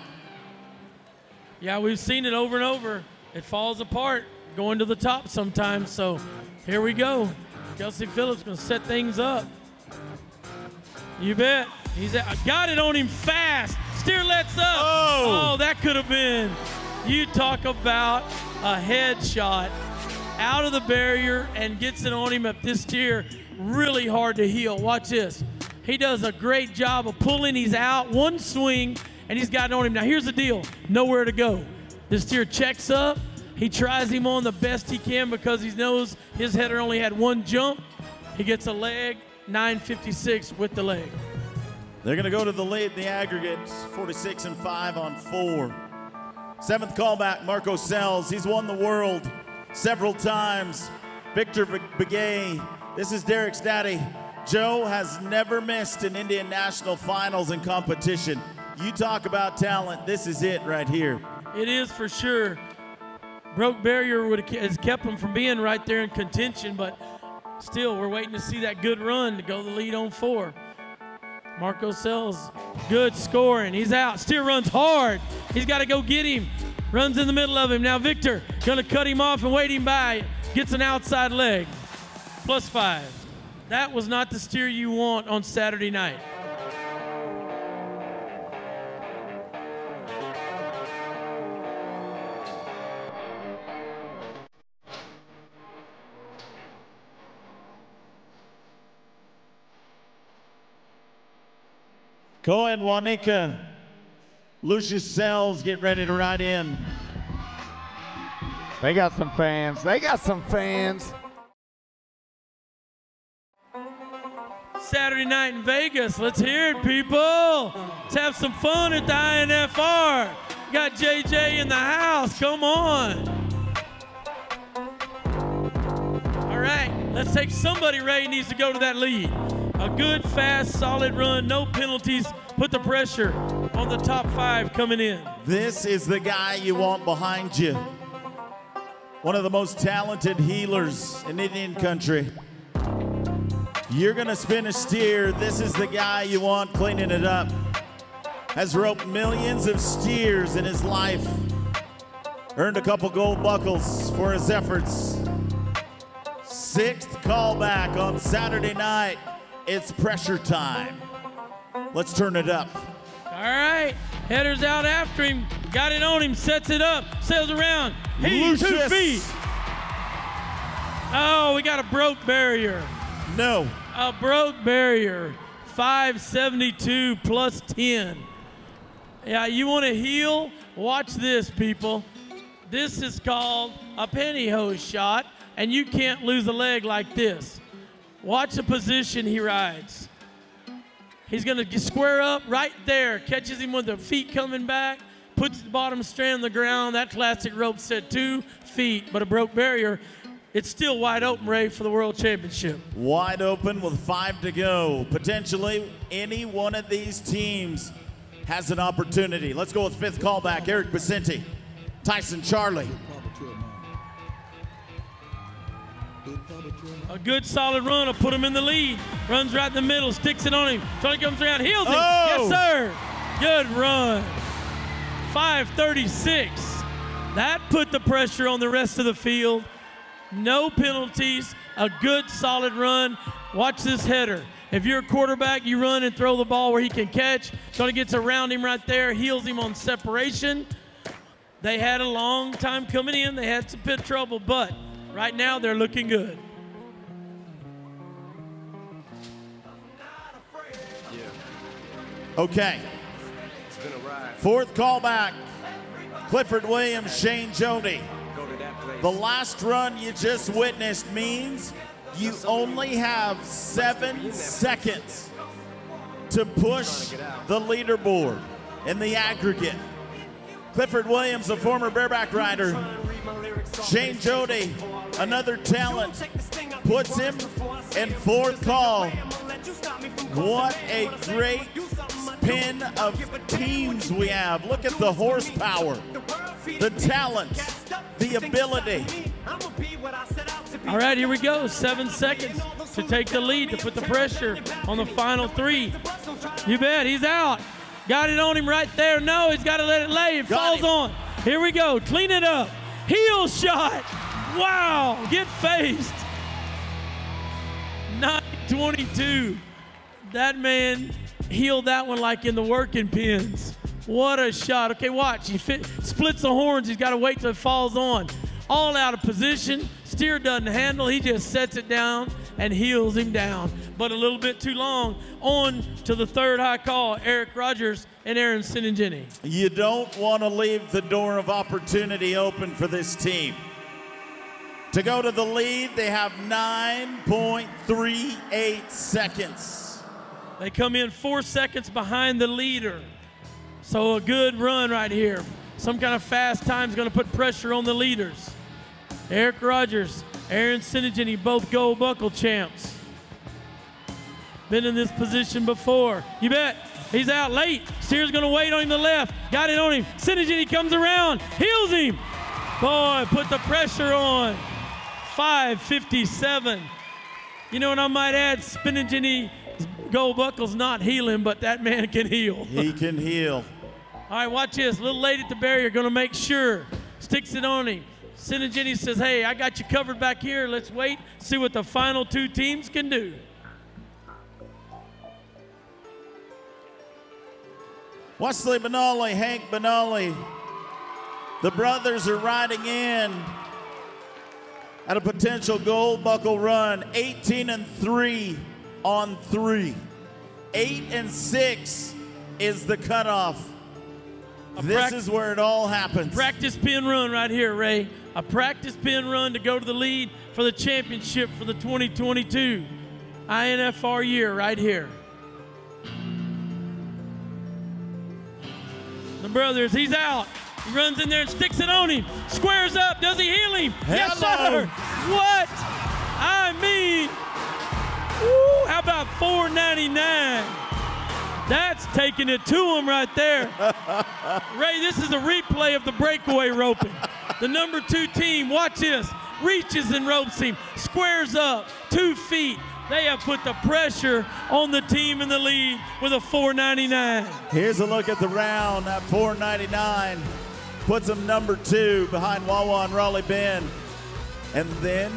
Yeah, we've seen it over and over. It falls apart going to the top sometimes, so here we go. Kesley Phillips gonna set things up. You bet. Got it on him fast. Steer lets up. Oh, that could have been. You talk about a headshot out of the barrier and gets it on him up this steer. Really hard to heel. Watch this. He does a great job of pulling. He's out, one swing, and he's got it on him. Now here's the deal. Nowhere to go. This steer checks up. He tries him on the best he can because he knows his header only had one jump. He gets a leg, 9.56 with the leg. They're going to go to the lead in the aggregate, 46 and 5 on 4. 7th callback, Marco Sells. He's won the world several times. Victor Begay. This is Derek's daddy. Joe has never missed an Indian National Finals in competition. You talk about talent, this is it right here. It is for sure. Broke barrier has kept him from being right there in contention, but still, we're waiting to see that good run to go the lead on 4. Marco Sells, good scoring. He's out. Steer runs hard. He's got to go get him. Runs in the middle of him. Now Victor going to cut him off and wait him by. Gets an outside leg. +5. That was not the steer you want on Saturday night. Cohen, Wanika, Lucius Sells, get ready to ride in. They got some fans. They got some fans. Saturday night in Vegas. Let's hear it, people. Let's have some fun at the INFR. Got JJ in the house. Come on. All right, let's take somebody Ray needs to go to that lead. A good, fast, solid run, no penalties. Put the pressure on the top 5 coming in. This is the guy you want behind you. One of the most talented healers in Indian country. You're gonna spin a steer. This is the guy you want cleaning it up. Has roped millions of steers in his life. Earned a couple gold buckles for his efforts. 6th callback on Saturday night. It's pressure time. Let's turn it up. All right, header's out after him. Got it on him, sets it up, sails around. He's 2 feet. Oh, we got a broke barrier. No. A broke barrier. 572 +10. Yeah, you want to heel? Watch this, people. This is called a pantyhose shot, and you can't lose a leg like this. Watch the position he rides. He's going to square up right there, catches him with the feet coming back, puts the bottom strand on the ground. That classic rope set 2 feet, but a broke barrier. It's still wide open, Ray, for the World Championship. Wide open with 5 to go. Potentially, any one of these teams has an opportunity. Let's go with 5th callback, Eric Vicente, Tyson Charlie. A good solid run will put him in the lead. Runs right in the middle, sticks it on him. Charlie comes around, heels him. Oh. Yes, sir. Good run. 536. That put the pressure on the rest of the field. No penalties. A good solid run. Watch this header. If you're a quarterback, you run and throw the ball where he can catch. Charlie gets around him right there, heels him on separation. They had a long time coming in. They had some pit trouble, but right now they're looking good. Okay. Fourth callback. Clifford Williams, Shane Jody. The last run you just witnessed means you only have 7 seconds to push the leaderboard in the aggregate. Clifford Williams, a former bareback rider. Shane Jody, another talent, puts him in fourth call. What a great spin of teams we have. Look at the horsepower, the talent, the ability. All right, here we go. 7 seconds to take the lead, to put the pressure on the final 3. You bet, he's out. Got it on him right there. No, he's got to let it lay. It falls on. Here we go. Clean it up. Heel shot. Wow, get faced. 9:22. That man heeled that one like in the working pins. What a shot. Okay, watch. He splits the horns. He's got to wait till it falls on. All out of position. Steer doesn't handle. He just sets it down and heels him down. But a little bit too long. On to the third high call. Eric Rogers and Aaron Sinigini. You don't want to leave the door of opportunity open for this team. To go to the lead, they have 9.38 seconds. They come in 4 seconds behind the leader. So a good run right here. Some kind of fast time is going to put pressure on the leaders. Eric Rogers, Aaron Sinigini, both gold buckle champs. Been in this position before. You bet. He's out late. Steer's going to wait on him to the left. Got it on him. Sinigini comes around. Heels him. Boy, put the pressure on. 5:57. You know what I might add? Sinigini gold buckle's not healing, but that man can heal. He can heal. All right, watch this. A little late at the barrier. Going to make sure. Sticks it on him. Sinigini says, hey, I got you covered back here. Let's wait, see what the final 2 teams can do. Wesley Benali, Hank Benali. The brothers are riding in at a potential gold buckle run. 18-3 on 3. 8-6 is the cutoff. This is where it all happens. Practice pin run right here, Ray. A practice pin run to go to the lead for the championship for the 2022 INFR year right here. The brothers, he's out. He runs in there and sticks it on him. Squares up. Does he heal him? Yes, sir. What? I mean, woo, how about $4.99? That's taking it to him right there. Ray, this is a replay of the breakaway roping. The number 2 team, watch this, reaches and ropes him, squares up, 2 feet. They have put the pressure on the team in the lead with a $4.99. Here's a look at the round. That $4.99 puts them number 2 behind Wawa and Raleigh Bend. And then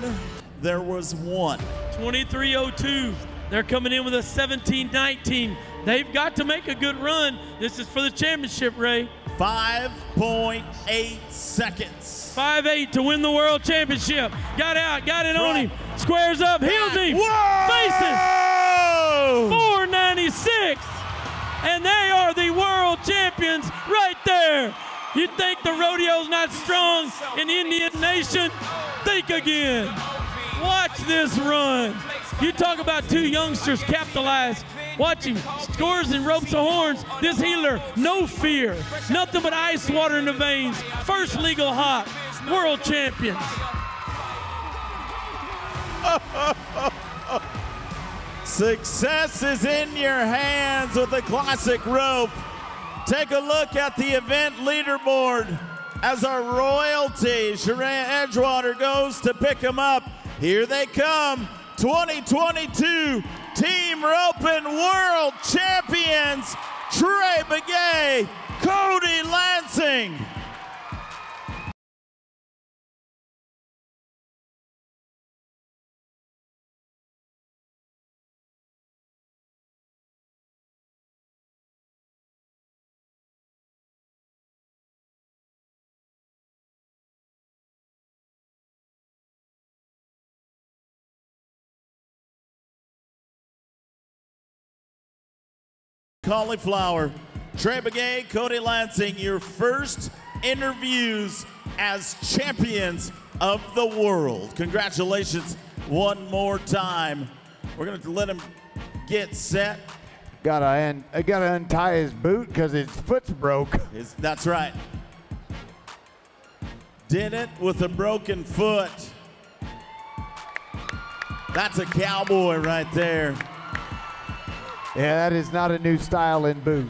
there was one. 23:02. They're coming in with a 17:19. They've got to make a good run. This is for the championship, Ray. 5.8 seconds. 5.8 to win the world championship. Got out, got it on him. Squares up, heels him. Whoa! Faces. 4.96. And they are the world champions right there. You think the rodeo's not strong in Indian Nation? Think again. Watch this run. You talk about 2 youngsters capitalized. Watch him, scores and ropes the horns. This healer, no fear. Nothing but ice water in the veins. First legal hop, world champions. Success is in your hands with the classic rope. Take a look at the event leaderboard as our royalty, Sharon Edgewater, goes to pick them up. Here they come, 2022 Team Roping World Champions, Trey Begay, Cody Lansing. cauliflower. Trey Begay, Cody Lansing, your first interviews as champions of the world. Congratulations one more time. We're going to let him get set. I gotta untie his boot because his foot's broke. That's right. Did it with a broken foot. That's a cowboy right there. Yeah, that is not a new style in boot.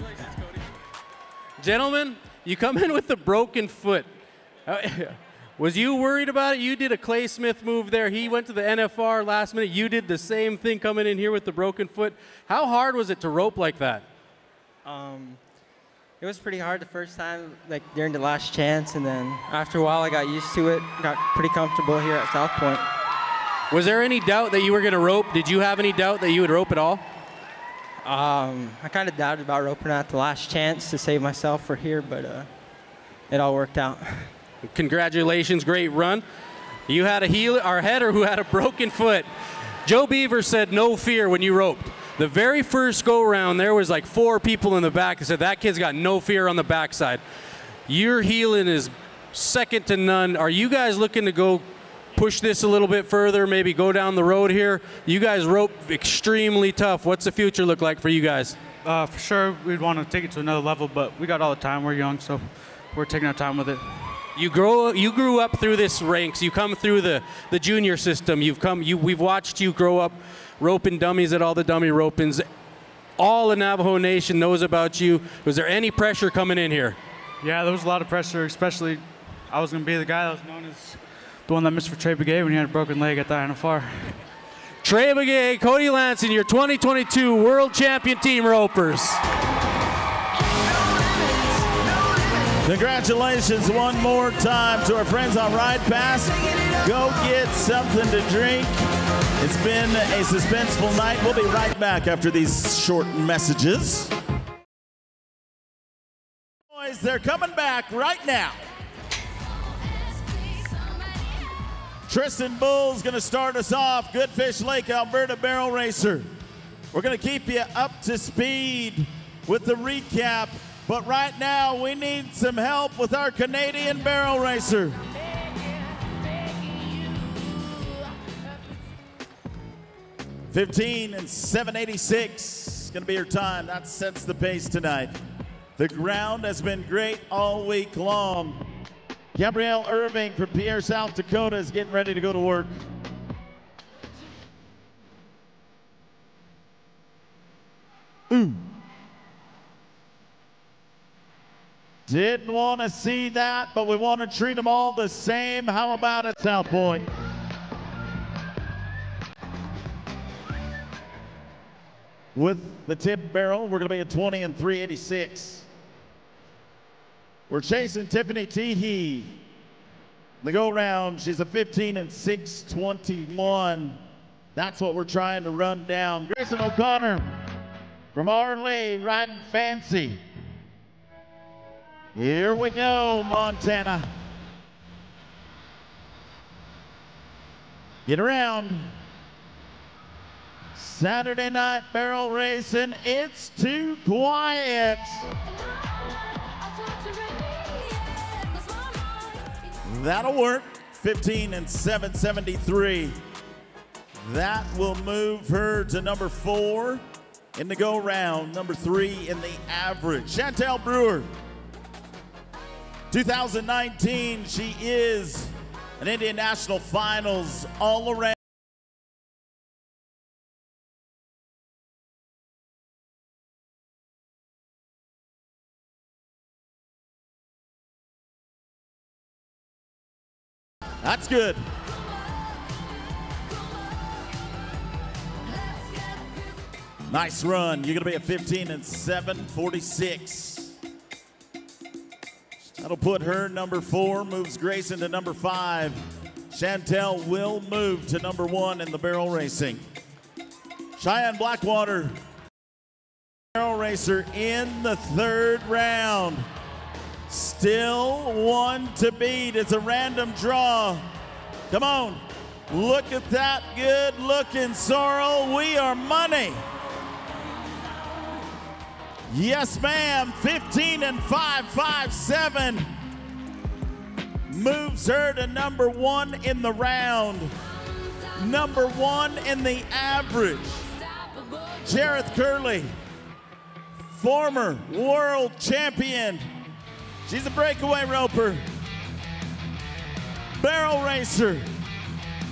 Gentlemen, you come in with a broken foot. Was you worried about it? You did a Clay Smith move there. He went to the NFR last minute. You did the same thing coming in here with the broken foot. How hard was it to rope like that? It was pretty hard the first time, like during the last chance, and then after a while I got used to it, got pretty comfortable here at South Point. Was there any doubt that you were going to rope? Did you have any doubt that you would rope at all? I kind of doubted about roping at the last chance to save myself for here, but it all worked out. Congratulations, great run. You had a header who had a broken foot. Joe Beaver said no fear when you roped. The very first go-round, there was like 4 people in the back that said that kid's got no fear on the backside. Your healing is second to none. Are you guys looking to go push this a little bit further, maybe go down the road here? You guys rope extremely tough. What's the future look like for you guys? For sure, we'd want to take it to another level, but we got all the time. We're young, so we're taking our time with it. You grew up through this ranks. You come through the junior system. We've watched you grow up roping dummies at all the dummy ropings. All the Navajo Nation knows about you. Was there any pressure coming in here? Yeah, there was a lot of pressure, especially I was going to be the guy that was known as the one that missed for Trey Begay when he had a broken leg at the INFR. Trey Begay, Cody Lansing, your 2022 World Champion Team Ropers. Congratulations one more time to our friends on Ride Pass. Go get something to drink. It's been a suspenseful night. We'll be right back after these short messages. Boys, they're coming back right now. Tristan Bull's going to start us off. Goodfish Lake, Alberta barrel racer. We're going to keep you up to speed with the recap. But right now, we need some help with our Canadian barrel racer. $15 and $7.86 going to be your time. That sets the pace tonight. The ground has been great all week long. Gabrielle Irving from Pierre, South Dakota is getting ready to go to work. Ooh. Didn't want to see that, but we want to treat them all the same. How about it, South Point? With the tip barrel, we're going to be at 20 and 386. We're chasing Tiffany Teehee. The go round, she's a 15 and 621. That's what we're trying to run down. Grayson O'Connor from Arley, riding fancy. Here we go, Montana. Get around. Saturday night barrel racing, it's too quiet. That'll work. 15 and 773. That will move her to number 4 in the go round, number 3 in the average. Chantel Brewer, 2019, she is an Indian National Finals all around. That's good. Nice run. You're going to be at 15 and 746. That'll put her number 4, moves Grayson to number 5. Chantel will move to number 1 in the barrel racing. Cheyenne Blackwater, barrel racer in the 3rd round. Still one to beat. It's a random draw. Come on. Look at that good looking sorrel. We are money. Yes, ma'am. 15 and 5.57 moves her to number 1 in the round, number 1 in the average. Jareth Curley, former world champion. She's a breakaway roper, barrel racer.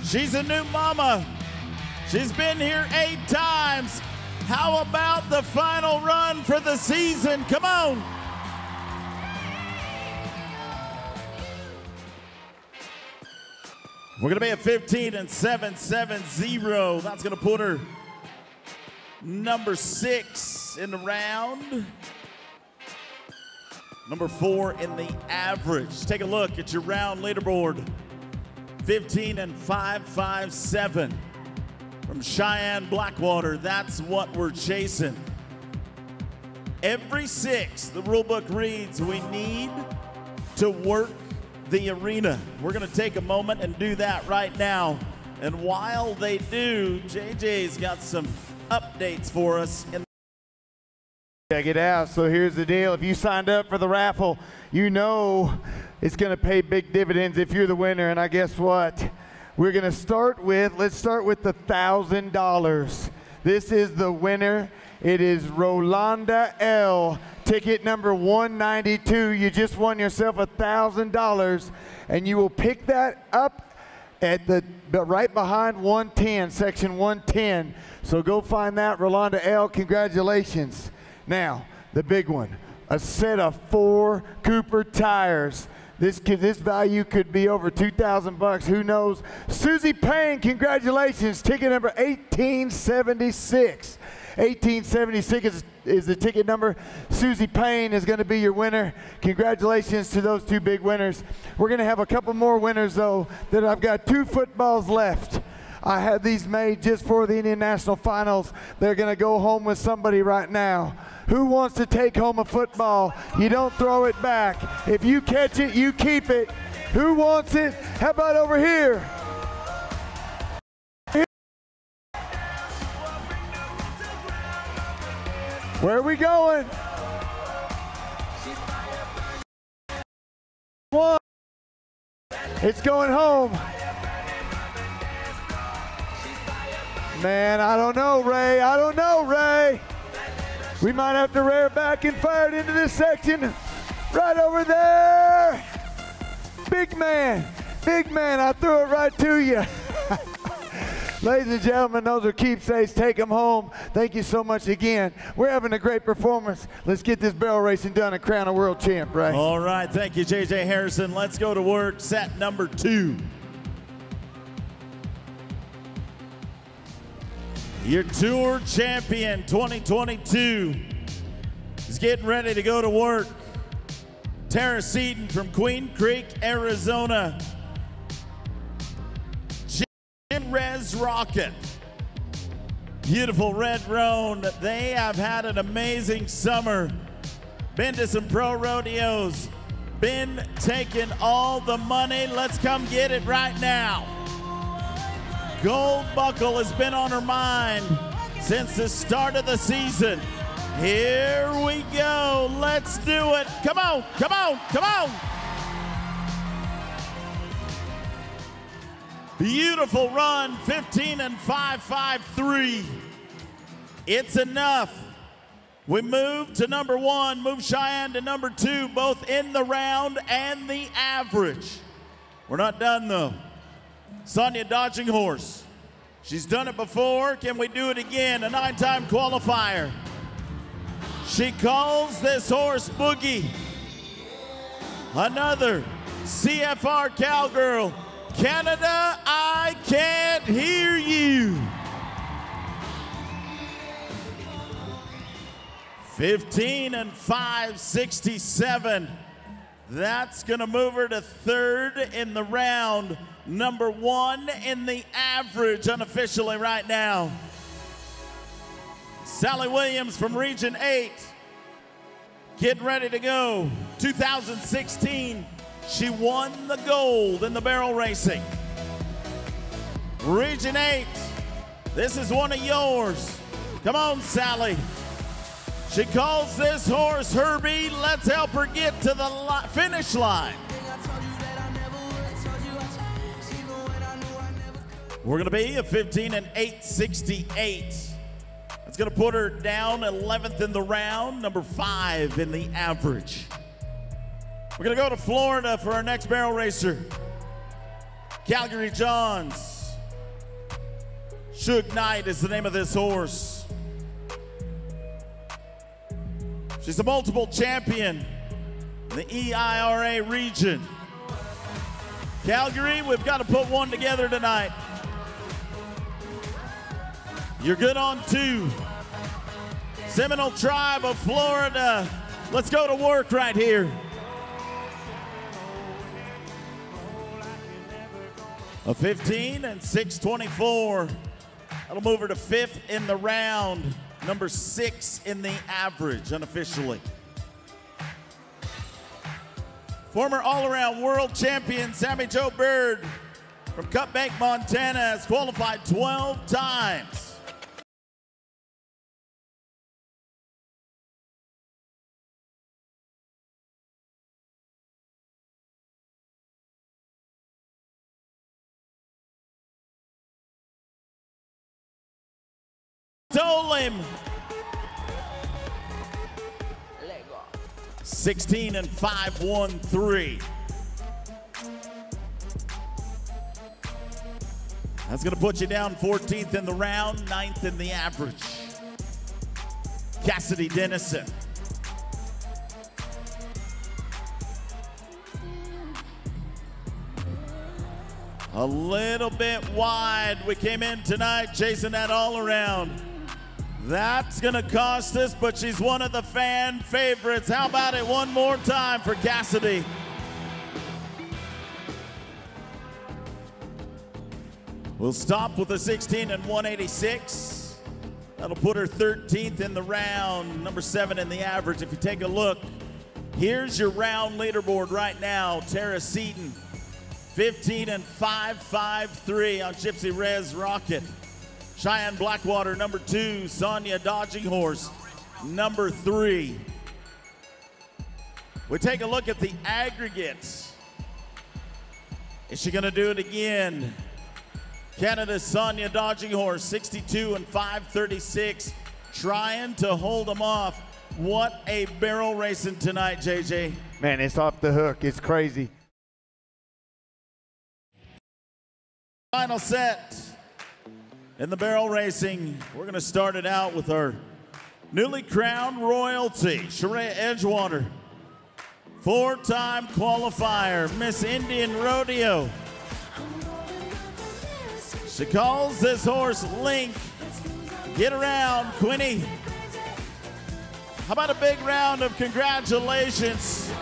She's a new mama. She's been here 8 times. How about the final run for the season? Come on. We're gonna be at 15 and 7.70. That's gonna put her number 6 in the round, number 4 in the average. Take a look at your round leaderboard. 15 and 5.57 from Cheyenne Blackwater. That's what we're chasing. Every 6, the rule book reads, we need to work the arena. We're gonna take a moment and do that right now. And while they do, JJ's got some updates for us. Check it out. So here's the deal. If you signed up for the raffle, you know it's going to pay big dividends if you're the winner. And I guess what? We're going to start with, let's start with the $1,000. This is the winner. It is Rolanda L. Ticket number 192. You just won yourself $1,000, and you will pick that up at the right behind 110, section 110. So go find that, Rolanda L. Congratulations. Now, the big one, a set of 4 Cooper tires. This value could be over $2,000. Who knows? Susie Payne, congratulations. Ticket number 1876. 1876 is the ticket number. Susie Payne is going to be your winner. Congratulations to those 2 big winners. We're going to have a couple more winners, though, that I've got 2 footballs left. I had these made just for the Indian National Finals. They're going to go home with somebody right now. Who wants to take home a football? You don't throw it back. If you catch it, you keep it. Who wants it? How about over here? Where are we going? One. It's going home. Man, I don't know, Ray. I don't know, Ray. We might have to rear back and fire it into this section. Right over there. Big man, I threw it right to you. Ladies and gentlemen, those are keepsakes. Take them home. Thank you so much again. We're having a great performance. Let's get this barrel racing done and crown a world champ, right? All right, thank you, JJ Harrison. Let's go to work. Set number 2. Your tour champion 2022 is getting ready to go to work. Tara Seaton from Queen Creek, Arizona. Jim Rez Rocket. Beautiful red roan. They have had an amazing summer. Been to some pro rodeos. Been taking all the money. Let's come get it right now. Gold buckle has been on her mind since the start of the season. Here we go. Let's do it. Come on, come on, come on. Beautiful run, 15 and 5.53. It's enough. We move to number 1, move Cheyenne to number 2, both in the round and the average. We're not done though. Sonia Dodging Horse. She's done it before. Can we do it again? A 9-time qualifier. She calls this horse Boogie. Another CFR cowgirl. Canada, I can't hear you. 15 and 5.67. That's gonna move her to 3rd in the round. Number 1 in the average unofficially right now. Sally Williams from Region 8, getting ready to go. 2016, she won the gold in the barrel racing. Region 8, this is one of yours. Come on, Sally. She calls this horse Herbie. Let's help her get to the finish line. We're gonna be a 15 and 868. That's gonna put her down 11th in the round, number 5 in the average. We're gonna go to Florida for our next barrel racer. Calgary Johns. Suge Knight is the name of this horse. She's a multiple champion in the EIRA region. Calgary, we've got to put one together tonight. You're good on 2. Seminole Tribe of Florida. Let's go to work right here. A 15 and 624. That'll move her to 5th in the round, number 6 in the average, unofficially. Former all-around world champion Sammy Joe Bird from Cut Bank, Montana has qualified 12 times. Stole him. 16 and 513. That's going to put you down 14th in the round, 9th in the average. Cassidy Dennison. A little bit wide. We came in tonight chasing that all around. That's gonna cost us, but she's one of the fan favorites. How about it one more time for Cassidy? We'll stop with a 16 and 186. That'll put her 13th in the round, number 7 in the average. If you take a look, here's your round leaderboard right now. Tara Seaton, 15 and 553 on Gypsy Rez Rocket. Cheyenne Blackwater, number 2. Sonia Dodging Horse, number 3. We take a look at the aggregates. Is she gonna do it again? Canada's Sonia Dodging Horse, 62 and 536, trying to hold them off. What a barrel racing tonight, JJ. Man, it's off the hook. It's crazy. Final set in the barrel racing. We're going to start it out with our newly crowned royalty, Sharia Edgewater. 4-time qualifier, Miss Indian Rodeo. She calls this horse Link. Get around, Quinny. How about a big round of congratulations,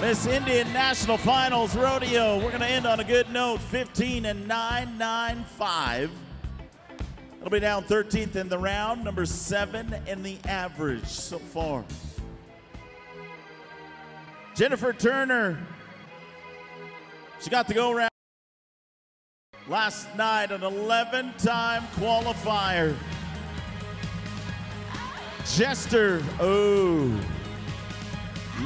Miss Indian National Finals Rodeo. We're gonna end on a good note, 15 and 995. It'll be down 13th in the round, number 7 in the average so far. Jennifer Turner, she got to go around last night, an 11-time qualifier. Jester, oh,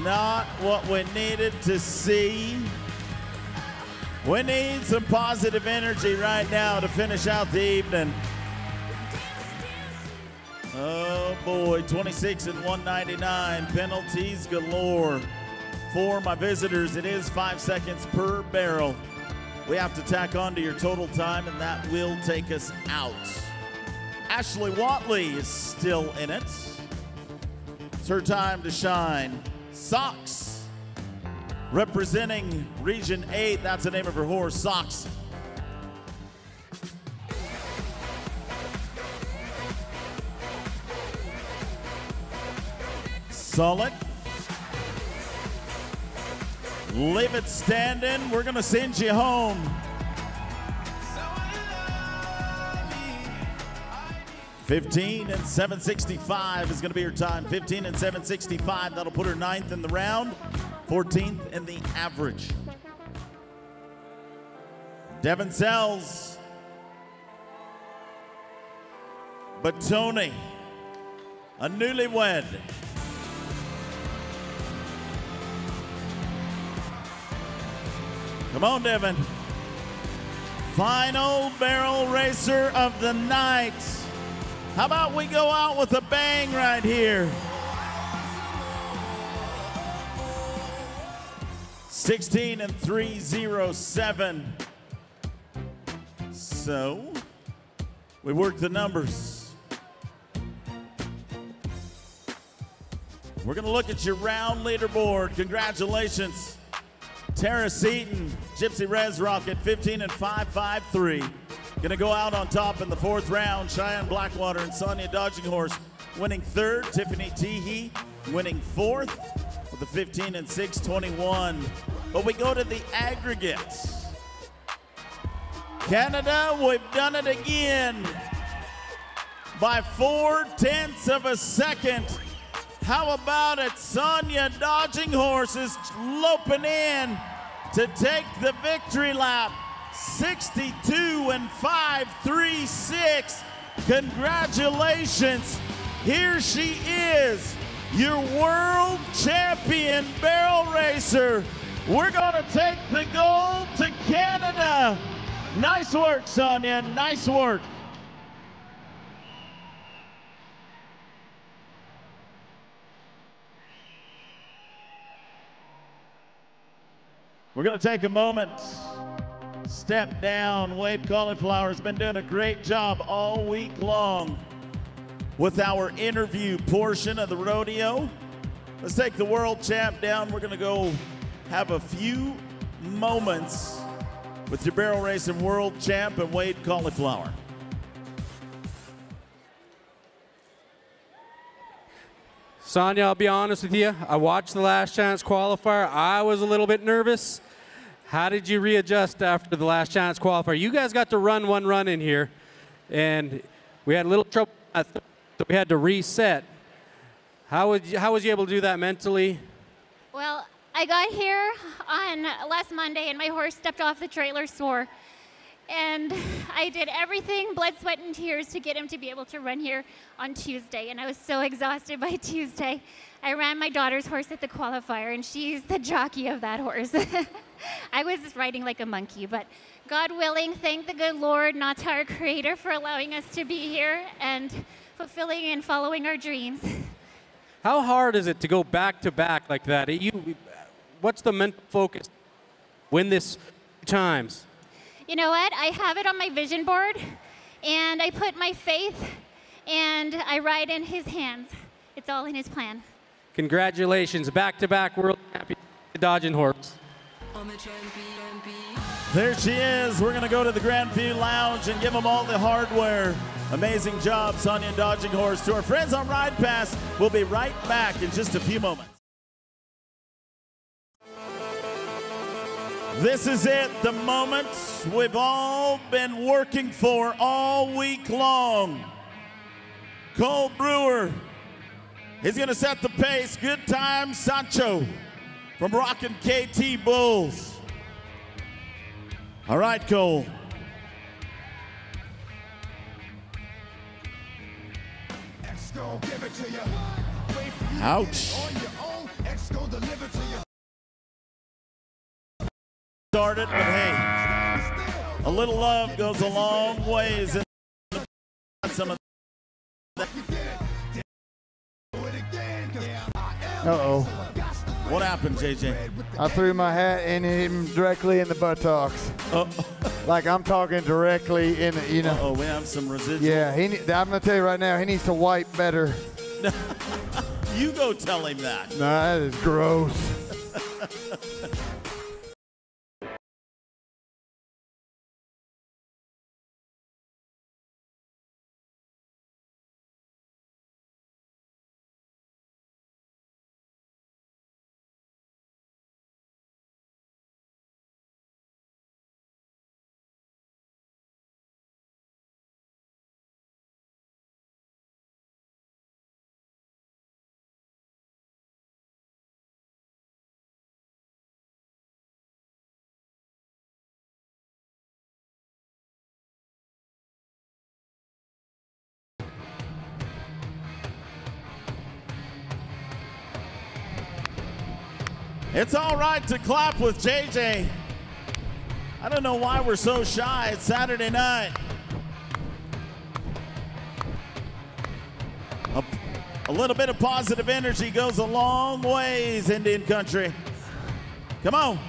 not what we needed to see. We need some positive energy right now to finish out the evening. Oh boy, 26 and 199, penalties galore. For my visitors, it is 5 seconds per barrel. We have to tack on to your total time, and that will take us out. Ashley Watley is still in it. It's her time to shine. Sox, representing Region 8, that's the name of her horse, Sox. Solid. Leave it standing. We're gonna send you home. $15 and 765 is gonna be her time. 15 and 765, that'll put her 9th in the round, 14th in the average. Devin Sells. But Tony, a newlywed. Come on, Devin. Final barrel racer of the night. How about we go out with a bang right here? 16 and 307. So, we work the numbers. We're going to look at your round leaderboard. Congratulations. Tara Seaton, Gypsy Res Rocket, 15 and 553. Going to go out on top in the fourth round. Cheyenne Blackwater and Sonia Dodging Horse winning third. Tiffany Teehee winning fourth with a 15 and 621. But we go to the aggregates. Canada, we've done it again by 0.4 of a second. How about it? Sonia Dodging Horse is loping in to take the victory lap. 62 and 536. Congratulations. Here she is, your world champion barrel racer. We're going to take the gold to Canada. Nice work, Sonia. Nice work. We're going to take a moment, step down. Wade Cauliflower has been doing a great job all week long with our interview portion of the rodeo. Let's take the world champ down. We're going to go have a few moments with your barrel racing world champ and Wade Cauliflower. Sonia, I'll be honest with you. I watched the last chance qualifier. I was a little bit nervous. How did you readjust after the last chance qualifier? You guys got to run one run in here, and we had a little trouble. So we had to reset. How was you able to do that mentally? Well, I got here on last Monday, and my horse stepped off the trailer sore. And I did everything, blood, sweat, and tears to get him to be able to run here on Tuesday. And I was so exhausted by Tuesday. I ran my daughter's horse at the qualifier, and she's the jockey of that horse. I was riding like a monkey, but God willing, thank the good Lord, not our Creator, for allowing us to be here and fulfilling and following our dreams. How hard is it to go back to back like that? What's the mental focus? Win this times. You know what? I have it on my vision board, and I put my faith, and I ride in His hands. It's all in His plan. Congratulations, back-to-back world champion Dodging Horse. There she is. We're going to go to the Grand View Lounge and give them all the hardware. Amazing job, Sonia Dodging Horse. To our friends on Ride Pass, we'll be right back in just a few moments. This is it, the moment we've all been working for all week long. Cole Brewer, he's going to set the pace. Good time, Sancho from Rockin' KT Bulls. All right, Cole. Ouch. Started, but hey, a little love goes a long ways in some of that. Uh-oh. What happened, JJ? I threw my hat and hit him directly in the buttocks. Like I'm talking directly in the, you know. Oh, we have some residual. Yeah, I'm going to tell you right now, he needs to wipe better. You go tell him that. No, that is gross. It's all right to clap with JJ. I don't know why we're so shy. It's Saturday night. A little bit of positive energy goes a long ways, Indian country. Come on.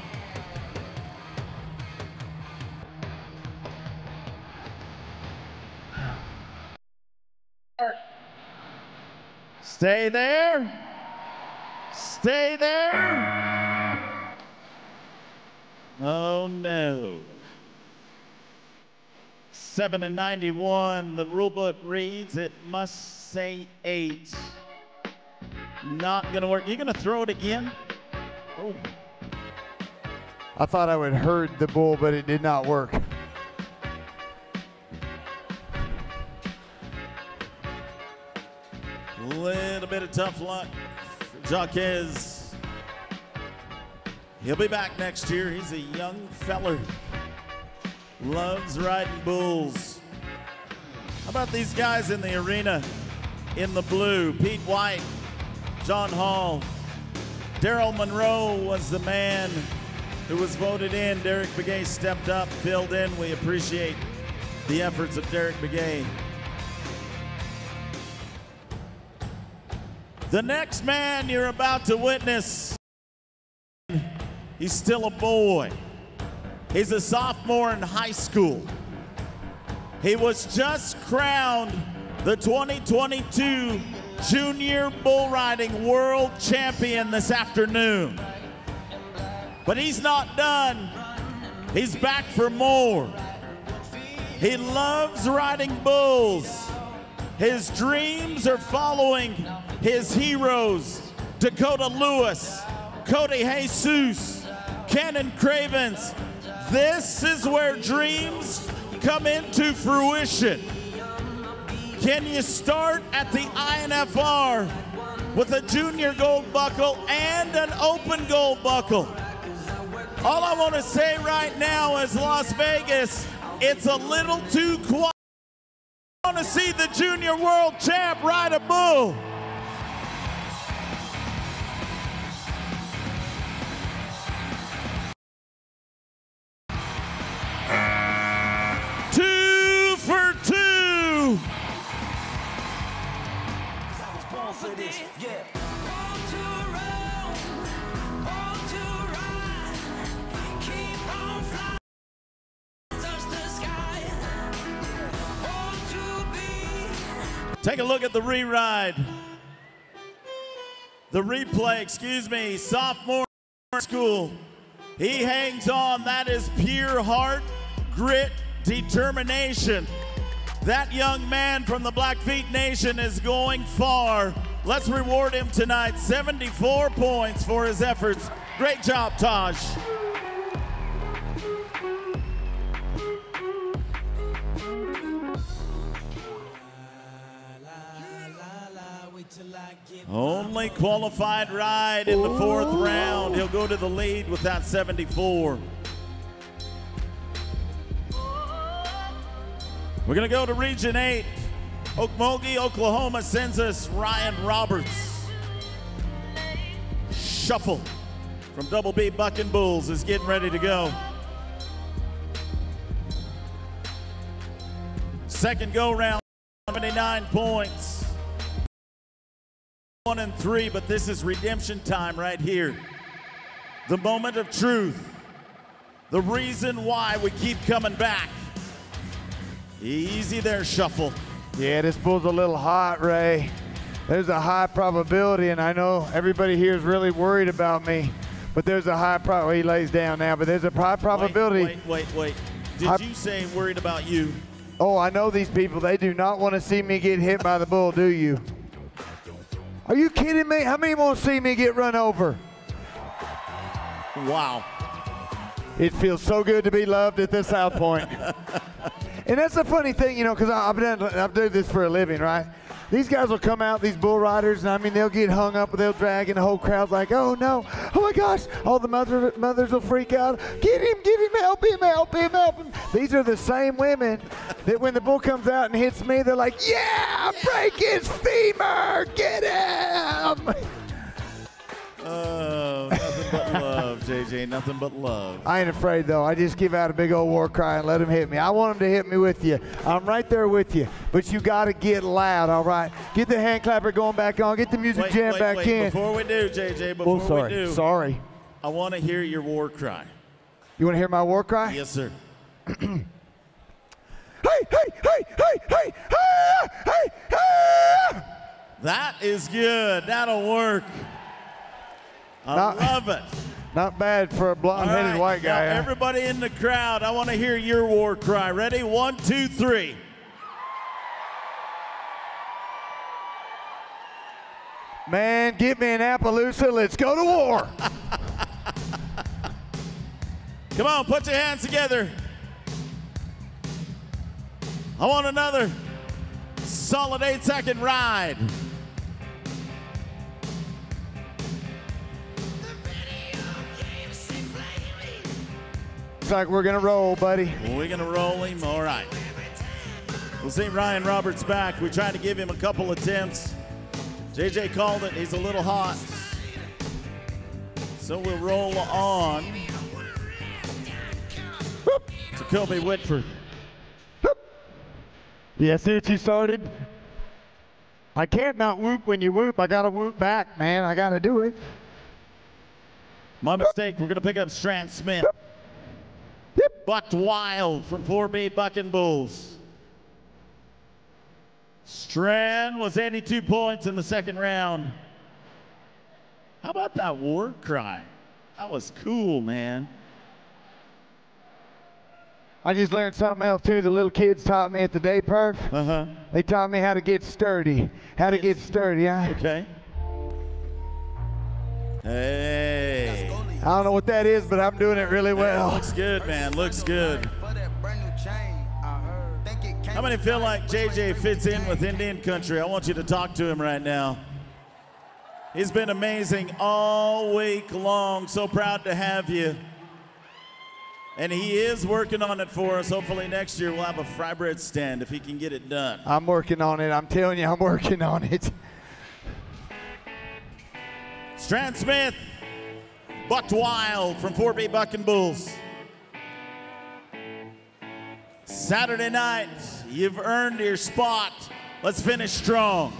Stay there. Stay there. Oh no. 7 and 91. The rule book reads it must say 8. Not gonna work. You gonna throw it again? Oh. I thought I would herd the bull, but it did not work. Little bit of tough luck for Jaquez. He'll be back next year. He's a young feller. Loves riding bulls. How about these guys in the arena in the blue? Pete White, John Hall. Daryl Monroe was the man who was voted in. Derek Begay stepped up, filled in. We appreciate the efforts of Derek Begay. The next man you're about to witness, he's still a boy. He's a sophomore in high school. He was just crowned the 2022 Junior Bull Riding World Champion this afternoon. But he's not done. He's back for more. He loves riding bulls. His dreams are following his heroes, Dakota Lewis, Cody Jesus, Cannon Cravens. This is where dreams come into fruition. Can you start at the INFR with a junior gold buckle and an open gold buckle? All I want to say right now is Las Vegas, it's a little too quiet. I want to see the junior world champ ride a bull. Take a look at the re-ride. The replay, excuse me, sophomore school. He hangs on. That is pure heart, grit, determination. That young man from the Blackfeet Nation is going far. Let's reward him tonight. 74 points for his efforts. Great job, Taj. Only qualified ride in the 4th round. He'll go to the lead with that 74. We're gonna go to Region 8. Okmulgee, Oklahoma sends us Ryan Roberts. Shuffle from Double B Bucking Bulls is getting ready to go. Second go round, 79 points. 1 and 3, but this is redemption time right here. The moment of truth. The reason why we keep coming back. Easy there, Shuffle. Yeah, this bull's a little hot, Ray. There's a high probability, and I know everybody here is really worried about me, but there's a high probability. He lays down now, but there's a high probability. Wait. Did you say worried about you? Oh, I know these people. They do not want to see me get hit by the bull, do you? Are you kidding me? How many want to see me get run over? Wow. It feels so good to be loved at the South Point. And that's the funny thing, you know, because I've done this for a living, right? These guys will come out, these bull riders, and I mean, they'll get hung up, they'll drag, and the whole crowd's like, oh no, oh my gosh. All the mothers will freak out. Get him, help him, help him, help him. These are the same women that when the bull comes out and hits me, they're like, yeah, break his femur, get him. Oh, nothing but love. JJ. Nothing but love. I ain't afraid, though. I just give out a big old war cry and let them hit me. I want them to hit me with you. I'm right there with you. But you got to get loud, all right? Get the hand clapper going back on. Get the music jam back in. Before we do, JJ, before we do. Sorry. I want to hear your war cry. You want to hear my war cry? Yes, sir. Hey, hey, hey, hey, hey, hey, hey. That is good. That'll work. I love it. Not bad for a blonde-headed white guy. Now, everybody in the crowd, I want to hear your war cry. Ready? 1, 2, 3. Man, give me an Appaloosa. Let's go to war. Come on, put your hands together. I want another solid 8-second ride. Looks like we're gonna roll, buddy. We're gonna roll him, all right. We'll see Ryan Roberts back. We tried to give him a couple attempts. JJ called it, he's a little hot. So we'll roll on to Kobe Whitford. Yeah, see what you started? I can't not whoop when you whoop. I gotta whoop back, man. I gotta do it. My mistake, we're gonna pick up Strand Smith. Bucked wild from 4B Bucking Bulls. Strand was 82 points in the second round. How about that war cry? That was cool, man. I just learned something else too. The little kids taught me at the day perf. They taught me how to get sturdy. How to get sturdy, huh? Okay. Hey. I don't know what that is, but I'm doing it really well. Yeah, looks good, man. Looks good. How many feel like JJ fits in with Indian country? I want you to talk to him right now. He's been amazing all week long. So proud to have you. And he is working on it for us. Hopefully next year we'll have a fry bread stand if he can get it done. I'm working on it. I'm telling you, I'm working on it. Strand Smith, bucked wild from 4B Bucking Bulls. Saturday night, you've earned your spot. Let's finish strong.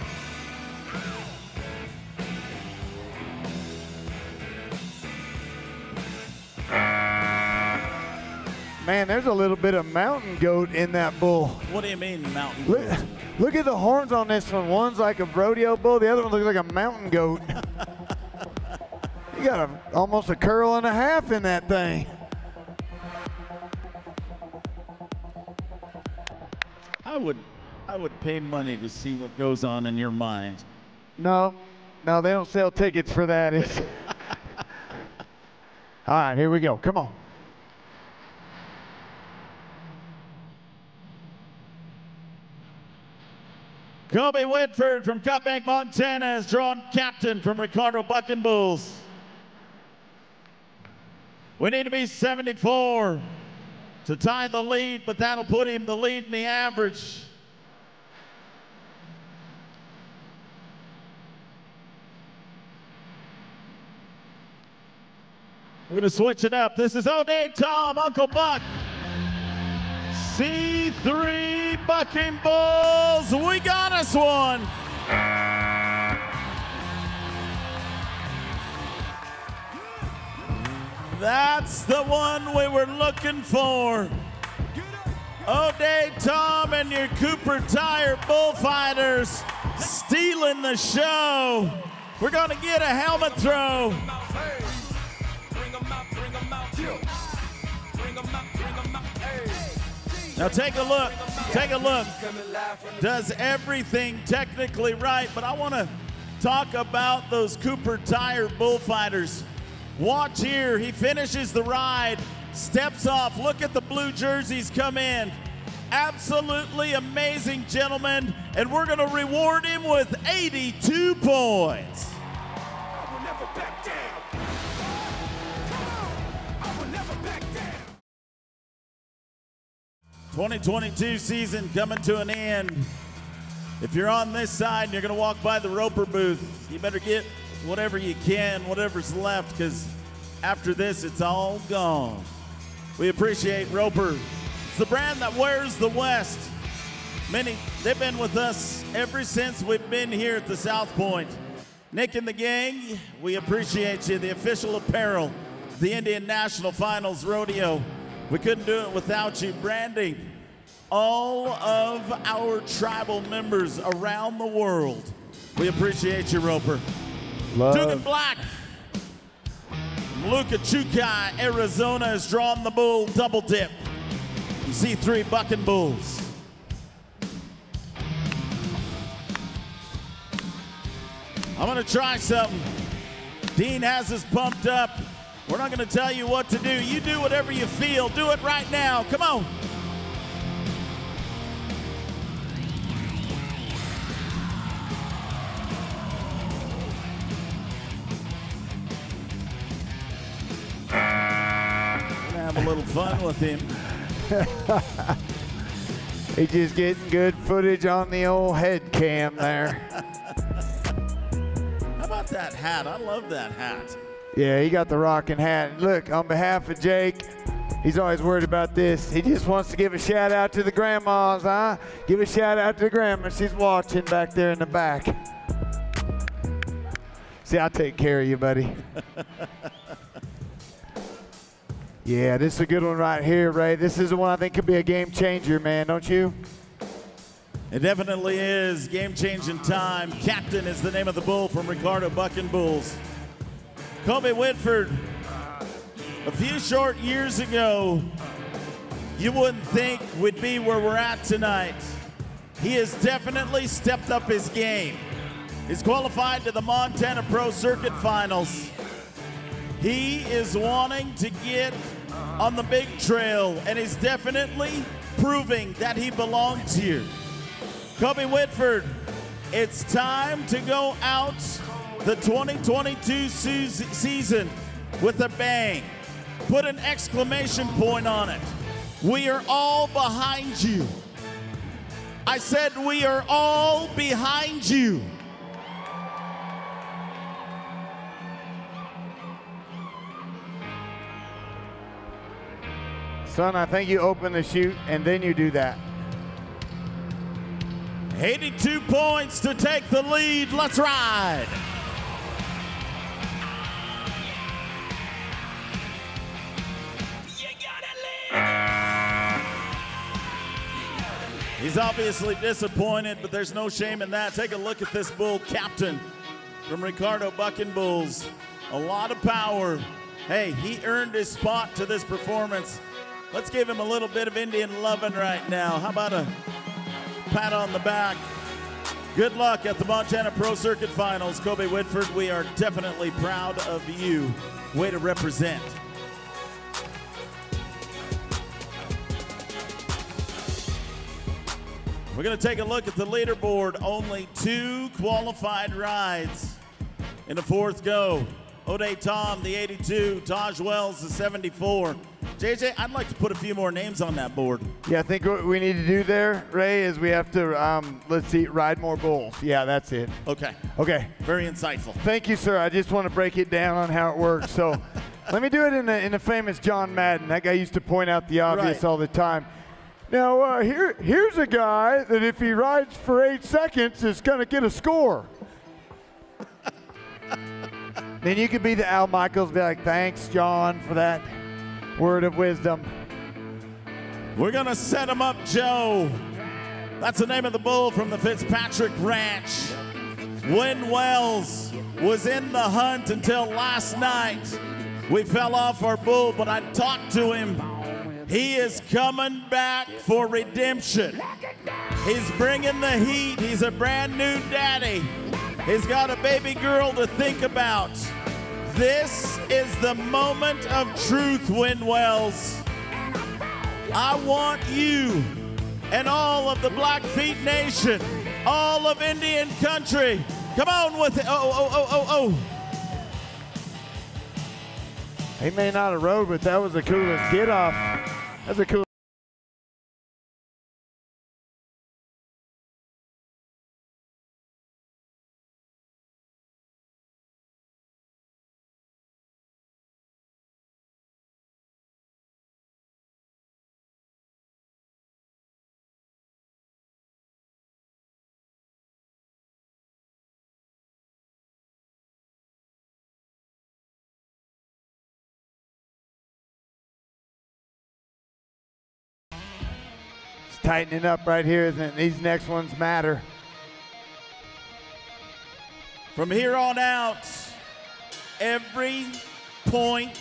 Man, there's a little bit of mountain goat in that bull. What do you mean, mountain goat? Look at the horns on this one. One's like a rodeo bull. The other one looks like a mountain goat. You got almost a curl and a half in that thing. I would pay money to see what goes on in your mind. No, they don't sell tickets for that. All right, here we go. Come on. Kobe Whitford from Cutbank, Montana is drawn captain from Ricardo Bucking Bulls. We need to be 74 to tie the lead, but that'll put him the lead in the average. We're gonna switch it up. This is O'Day Tom, Uncle Buck. C3 Bucking Bulls, we got us one. That's the one we were looking for. O'Day Tom and your Cooper Tire Bullfighters stealing the show. We're gonna get a helmet throw. Now take a look, Does everything technically right, but I want to talk about those Cooper Tire Bullfighters. Watch here, he finishes the ride, steps off, look at the blue jerseys come in. Absolutely amazing, gentlemen, and we're gonna reward him with 82 points. 2022 season coming to an end. If you're on this side and you're gonna walk by the Roper booth, you better get whatever you can, whatever's left, because After this, it's all gone. We appreciate Roper. It's the brand that wears the West. They've been with us ever since we've been here at the South Point. Nick and the gang, we appreciate you. The official apparel, the Indian National Finals Rodeo. We couldn't do it without you. Branding all of our tribal members around the world. We appreciate you, Roper. Love. Dugan Black. Luca Chukai, Arizona has drawn the bull double dip. You see 3 bucking bulls. I'm gonna try something. Dean has us pumped up. We're not gonna tell you what to do. You do whatever you feel. Do it right now. Come on. Gonna have a little fun with him. He's just getting good footage on the old head cam there. How about that hat? I love that hat. Yeah, he got the rocking hat. Look, on behalf of Jake, he's always worried about this. He just wants to give a shout out to the grandmas, huh? Give a shout out to the grandma. She's watching back there in the back. See, I'll take care of you, buddy. Yeah, this is a good one right here, Ray. This is the one I think could be a game changer, man, don't you? It definitely is. Game-changing time. Captain is the name of the bull from Ricardo Bucking Bulls. Kobe Whitford, a few short years ago, you wouldn't think we'd be where we're at tonight. He has definitely stepped up his game. He's qualified to the Montana Pro Circuit Finals. He is wanting to get on the big trail, and he's definitely proving that he belongs here. Kobe Whitford, it's time to go out the 2022 season with a bang. Put an exclamation point on it. We are all behind you. I said we are all behind you. Son, I think you open the chute and then you do that. 82 points to take the lead. Let's ride. He's obviously disappointed, but there's no shame in that. Take a look at this bull, Captain from Ricardo Bucking Bulls. A lot of power. Hey, he earned his spot to this performance. Let's give him a little bit of Indian loving right now. How about a pat on the back? Good luck at the Montana Pro Circuit Finals. Kobe Whitford, we are definitely proud of you. Way to represent. We're going to take a look at the leaderboard. Only 2 qualified rides in the 4th go. O'Day Tom, the 82. Taj Wells, the 74. JJ, I'd like to put a few more names on that board. Yeah, I think what we need to do there, Ray, is we have to, let's see, ride more bulls. Yeah, that's it. Okay. Okay. Very insightful. Thank you, sir. I just want to break it down on how it works. So let me do it in the famous John Madden. That guy used to point out the obvious all the time. Now, here's a guy that if he rides for 8 seconds is going to get a score. Then you could be the Al Michaels, be like, thanks, John, for that word of wisdom. We're going to set him up, Joe. That's the name of the bull from the Fitzpatrick Ranch. Wynn Wells was in the hunt until last night. We fell off our bull, but I talked to him. He is coming back for redemption. He's bringing the heat. He's a brand new daddy. He's got a baby girl to think about. This is the moment of truth, Wynn Wells. I want you and all of the Blackfeet Nation, all of Indian country. Come on with it. Oh. He may not have rode, but that was the coolest get off. That's a cool. tightening up right here, isn't it? These next ones matter. From here on out, every point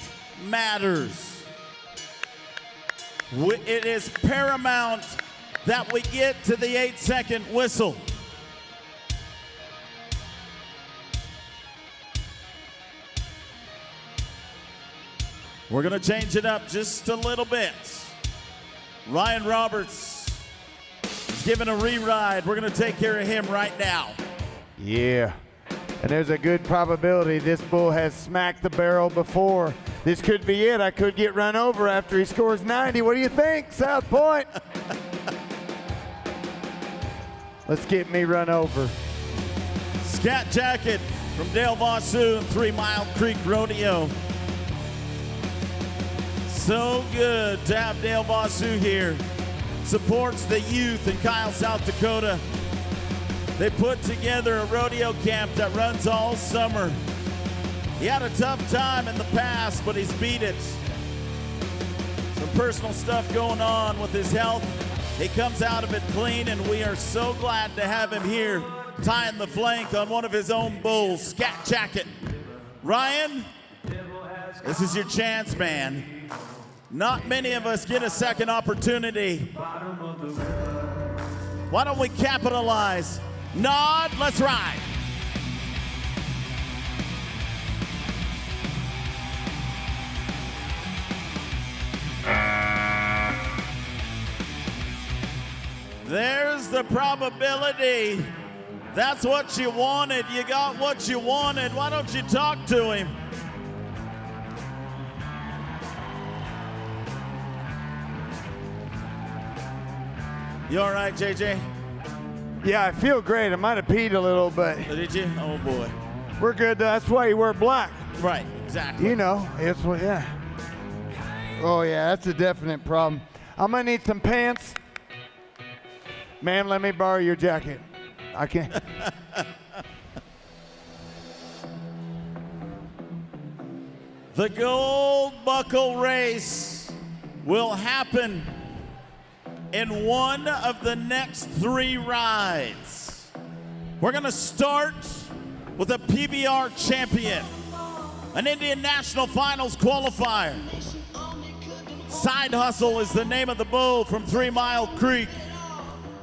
matters. It is paramount that we get to the 8-second whistle. We're gonna change it up just a little bit. Ryan Roberts is given a re-ride. We're gonna take care of him right now. Yeah, and there's a good probability this bull has smacked the barrel before. This could be it. I could get run over after he scores 90. What do you think, South Point? Let's get me run over. Scat Jacket from Dale Vasu and 3 Mile Creek Rodeo. So good to have Dale Vasu here. Supports the youth in Kyle, South Dakota. They put together a rodeo camp that runs all summer. He had a tough time in the past, but he's beat it. Some personal stuff going on with his health. He comes out of it clean, and we are so glad to have him here tying the flank on one of his own bulls, Scat Jacket. Ryan, this is your chance, man. Not many of us get a second opportunity. Why don't we capitalize? Nod, let's ride. There's the probability. That's what you wanted. You got what you wanted. Why don't you talk to him? You all right, JJ? Yeah, I feel great. I might have peed a little, but. Did you? Oh, boy. We're good. That's why you wear black. Right, exactly. You know, it's what, yeah. Oh, yeah, that's a definite problem. I'm going to need some pants. Man, let me borrow your jacket. I can't. The gold buckle race will happen in one of the next 3 rides. We're gonna start with a PBR champion, an Indian National Finals qualifier. Side Hustle is the name of the bull from 3 Mile Creek.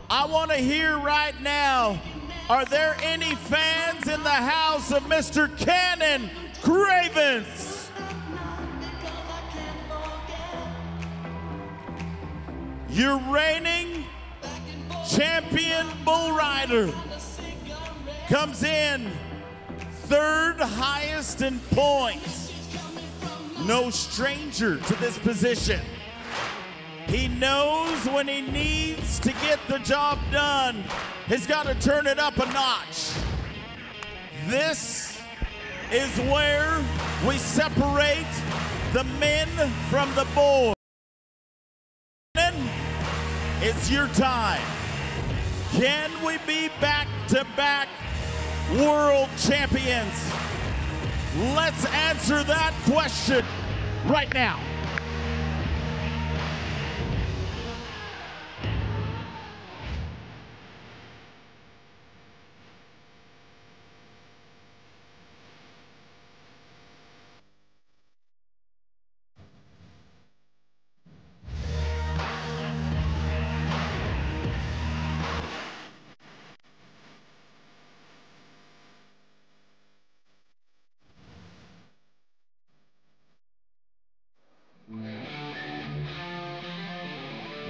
I wanna hear right now, are there any fans in the house of Mr. Cannon Cravens? Your reigning champion bull rider comes in 3rd highest in points. No stranger to this position. He knows when he needs to get the job done, he's got to turn it up a notch. This is where we separate the men from the boys. It's your time. Can we be back-to-back world champions? Let's answer that question right now.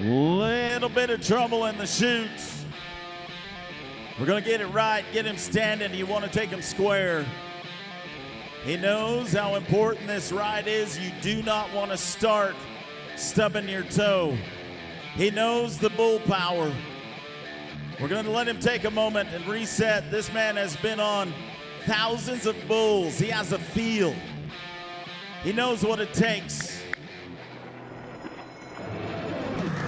Little bit of trouble in the chute. We're gonna get it right, get him standing. You wanna take him square. He knows how important this ride is. You do not wanna start stubbing your toe. He knows the bull power. We're gonna let him take a moment and reset. This man has been on thousands of bulls. He has a feel. He knows what it takes.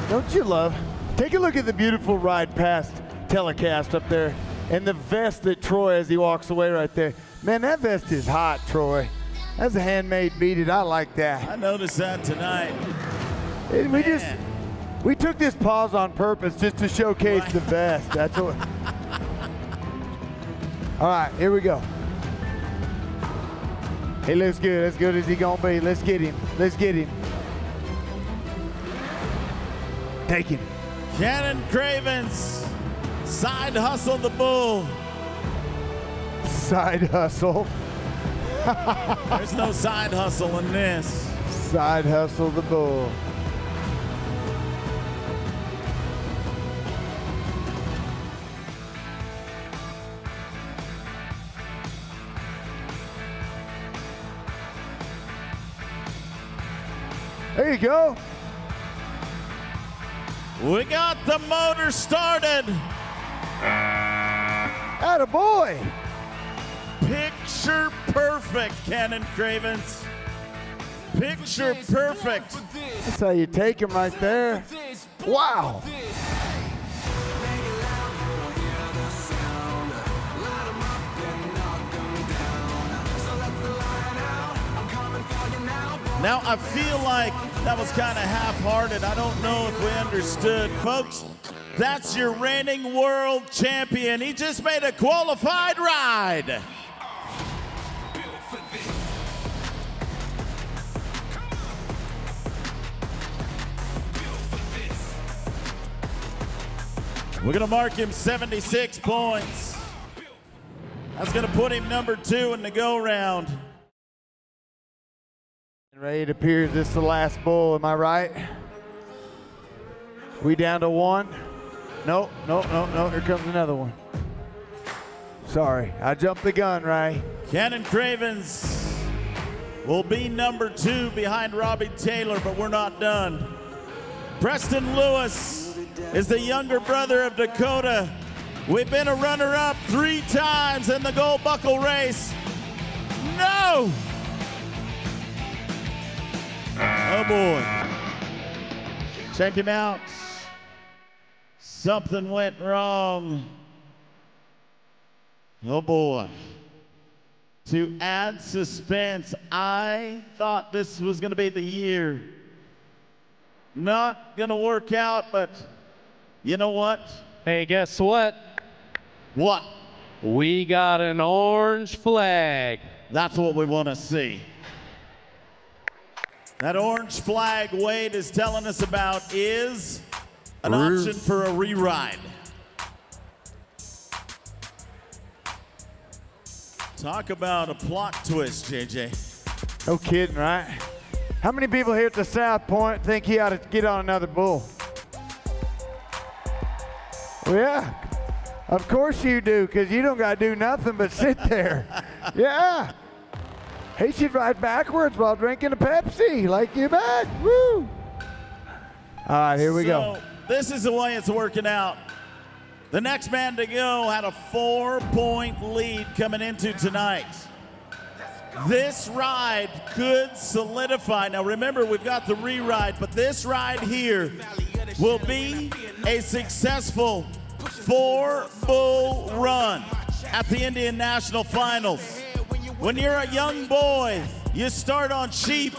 Don't you love? Take a look at the beautiful ride past telecast up there and the vest that Troy as he walks away right there. Man, that vest is hot, Troy. That's a handmade beat it. I like that. I noticed that tonight. We We took this pause on purpose just to showcase the best. That's what. All right, here we go. He looks good. As good as he gonna be. Let's get him. Let's get him. Take him. Cannon Cravens, side hustle the bull. Side hustle. There's no side hustle in this. Side hustle the bull. There you go. We got the motor started. Attaboy. Picture perfect, Cannon Cravens. Picture perfect. That's how you take him right there. Wow. Now, I feel like that was kind of half-hearted. I don't know if we understood. Folks, that's your reigning world champion. He just made a qualified ride. We're going to mark him 76 points. That's going to put him number 2 in the go-round. Ray, it appears this is the last bull, am I right? We down to 1? No, here comes another one. Sorry, I jumped the gun, Ray. Cannon Cravens will be number 2 behind Robbie Taylor, but we're not done. Preston Lewis is the younger brother of Dakota. We've been a runner-up 3 times in the gold buckle race. No! Oh boy. Check him out. Something went wrong. Oh boy. To add suspense, I thought this was going to be the year. Not going to work out, but you know what? Hey, guess what? What? We got an orange flag. That's what we want to see. That orange flag Wade is telling us about is an option for a re-ride. Talk about a plot twist, JJ. No kidding, right? How many people here at the South Point think he ought to get on another bull? Well, yeah, of course you do, because you don't got to do nothing but sit there. Yeah. He should ride backwards while drinking a Pepsi, like you bet. Woo! All right, here we go. This is the way it's working out. The next man to go had a 4-point lead coming into tonight. This ride could solidify. Now remember, we've got the re-ride, but this ride here will be a successful 4-bull run at the Indian National Finals. When you're a young boy, you start on sheep,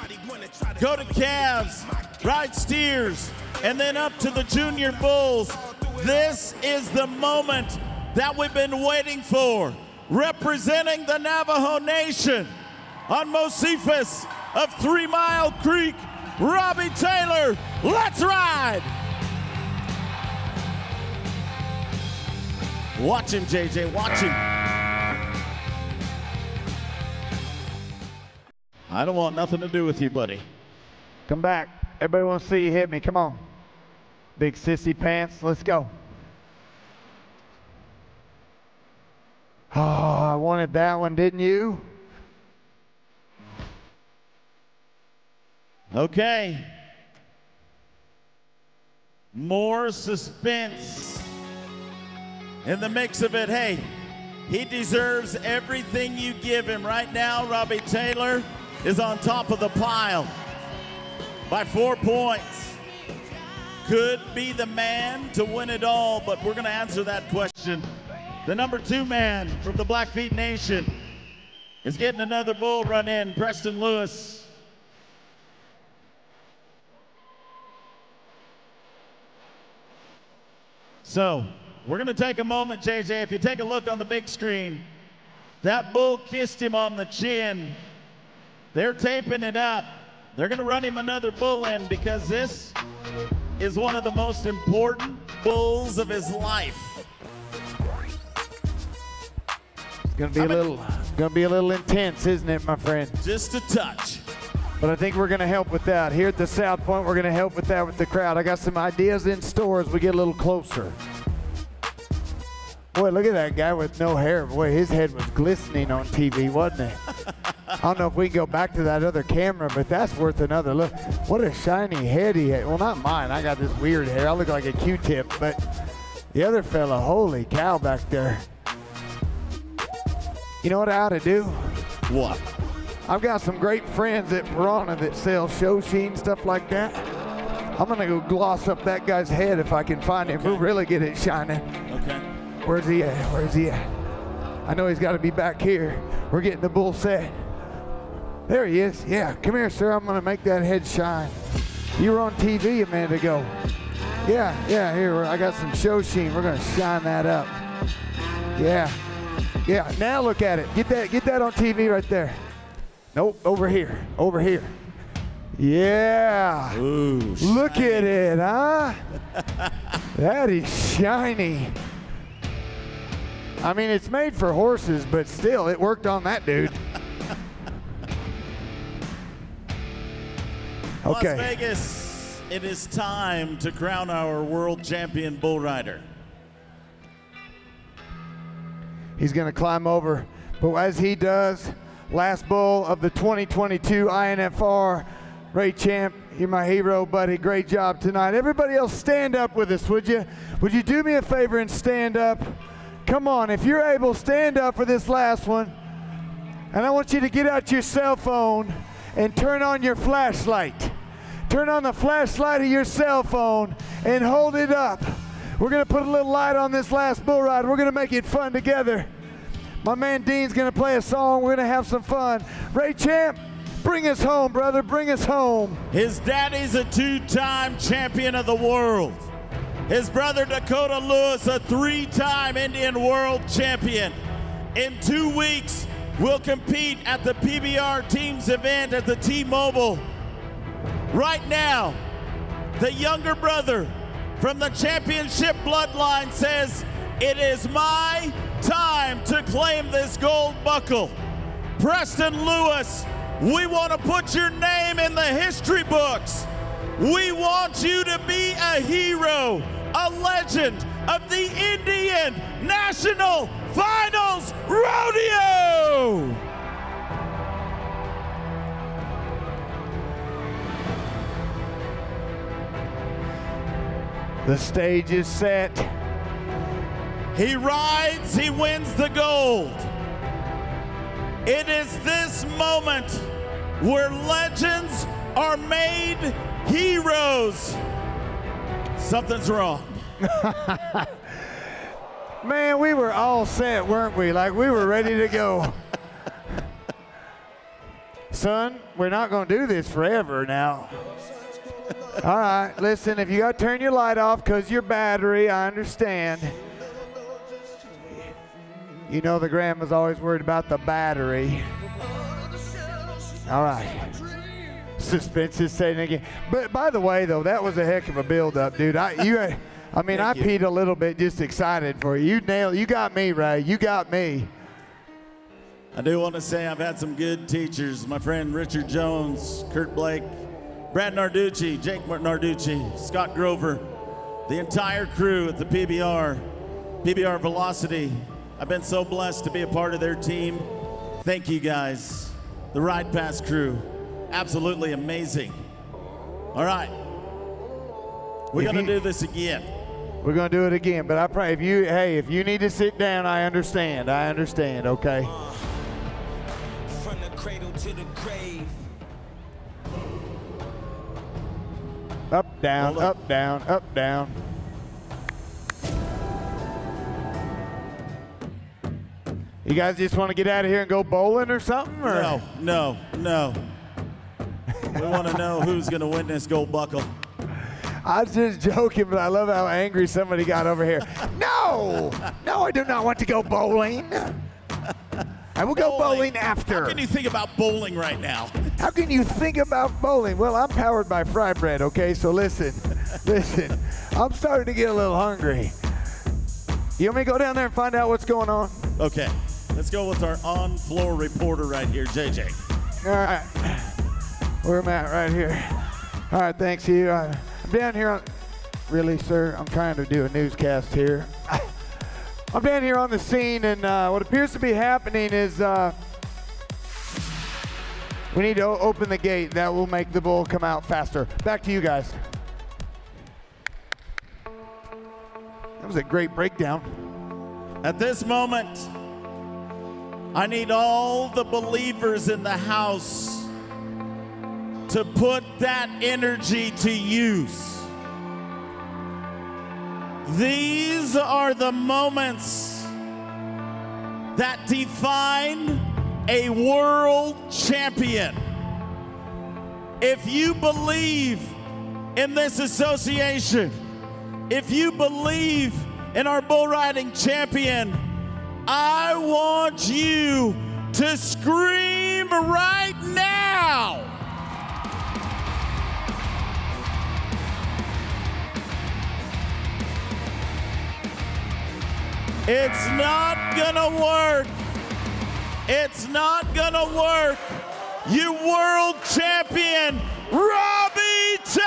go to calves, ride steers, and then up to the junior bulls. This is the moment that we've been waiting for. Representing the Navajo Nation on Mosifus of 3 Mile Creek, Robbie Taylor. Let's ride! Watch him, JJ, watch him. I don't want nothing to do with you, buddy. Come back. Everybody wants to see you hit me. Come on. Big sissy pants. Let's go. Oh, I wanted that one, didn't you? Okay. More suspense in the mix of it. Hey, he deserves everything you give him. Right now, Robbie Taylor is on top of the pile by 4 points. Could be the man to win it all, but we're going to answer that question. The number 2 man from the Blackfeet Nation is getting another bull run in, Preston Lewis. So we're going to take a moment, JJ. If you take a look on the big screen, that bull kissed him on the chin. They're taping it up. They're going to run him another bull in because this is one of the most important bulls of his life. It's going to be a little intense, isn't it, my friend? Just a touch. But I think we're going to help with that. Here at the South Point, we're going to help with that with the crowd. I got some ideas in store as we get a little closer. Boy, look at that guy with no hair. Boy, his head was glistening on TV, wasn't it? I don't know if we can go back to that other camera, but that's worth another look. What a shiny head he had. Well, not mine. I got this weird hair. I look like a Q-tip, but the other fella, holy cow back there. You know what I ought to do? What? I've got some great friends at Piranha that sell show sheen, stuff like that. I'm going to go gloss up that guy's head if I can find him. We'll really get it shining. Okay. Where's he at? Where's he at? I know he's got to be back here. We're getting the bull set. There he is. Yeah, come here, sir. I'm going to make that head shine. You were on TV a minute ago. Yeah, here. I got some show sheen. We're going to shine that up. Yeah. Now look at it. Get that on TV right there. Nope, over here. Yeah. Ooh, look at it, huh? That is shiny. I mean, it's made for horses, but still, it worked on that dude. Okay. Las Vegas, it is time to crown our world champion bull rider. He's going to climb over, but as he does, last bull of the 2022 INFR. Ray Champ, you're my hero, buddy. Great job tonight. Everybody else stand up with us, would you? Would you do me a favor and stand up? Come on, if you're able, stand up for this last one. And I want you to get out your cell phone and turn on your flashlight. Turn on the flashlight of your cell phone and hold it up. We're going to put a little light on this last bull ride. We're going to make it fun together. My man Dean's going to play a song. We're going to have some fun. Ray Champ, bring us home, brother. Bring us home. His daddy's a two-time champion of the world. His brother Dakota Lewis, a three-time Indian world champion. In 2 weeks, we'll compete at the PBR Teams event at the T-Mobile. Right now, the younger brother from the championship bloodline says, it is my time to claim this gold buckle. Preston Lewis, we want to put your name in the history books. We want you to be a hero, a legend of the Indian National Finals Rodeo. The stage is set. He rides, he wins the gold. It is this moment where legends are made heroes. Something's wrong. Man, we were all set, weren't we? Like we were ready to go. Son, we're not going to do this forever now. All right, listen, if you got to turn your light off because your battery, I understand. You know the grandma's always worried about the battery. All right. Suspense is setting again. But by the way, though, that was a heck of a build-up, dude. I peed a little bit just excited for you. You got me, Ray. You got me. I do want to say I've had some good teachers. My friend Richard Jones, Kurt Blake, Brad Narducci, Jake Narducci, Scott Grover, the entire crew at the PBR Velocity. I've been so blessed to be a part of their team. Thank you guys. The Ride Pass crew, absolutely amazing. All right, we're gonna do this again. We're gonna do it again, but I pray if you need to sit down, I understand, okay? From the cradle to the grave. Up, down, up, down, up, down. You guys just want to get out of here and go bowling or something? Or? No. We want to know who's going to win this gold buckle. I was just joking, but I love how angry somebody got over here. No, I do not want to go bowling. I will go bowling after. How can you think about bowling right now? How can you think about bowling? Well, I'm powered by fry bread, okay? So listen. I'm starting to get a little hungry. You want me to go down there and find out what's going on? Okay, let's go with our on-floor reporter right here, JJ. All right, where am I at? Right here. All right, thanks you. I'm down here on, really, sir? I'm trying to do a newscast here. I'm down here on the scene, and what appears to be happening is we need to open the gate. That will make the bull come out faster. Back to you guys. That was a great breakdown. At this moment, I need all the believers in the house to put that energy to use. These are the moments that define a world champion. If you believe in this association, if you believe in our bull riding champion, I want you to scream right now. It's not gonna work. It's not gonna work. You world champion, Robbie Taylor!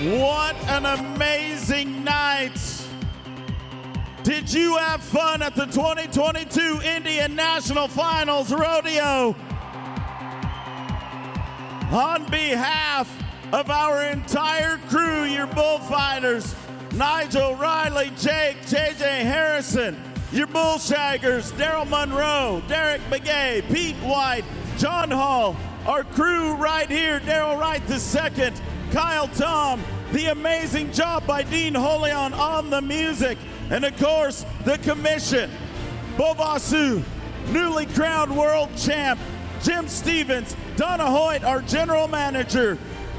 What an amazing night. Did you have fun at the 2022 Indian National Finals Rodeo? On behalf of our entire crew, your bullfighters, Nigel, Riley, Jake, JJ Harrison, your bullshaggers, Daryl Monroe, Derek Begay, Pete White, John Hall, our crew right here, Daryl Wright II, Kyle Tom, the amazing job by Dean Holion on the music, and of course, the commission, Bovasu, newly crowned world champ, Jim Stevens, Donna Hoyt, our general manager,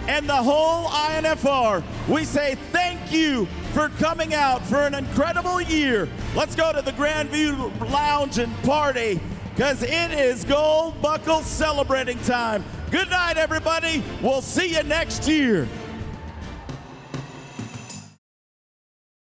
and the whole INFR. We say thank you for coming out for an incredible year. Let's go to the Grandview Lounge and party, because it is Gold Buckle celebrating time. Good night, everybody. We'll see you next year.